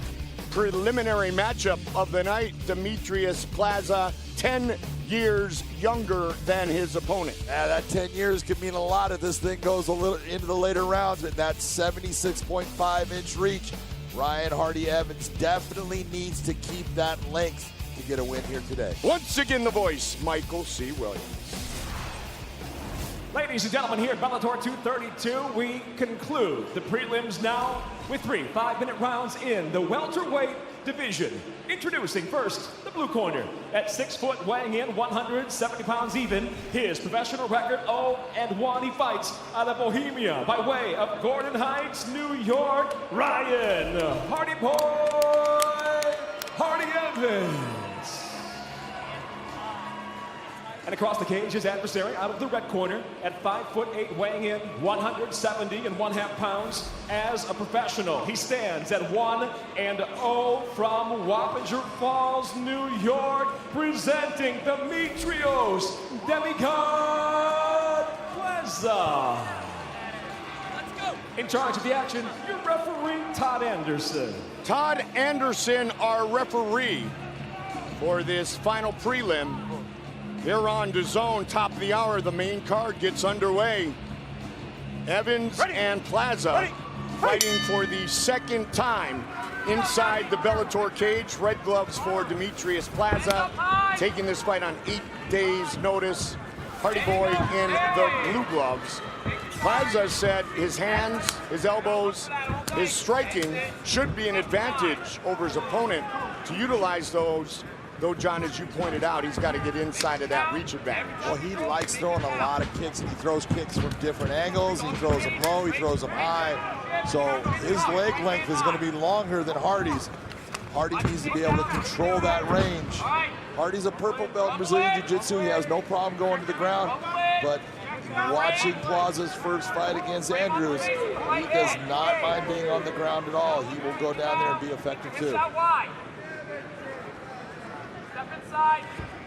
preliminary matchup of the night. Demetrius Plaza, 10 years younger than his opponent. Yeah, that 10 years could mean a lot if this thing goes a little into the later rounds. At that 76.5-inch reach, Ryan Hardy Evans definitely needs to keep that length to get a win here today. Once again, the voice, Michael C. Williams. Ladies and gentlemen, here at Bellator 232, we conclude the prelims now with 3 5-minute rounds in the welterweight division. Introducing first, the blue corner. At 6 foot, weighing in 170 pounds even, his professional record 0-1. He fights out of Bohemia by way of Gordon Heights, New York, Ryan Hardy Boy Hardy Evans. And across the cage, his adversary out of the red corner at 5'8", weighing in 170.5 pounds. As a professional, he stands at 1-0 from Wappinger Falls, New York, presenting Demetrios Demigod Plaza. In charge of the action, your referee, Todd Anderson. Todd Anderson, our referee for this final prelim. Here on Dazn, top of the hour, the main card gets underway. Evans and Plaza fighting for the second time inside the Bellator cage. Red gloves for Demetrius Plaza, taking this fight on 8 days' notice. Hardy Boy in the blue gloves. Plaza said his hands, his elbows, his striking should be an advantage over his opponent. To utilize those, though, John, as you pointed out, he's got to get inside of that reach advantage. Well, he likes throwing a lot of kicks, and he throws kicks from different angles. He throws them low, he throws them high. So his leg length is going to be longer than Hardy's. Hardy needs to be able to control that range. Hardy's a purple belt in Brazilian Jiu-Jitsu. He has no problem going to the ground. But watching Plaza's first fight against Andrews, he does not mind being on the ground at all. He will go down there and be effective too.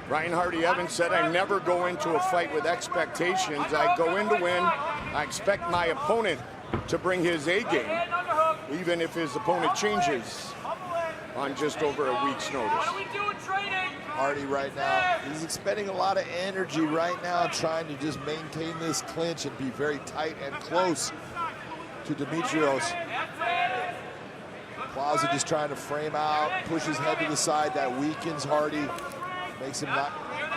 Ryan Hardy Evans said, I never go into a fight with expectations. I go in to win. I expect my opponent to bring his A game, even if his opponent changes on just over a week's notice. Hardy right now, he's expending a lot of energy right now trying to just maintain this clinch and be very tight and close to Demetrios. Plaza just trying to frame out, push his head to the side. That weakens Hardy, makes him not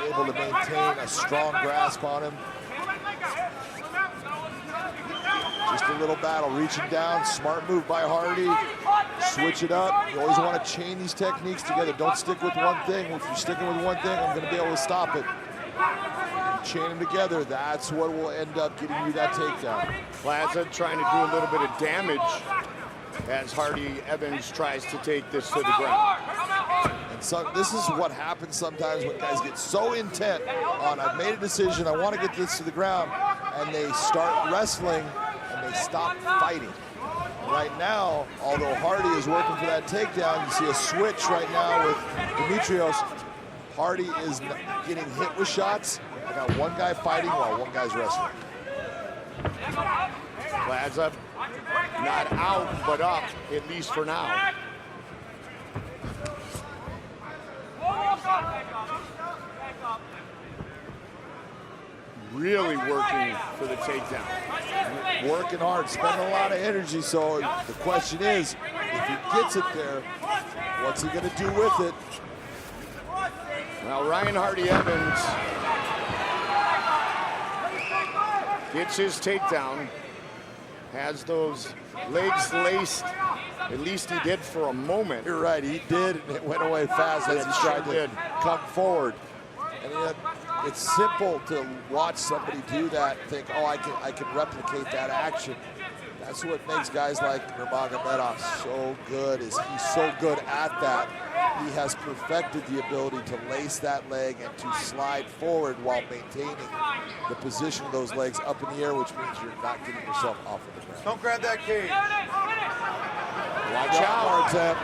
able to maintain a strong grasp on him. Just a little battle, reaching down, smart move by Hardy. Switch it up. You always want to chain these techniques together. Don't stick with one thing. If you're sticking with one thing, I'm going to be able to stop it. Chain them together. That's what will end up getting you that takedown. Plaza trying to do a little bit of damage as Hardy Evans tries to take this to the ground. And so this is what happens sometimes when guys get so intent on, I've made a decision, I want to get this to the ground, and they start wrestling and they stop fighting. Right now, although Hardy is working for that takedown, you see a switch right now with Demetrios. Hardy is getting hit with shots. I got one guy fighting while one guy's wrestling. Plaza not out, but up, at least for now. Really working for the takedown. Working hard, spending a lot of energy. So the question is, if he gets it there, what's he going to do with it? Well, Ryan Hardy Evans gets his takedown, has those legs laced. At least he did for a moment. You're right, he did, and it went away fast as he tried to come forward. And it's simple to watch somebody do that and think, oh, I can replicate that action. That's what makes guys like Nurmagomedov so good, is he's so good at that. He has perfected the ability to lace that leg and to slide forward while maintaining the position of those legs up in the air, which means you're not getting yourself off of the ground. Don't grab that cage. Watch out. Attempt.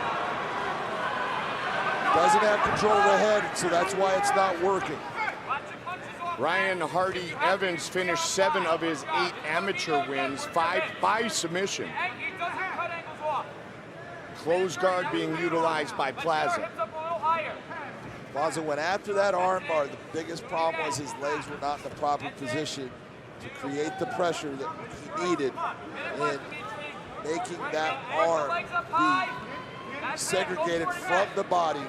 Doesn't have control of the head, so that's why it's not working. Ryan Hardy Evans finished 7 of his 8 amateur wins, 5 by submission. Close guard being utilized by Plaza. Plaza went after that arm bar. The biggest problem was his legs were not in the proper position to create the pressure that he needed in making that arm be segregated from the body,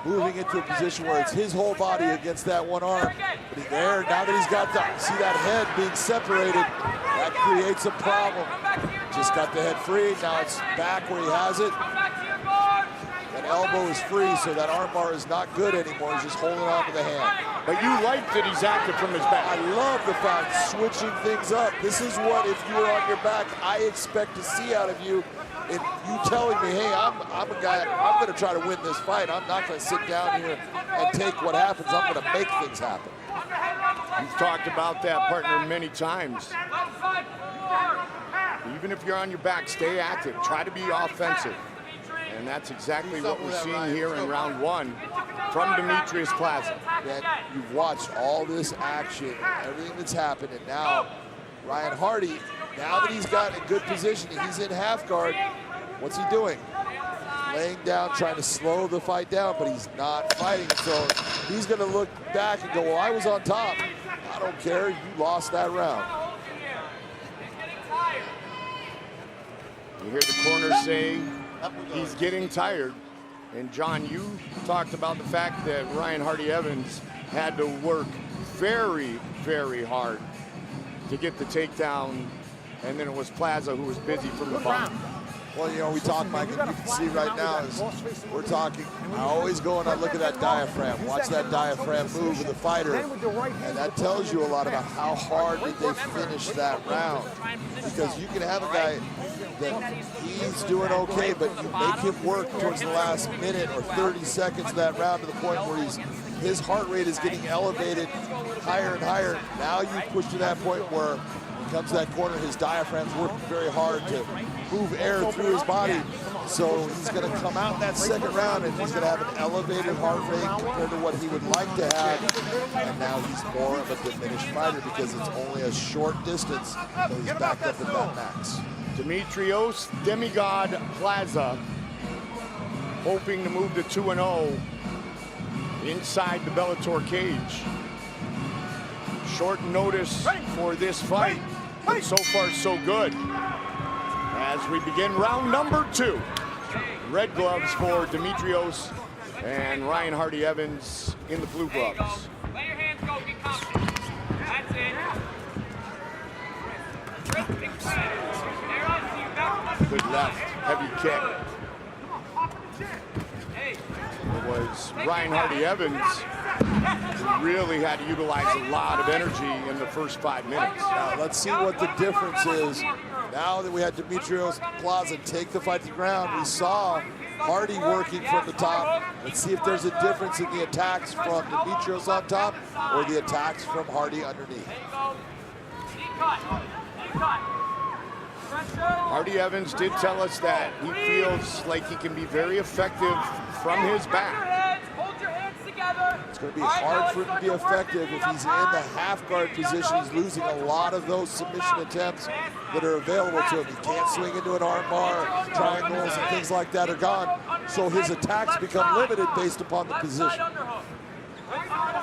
moving into a position where it's his whole body against that one arm. But he's there, now that he's got see that head being separated, that creates a problem. Just got the head free, now it's back where he has it. That elbow is free, so that arm bar is not good anymore. He's just holding on to the hand. But you like that he's active from his back. I love the fact switching things up. This is what, if you were on your back, I expect to see out of you. If you telling me, hey, I'm a guy, I'm going to try to win this fight. I'm not going to sit down here and take what happens. I'm going to make things happen. You've talked about that, partner, many times. Even if you're on your back, stay active. Try to be offensive. And that's exactly what we're seeing here in round 1 from Demetrius Plaza. And you've watched all this action, everything that's happened, and now Ryan Hardy, now that he's got a good position, he's in half guard, what's he doing? Laying down, trying to slow the fight down, but he's not fighting. So he's going to look back and go, well, I was on top. I don't care, you lost that round. You hear the corner say he's getting tired. And John, you talked about the fact that Ryan Hardy Evans had to work very, very hard to get the takedown, and then it was Plaza who was busy from the bottom. Well, you know, we talk, Mike, and you can see right now is we're talking, I always go and I look at that diaphragm, watch that diaphragm move with the fighter, and that tells you a lot about how hard did they finish that round. Because you can have a guy that he's doing okay, but you make him work towards the last minute or 30 seconds of that round to the point where his heart rate is getting elevated higher and higher. Now you push to that point where he comes to that corner, his diaphragm's working very hard to move air through his body. So he's going to come out in that second round and he's going to have an elevated heart rate compared to what he would like to have. And now he's more of a diminished fighter because it's only a short distance, so he's backed up at that max. Demetrios Demigod Plaza hoping to move to 2-0 inside the Bellator cage. Short notice for this fight, but so far so good. As we begin round number 2. Red gloves for Demetrios and Ryan Hardy Evans in the blue gloves. Let your hands go, get confident. That's it. Good left, heavy kick. It was Ryan Hardy Evans who really had to utilize a lot of energy in the first 5 minutes. Now let's see what the difference is. Now that we had Demetrios Plaza take the fight to the ground, we saw Hardy working from the top. Let's see if there's a difference in the attacks from Demetrios on top or the attacks from Hardy underneath. Hardy Evans did tell us that he feels like he can be very effective from his back. Hold your hands together. It's going to be hard for him to be effective if he's in the half guard position. He's losing a lot of those submission attempts that are available to him. He can't swing into an arm bar, triangles and things like that are gone. So his attacks become limited based upon the position.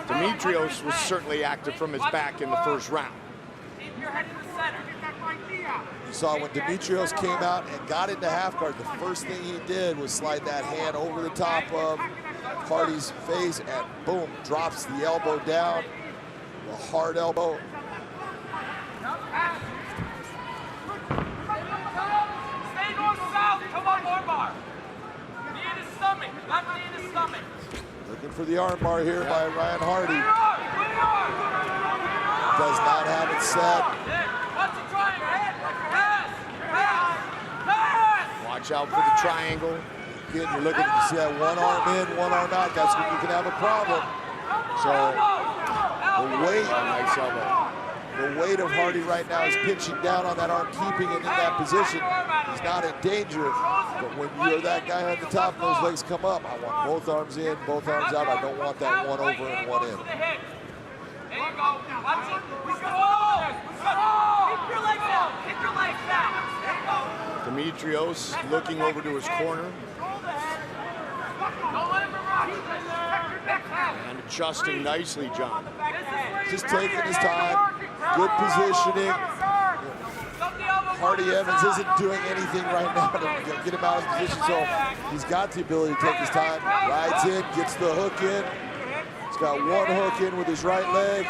Demetrios was certainly active from his back in the first round. You saw when Demetrios came out and got into half guard, the first thing he did was slide that hand over the top of Hardy's face and boom, drops the elbow down, a hard elbow. Stay north-south, come on, armbar. Knee in his stomach, left knee in his stomach. Looking for the armbar here by Ryan Hardy. Does not have it set. Watch out for the triangle. Again, you're looking to see that one arm in, one arm out. That's when you can have a problem. So the weight of Hardy right now is pinching down on that arm, keeping it in that position. He's not in danger, but when you're that guy on the top and those legs come up, I want both arms in, both arms out. I don't want that one over and one in. There you go. Watch it. Keep your legs out. Keep your legs out. Demetrios looking over to his corner. And adjusting nicely, John. Just taking his time, good positioning. Hardy Evans isn't doing anything right now to get him out of position, so he's got the ability to take his time. Rides in, gets the hook in. He's got one hook in with his right leg.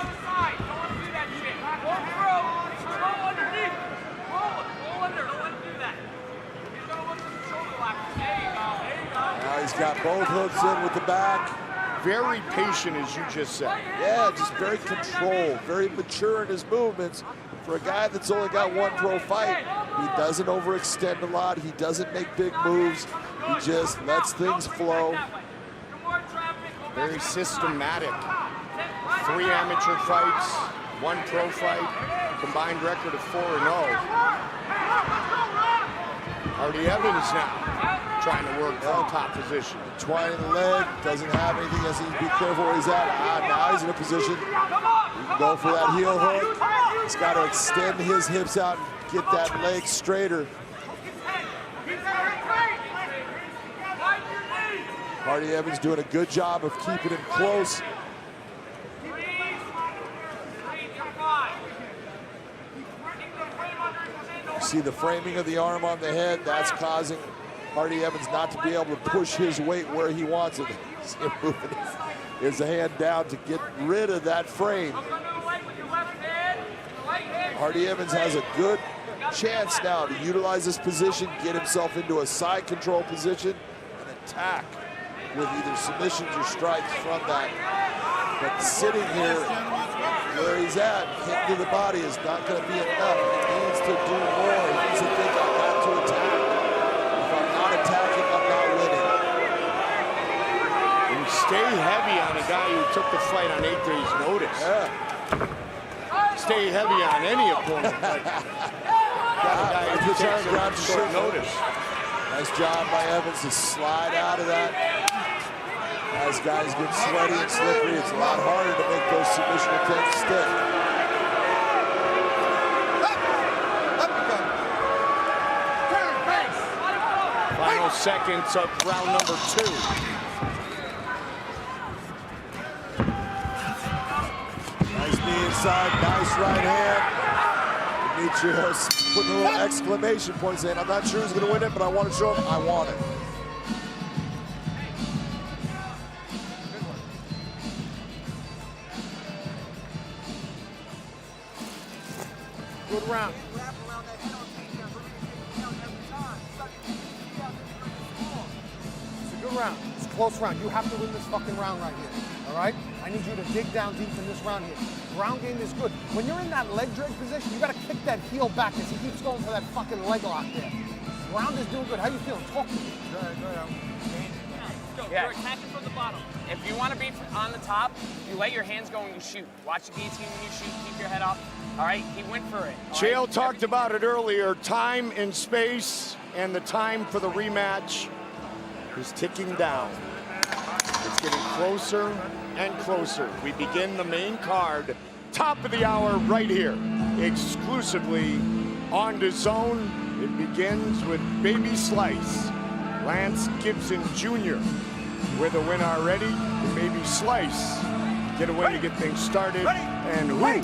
Now he's got both hooks in with the back. Very patient, as you just said. Yeah, just very controlled, very mature in his movements. For a guy that's only got one pro fight, he doesn't overextend a lot. He doesn't make big moves. He just lets things flow. Very systematic. 3 amateur fights, 1 pro fight, combined record of 4-0. Hardy Evans now trying to work from top position. Twining the leg, doesn't have anything, has to be careful where he's at. Now he's in a position. He can go for that heel hook. He's got to extend his hips out and get that leg straighter. Hardy Evans doing a good job of keeping him close. You see the framing of the arm on the head, that's causing Hardy Evans not to be able to push his weight where he wants it. See him moving his hand down to get rid of that frame. Hardy Evans has a good chance now to utilize this position, get himself into a side control position, and attack with either submissions or strikes from that. But sitting here where he's at, hitting to the body is not going to be enough. He needs to do more. He needs to think, I got to attack. If I'm not attacking, I'm not winning. And stay heavy on a guy who took the fight on 8 days' notice. Yeah. Stay heavy on any opponent. Got a guy who takes it on short notice. Nice job by Evans to slide out of that. As guys get sweaty and slippery, it's a lot harder to make those submission attempts stick. Final seconds of round number 2. Nice knee inside, nice right hand. Demetrios putting a little exclamation point saying, I'm not sure who's going to win it, but I want to show him I want it. Good round. It's a good round. It's a close round. You have to win this fucking round right here. All right? I need you to dig down deep in this round here. Ground game is good. When you're in that leg drag position, you got to kick that heel back as he keeps going for that fucking leg lock there. Round is doing good. How you feeling? Talk to me. You're attacking from the bottom. If you want to be on the top, you let your hands go and you shoot. Watch the guillotine when you shoot. Keep your head up. All right? He went for it. Chael talked about it earlier. Time and space, and the time for the rematch is ticking down. It's getting closer and closer. We begin the main card, top of the hour right here, exclusively on Dazn. It begins with Baby Slice, Lance Gibson Jr. with a win already. Baby Slice get a win to get things started, and who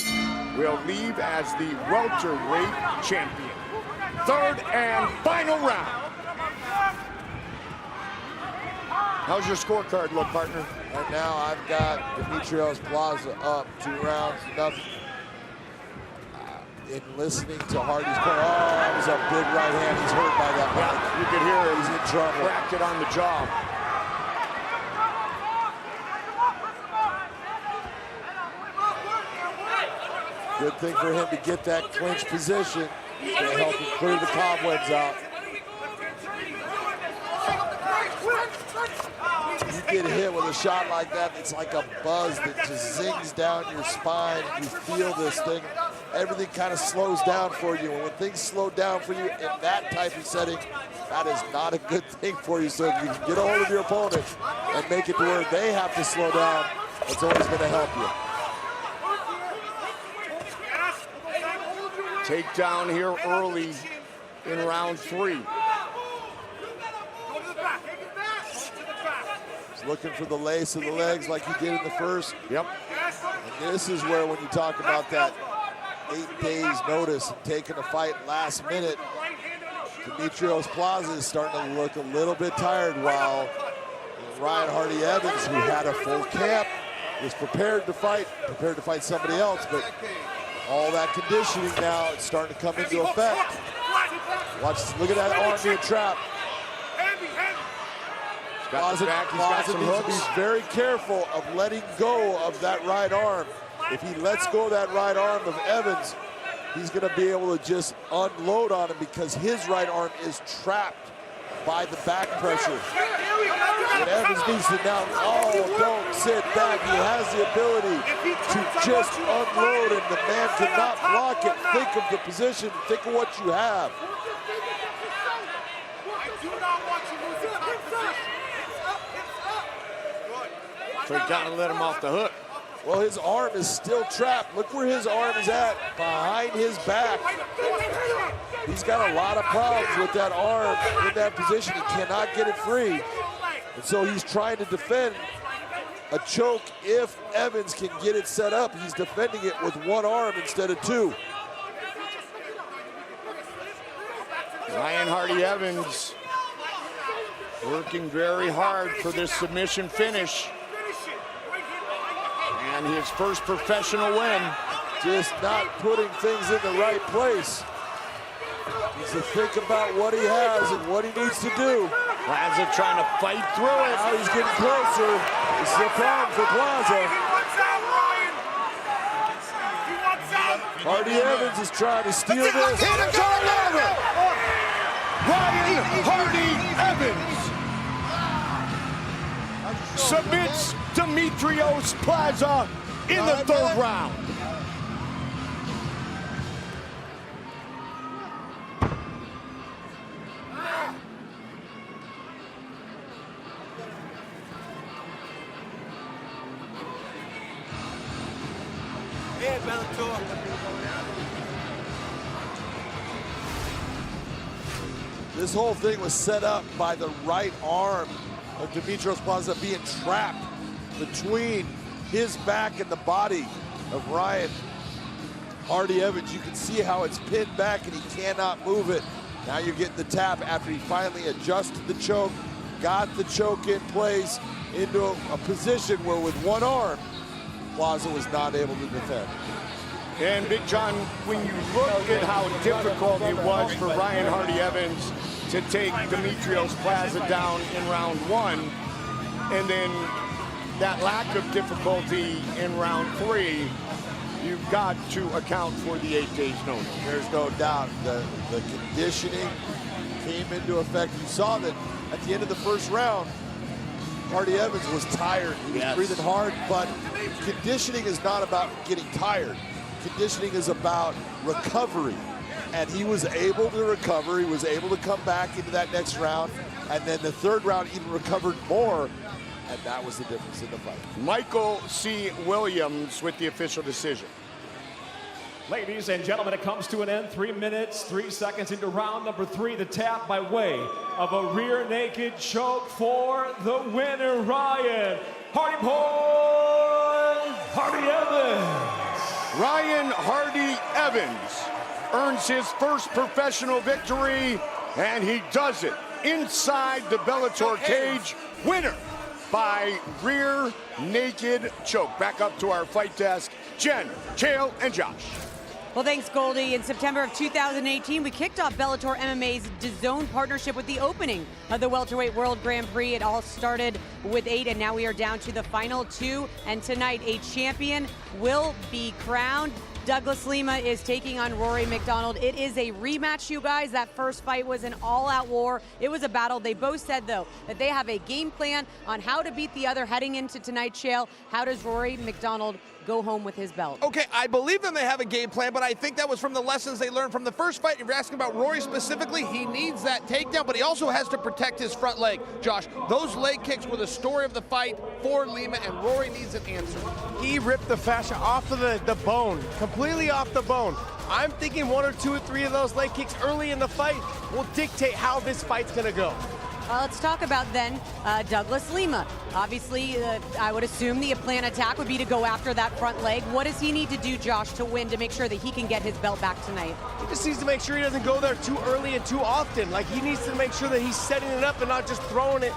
will leave as the welterweight champion. Third and final round. How's your scorecard look, partner? Right now, I've got Dimitrios Plaza up 2 rounds, nothing. In listening to Hardy's point, that was a big right hand. He's hurt by that. Yeah, you could hear it. He's in trouble. Cracked it on the jaw. Good thing for him to get that clinch position to help him clear the cobwebs out. You get hit with a shot like that, it's like a buzz that just zings down your spine. You feel this thing. Everything kind of slows down for you. And when things slow down for you in that type of setting, that is not a good thing for you. So if you can get a hold of your opponent and make it to where they have to slow down, it's always going to help you. Takedown here early in round 3. He's looking for the lace of the legs like he did in the first. Yep. And this is where, when you talk about that 8 days notice and taking a fight last minute, Dimitrios Plaza is starting to look a little bit tired, while Ryan Hardy Evans, who had a full camp, was prepared to fight somebody else, but all that conditioning now, it's starting to come into effect. Watch, look at that arm being trapped. Plaza needs to be very careful of letting go of that right arm. If he lets go of that right arm of Evans, he's going to be able to just unload on him, because his right arm is trapped by the back pressure. And Evans needs to now, don't sit back. He has the ability to just unload, and the man cannot block it. Think of the position, think of what you have. So you gotta let him off the hook. Well, his arm is still trapped. Look where his arm is at, behind his back. He's got a lot of problems with that arm in that position. He cannot get it free. And so he's trying to defend a choke. If Evans can get it set up, he's defending it with one arm instead of 2. Ryan Hardy Evans working very hard for this submission finish. And his first professional win. Just not putting things in the right place. Needs to think about what he has and what he needs to do. Plaza trying to fight through it. Now he's getting closer. This is a problem for Plaza. Hardy Evans is trying to steal this. Hit it all over! Ryan Hardy Evans submits Dimitrios Plaza in the 3rd round. Hey, Bellator. This whole thing was set up by the right arm of Dimitrios Plaza being trapped between his back and the body of Ryan Hardy Evans. You can see how it's pinned back and he cannot move it. Now you're getting the tap after he finally adjusted the choke, got the choke in place into a position where with one arm, Plaza was not able to defend. And Big John, when you look at how difficult it was for Ryan Hardy Evans to take Dimitrios Plaza down in round 1, and then that lack of difficulty in round 3, you've got to account for the 8 days notice. There's no doubt the conditioning came into effect. You saw that at the end of the first round, Hardy Evans was tired. He was breathing hard, but conditioning is not about getting tired. Conditioning is about recovery. And he was able to recover. He was able to come back into that next round. And then the 3rd round even recovered more. and that was the difference in the fight. Michael C. Williams with the official decision. Ladies and gentlemen, it comes to an end. 3 minutes, 3 seconds into round number 3. The tap by way of a rear naked choke for the winner, Ryan Hardy Evans. Ryan Hardy Evans earns his first professional victory, and he does it inside the Bellator cage. Winner by rear naked choke. Back up to our fight desk. Jen, Chael, and Josh. Well, thanks, Goldie. In September of 2018, we kicked off Bellator MMA's Dazn partnership with the opening of the Welterweight World Grand Prix. It all started with 8, and now we are down to the final 2. And tonight, a champion will be crowned. Douglas Lima is taking on Rory MacDonald. It is a rematch, you guys. That first fight was an all-out war. It was a battle. They both said, though, that they have a game plan on how to beat the other heading into tonight's Chael. How does Rory MacDonald go home with his belt? Okay, I believe them, they have a game plan, but I think that was from the lessons they learned from the first fight. If you're asking about Rory specifically, he needs that takedown, but he also has to protect his front leg. Josh, those leg kicks were the story of the fight for Lima, and Rory needs an answer. He ripped the fascia off of the bone, completely off the bone. I'm thinking 1 or 2 or 3 of those leg kicks early in the fight will dictate how this fight's gonna go. Let's talk about then Douglas Lima. Obviously, I would assume the plan attack would be to go after that front leg. What does he need to do, Josh, to win, to make sure that he can get his belt back tonight? He just needs to make sure he doesn't go there too early and too often. Like, he needs to make sure that he's setting it up and not just throwing it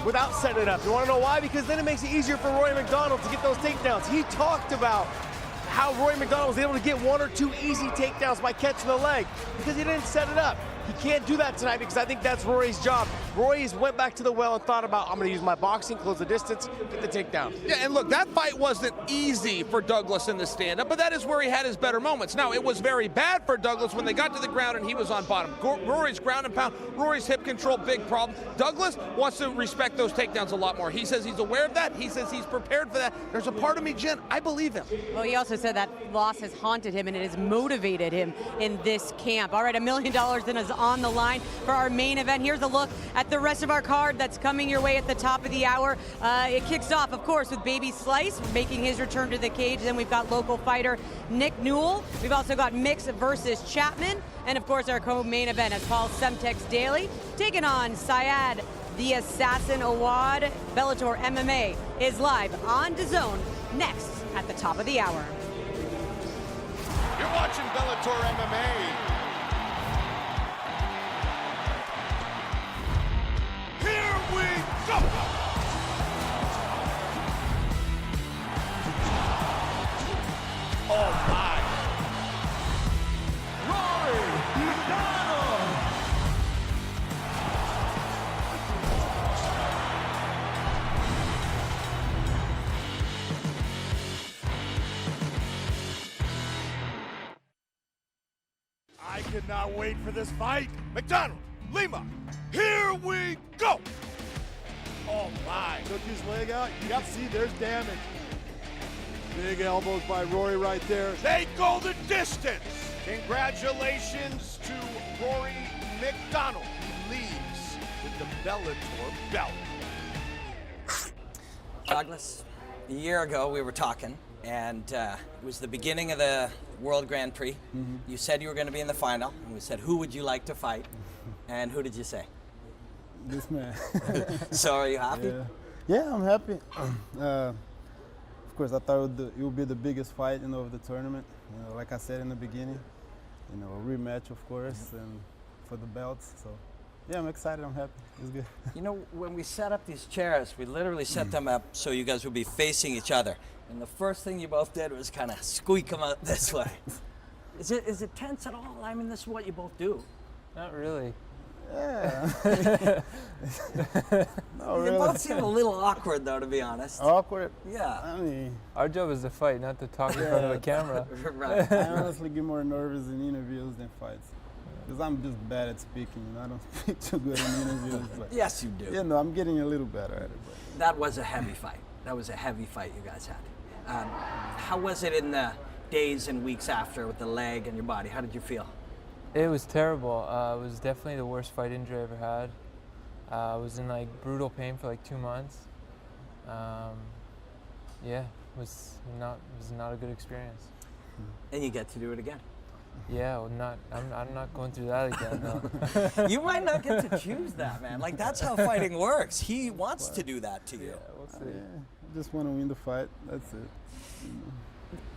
without setting it up. You want to know why? Because then it makes it easier for Rory MacDonald to get those takedowns. He talked about how Rory MacDonald was able to get 1 or 2 easy takedowns by catching the leg because he didn't set it up. He can't do that tonight because I think that's Rory's job. Rory's went back to the well and thought about, I'm going to use my boxing, close the distance, get the takedown. Yeah, and look, that fight wasn't easy for Douglas in the stand-up, but that is where he had his better moments. Now, it was very bad for Douglas when they got to the ground and he was on bottom. Rory's ground and pound, Rory's hip control, big problem. Douglas wants to respect those takedowns a lot more. He says he's aware of that. He says he's prepared for that. There's a part of me, Jen, I believe him. Well, he also said that loss has haunted him and it has motivated him in this camp. All right, $1 million then is on the line for our main event. Here's a look at the rest of our card that's coming your way at the top of the hour. It kicks off, of course, with Baby Slice making his return to the cage. Then we've got local fighter Nick Newell. We've also got Mix versus Chapman. And, of course, our co-main event is Paul Semtex Daly taking on Syed the Assassin Awad. Bellator MMA is live on Dazn next at the top of the hour. You're watching Bellator MMA. Here we go! Oh my! Rory MacDonald! I cannot wait for this fight. MacDonald, Lima, here we go! Oh my. Took his leg out. You can see there's damage. Big elbows by Rory right there. They go the distance. Congratulations to Rory MacDonald. He leaves with the Bellator belt. Douglas, a year ago we were talking, and it was the beginning of the World Grand Prix. Mm-hmm. You said you were going to be in the final, and we said, who would you like to fight? And who did you say? This man. So are you happy? Yeah, I'm happy. Of course, I thought it would be the biggest fight, of the tournament. Like I said in the beginning, a rematch, of course, and for the belts. So, yeah, I'm excited. I'm happy. It's good. When we set up these chairs, we literally set them up so you guys would be facing each other. And the first thing you both did was kind of squeak them out this way. Is it tense at all? I mean, this is what you both do. Not really. Yeah. No, They really. both seem a little awkward, though, to be honest. Awkward? Yeah. I mean, our job is to fight, not to talk in front of a camera. Right. I honestly get more nervous in interviews than fights. Because I'm just bad at speaking. I don't speak too good in interviews. But Yes, you do. I'm getting a little better at it. But. That was a heavy fight. That was a heavy fight you guys had. How was it in the days and weeks after with the leg and your body? How did you feel? It was terrible. It was definitely the worst fight injury I ever had. I was in brutal pain for 2 months. Yeah, it was not a good experience. And you get to do it again. Yeah, well, I'm not going through that again. No. You might not get to choose that, man. Like, that's how fighting works. He wants to do that to you. Yeah, we'll see. Just want to win the fight. That's it.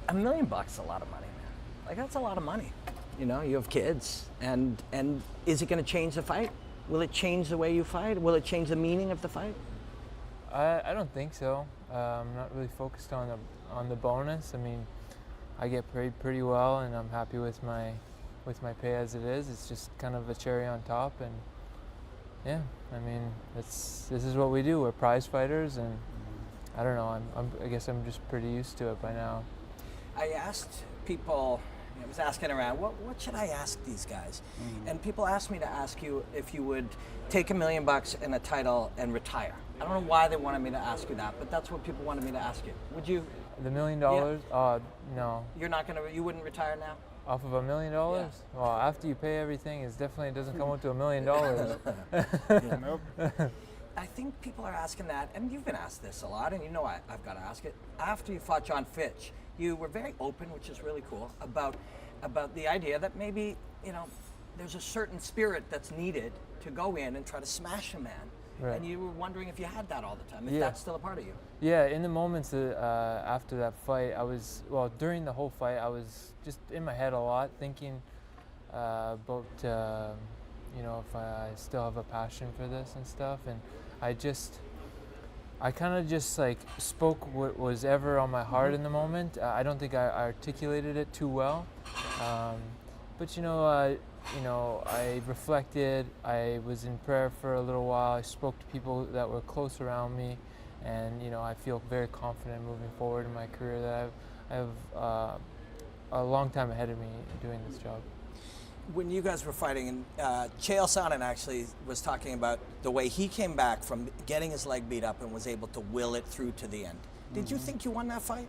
$1 million bucks is a lot of money, man. Like, that's a lot of money. You know, you have kids, and is it going to change the fight? Will it change the way you fight? Will it change the meaning of the fight? I don't think so. I'm not really focused on the bonus. I mean, I get paid pretty well, and I'm happy with my pay as it is. It's just kind of a cherry on top, and yeah, I mean, this is what we do. We're prize fighters, and I don't know. I guess I'm just pretty used to it by now. I asked people. I was asking around, what should I ask these guys? And people asked me to ask you if you would take $1 million bucks and a title and retire. I don't know why they wanted me to ask you that, but that's what people wanted me to ask you. Would you? The $1 million? No. You're not gonna. You wouldn't retire now? Off of $1 million? Yeah. Well, after you pay everything, it definitely doesn't come up to $1 million. Nope. I think people are asking that, and you've been asked this a lot, and you know I've got to ask it. After you fought John Fitch, you were very open, which is really cool, about the idea that maybe, you know, there's a certain spirit that's needed to go in and try to smash a man. Right. And you were wondering if you had that all the time, if that's still a part of you. Yeah, in the moments after that fight, during the whole fight, I was just in my head a lot, thinking about, you know, if I still have a passion for this and stuff. And I kind of just like spoke what was ever on my heart in the moment. I don't think I articulated it too well, but you know, I reflected. I was in prayer for a little while. I spoke to people that were close around me, and you know, I feel very confident moving forward in my career that I have a long time ahead of me doing this job. When you guys were fighting, Chael Sonnen actually was talking about the way he came back from getting his leg beat up and was able to will it through to the end. Did you think you won that fight?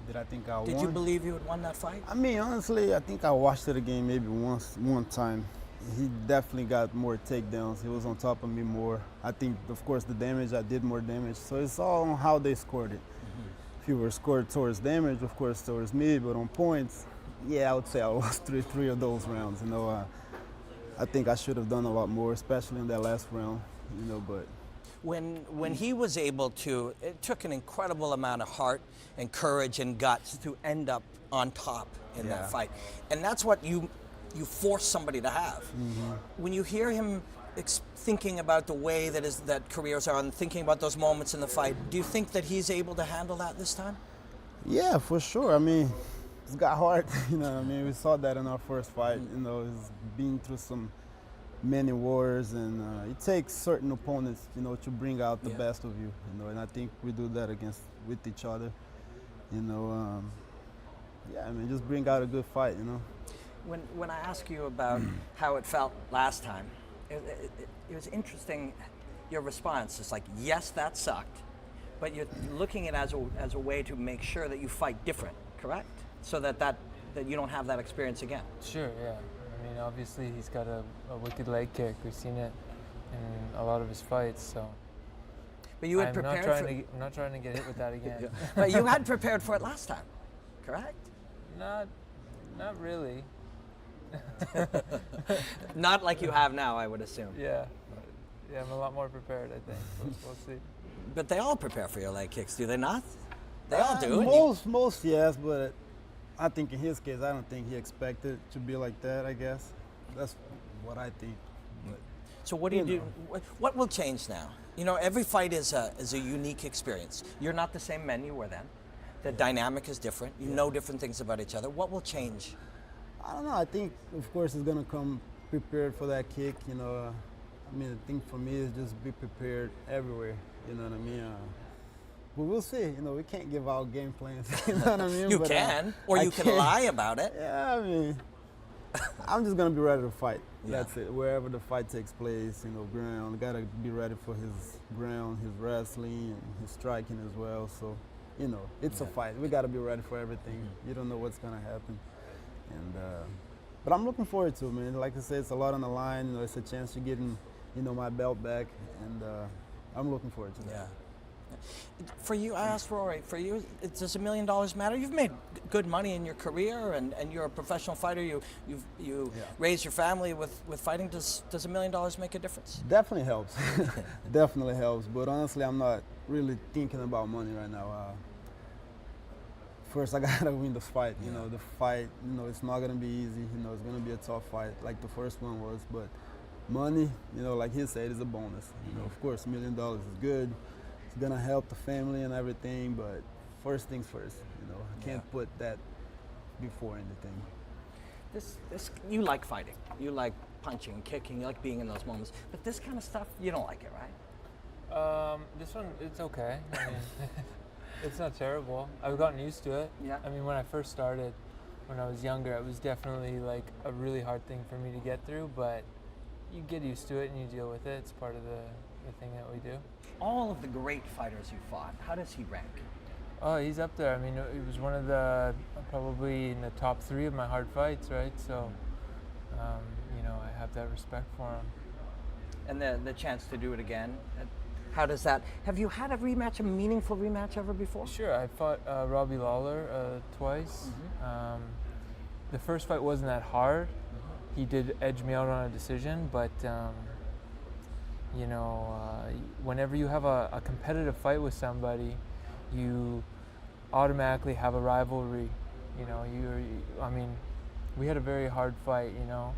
Did I think I won? Did you believe you had won that fight? I mean, honestly, I think I watched it again maybe one time. He definitely got more takedowns. He was on top of me more. I think, of course, the damage, I did more damage. So it's all on how they scored it. If you were scored towards damage, of course, towards me, but on points, yeah, I would say I lost three of those rounds. You know, I think I should have done a lot more, especially in that last round. You know, but when he was able to, it took an incredible amount of heart and courage and guts to end up on top in that fight, and that's what you force somebody to have. When you hear him thinking about the way that careers are and thinking about those moments in the fight, do you think that he's able to handle that this time? Yeah, for sure. I mean, it's got hard, you know what I mean? We saw that in our first fight, you know, he's been through many wars, and it takes certain opponents, you know, to bring out the best of you, you know, and I think we do that with each other, you know. Yeah, I mean, just bring out a good fight, you know. When I ask you about how it felt last time, it was interesting, your response. It's like, yes, that sucked, but you're looking at it as a way to make sure that you fight different, correct? So that you don't have that experience again. Sure, yeah. I mean, obviously he's got a wicked leg kick. We've seen it in a lot of his fights, so. But you had prepared for I'm not trying to get hit with that again. But you had prepared for it last time, correct? Not really. Not like you have now, I would assume. Yeah, I'm a lot more prepared, I think. We'll see. But they all prepare for your leg kicks, do they not? They all do. Most yes, but I think in his case, I don't think he expected it to be like that, I guess. That's what I think. But, so what do you do? What will change now? You know, every fight is a unique experience. You're not the same men you were then. The dynamic is different. You know different things about each other. What will change? I don't know. I think, of course, he's going to come prepared for that kick. You know, I mean, the thing for me is just be prepared everywhere. You know what I mean? But we'll see. You know, we can't give out game plans. You know what I mean? You can, or you can lie about it. Yeah, I mean, I'm just going to be ready to fight. That's it. Wherever the fight takes place, you know, ground, got to be ready for his ground, his wrestling, and his striking as well. So, you know, it's a fight. We got to be ready for everything. You don't know what's going to happen. And but I'm looking forward to it, man. Like I said, it's a lot on the line. You know, it's a chance to get, you know, my belt back, and I'm looking forward to that. For you, I asked Rory, for you, does $1 million matter? You've made good money in your career, and you're a professional fighter. You raise your family with fighting. Does $1 million make a difference? Definitely helps. Definitely helps. But honestly, I'm not really thinking about money right now. First, I gotta win the fight. You know, the fight. You know, it's not gonna be easy. You know, it's gonna be a tough fight, like the first one was. But money, you know, like he said, is a bonus. You know, of course, $1 million is good. It's gonna help the family and everything. But first things first. You know, I can't put that before anything. You like fighting. You like punching, kicking. You like being in those moments. But this kind of stuff, you don't like it, right? This one, it's okay. I mean, it's not terrible. I've gotten used to it. Yeah. I mean, when I first started, when I was younger, it was definitely like a really hard thing for me to get through, but you get used to it and you deal with it. It's part of the thing that we do. All of the great fighters you fought, how does he rank? Oh, he's up there. I mean, he was one of the, probably in the top 3 of my hard fights, right? So, you know, I have that respect for him. And the chance to do it again, how does that, have you had a rematch, a meaningful rematch ever before? Sure, I fought Robbie Lawler twice. The first fight wasn't that hard. He did edge me out on a decision, but you know, whenever you have a competitive fight with somebody, you automatically have a rivalry. You know, I mean, we had a very hard fight, you know,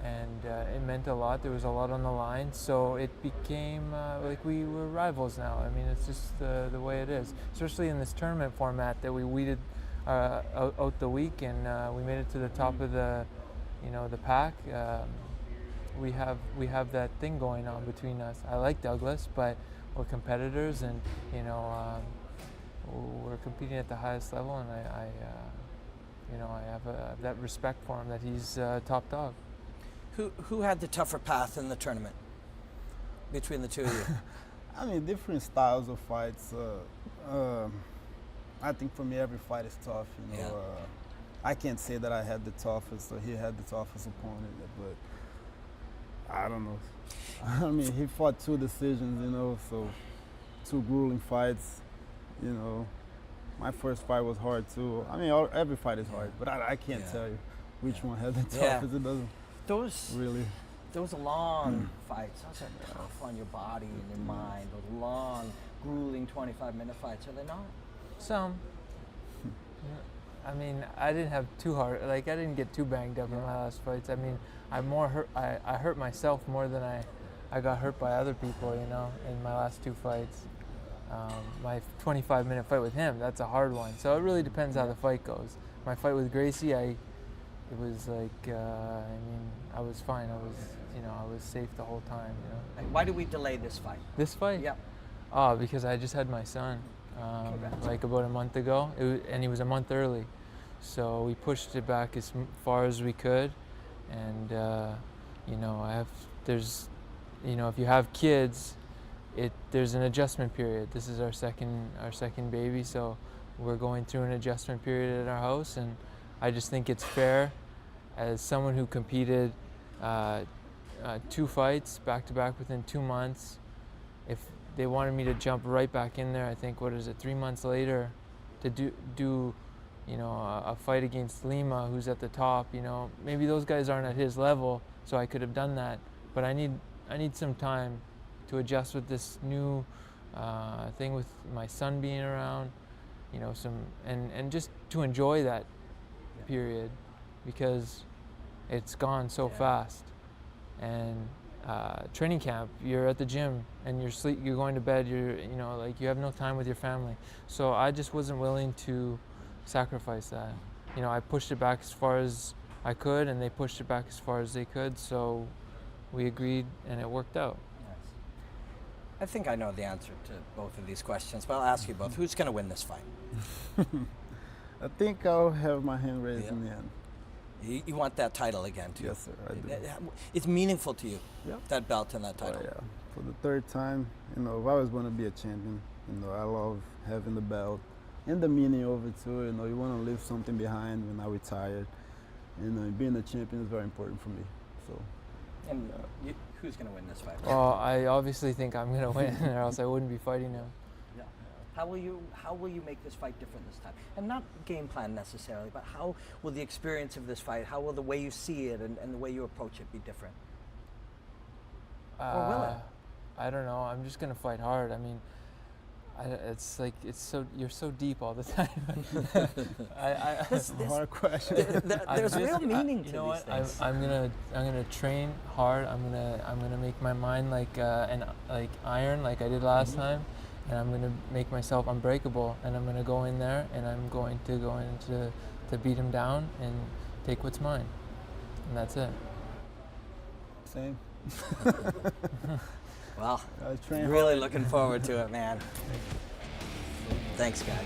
and it meant a lot. There was a lot on the line, so it became like we were rivals now. I mean, it's just the way it is, especially in this tournament format that we weeded out the week, and we made it to the top of the, you know, the pack. We have that thing going on between us. I like Douglas, but we're competitors, and you know, we're competing at the highest level, and you know, I have that respect for him, that he's top dog. Who had the tougher path in the tournament between the two of you? I mean, different styles of fights. I think for me, every fight is tough. You know, I can't say that I had the toughest or he had the toughest opponent, but I don't know. I mean, he fought 2 decisions, you know, so 2 grueling fights. You know, my first fight was hard too. I mean, every fight is hard, but I can't tell you which one had the toughest. It doesn't. Those long fights, those are tough on your body and your mind. Those long, grueling 25-minute fights, are they not? Some. I mean, I didn't have too hard. Like, I didn't get too banged up in my last fights. I mean, I hurt myself more than I got hurt by other people. You know, in my last 2 fights. My 25-minute fight with him, that's a hard one. So it really depends how the fight goes. My fight with Gracie, it was like, I mean, I was fine. I was safe the whole time, you know. Why did we delay this fight? This fight? Yeah. Oh, because I just had my son, like about a month ago, and he was a month early. So we pushed it back as far as we could, and you know, you know, if you have kids, there's an adjustment period. This is our second baby, so we're going through an adjustment period at our house, and I just think it's fair, as someone who competed 2 fights back to back within 2 months, if they wanted me to jump right back in there, I think, 3 months later, to do you know, a fight against Lima, who's at the top, you know, maybe those guys aren't at his level, so I could have done that, but I need some time to adjust with this new thing with my son being around, you know, and just to enjoy that period, because it's gone so fast. And training camp, you're at the gym and you're going to bed, you know, like, you have no time with your family. So I just wasn't willing to sacrifice that. You know, I pushed it back as far as I could, and they pushed it back as far as they could, so we agreed and it worked out. I think I know the answer to both of these questions, but I'll ask you both. Who's going to win this fight? I think I'll have my hand raised in the end. You want that title again, too? Yes, sir, I do. It's meaningful to you, that belt and that title? Oh, yeah. For the 3rd time, you know, if I was going to be a champion, you know, I love having the belt and the meaning of it, too. You know, you want to leave something behind when I retire. You know, being a champion is very important for me. So. And who's going to win this fight? Well, I obviously think I'm going to win, or else I wouldn't be fighting him. Yeah. How will you make this fight different this time? And not game plan necessarily, but how will the experience of this fight, how will the way you see it and the way you approach it be different? Or will it? I don't know. I'm just gonna fight hard. I mean, it's like you're so deep all the time. Hard question. There's real meaning to you know these what? things. I'm gonna train hard. I'm gonna make my mind like iron, like I did last time, and I'm gonna make myself unbreakable. And I'm gonna go in there, and I'm going to go in to beat him down and take what's mine, and that's it. Same. Well, really looking forward to it, man. Thanks, guys.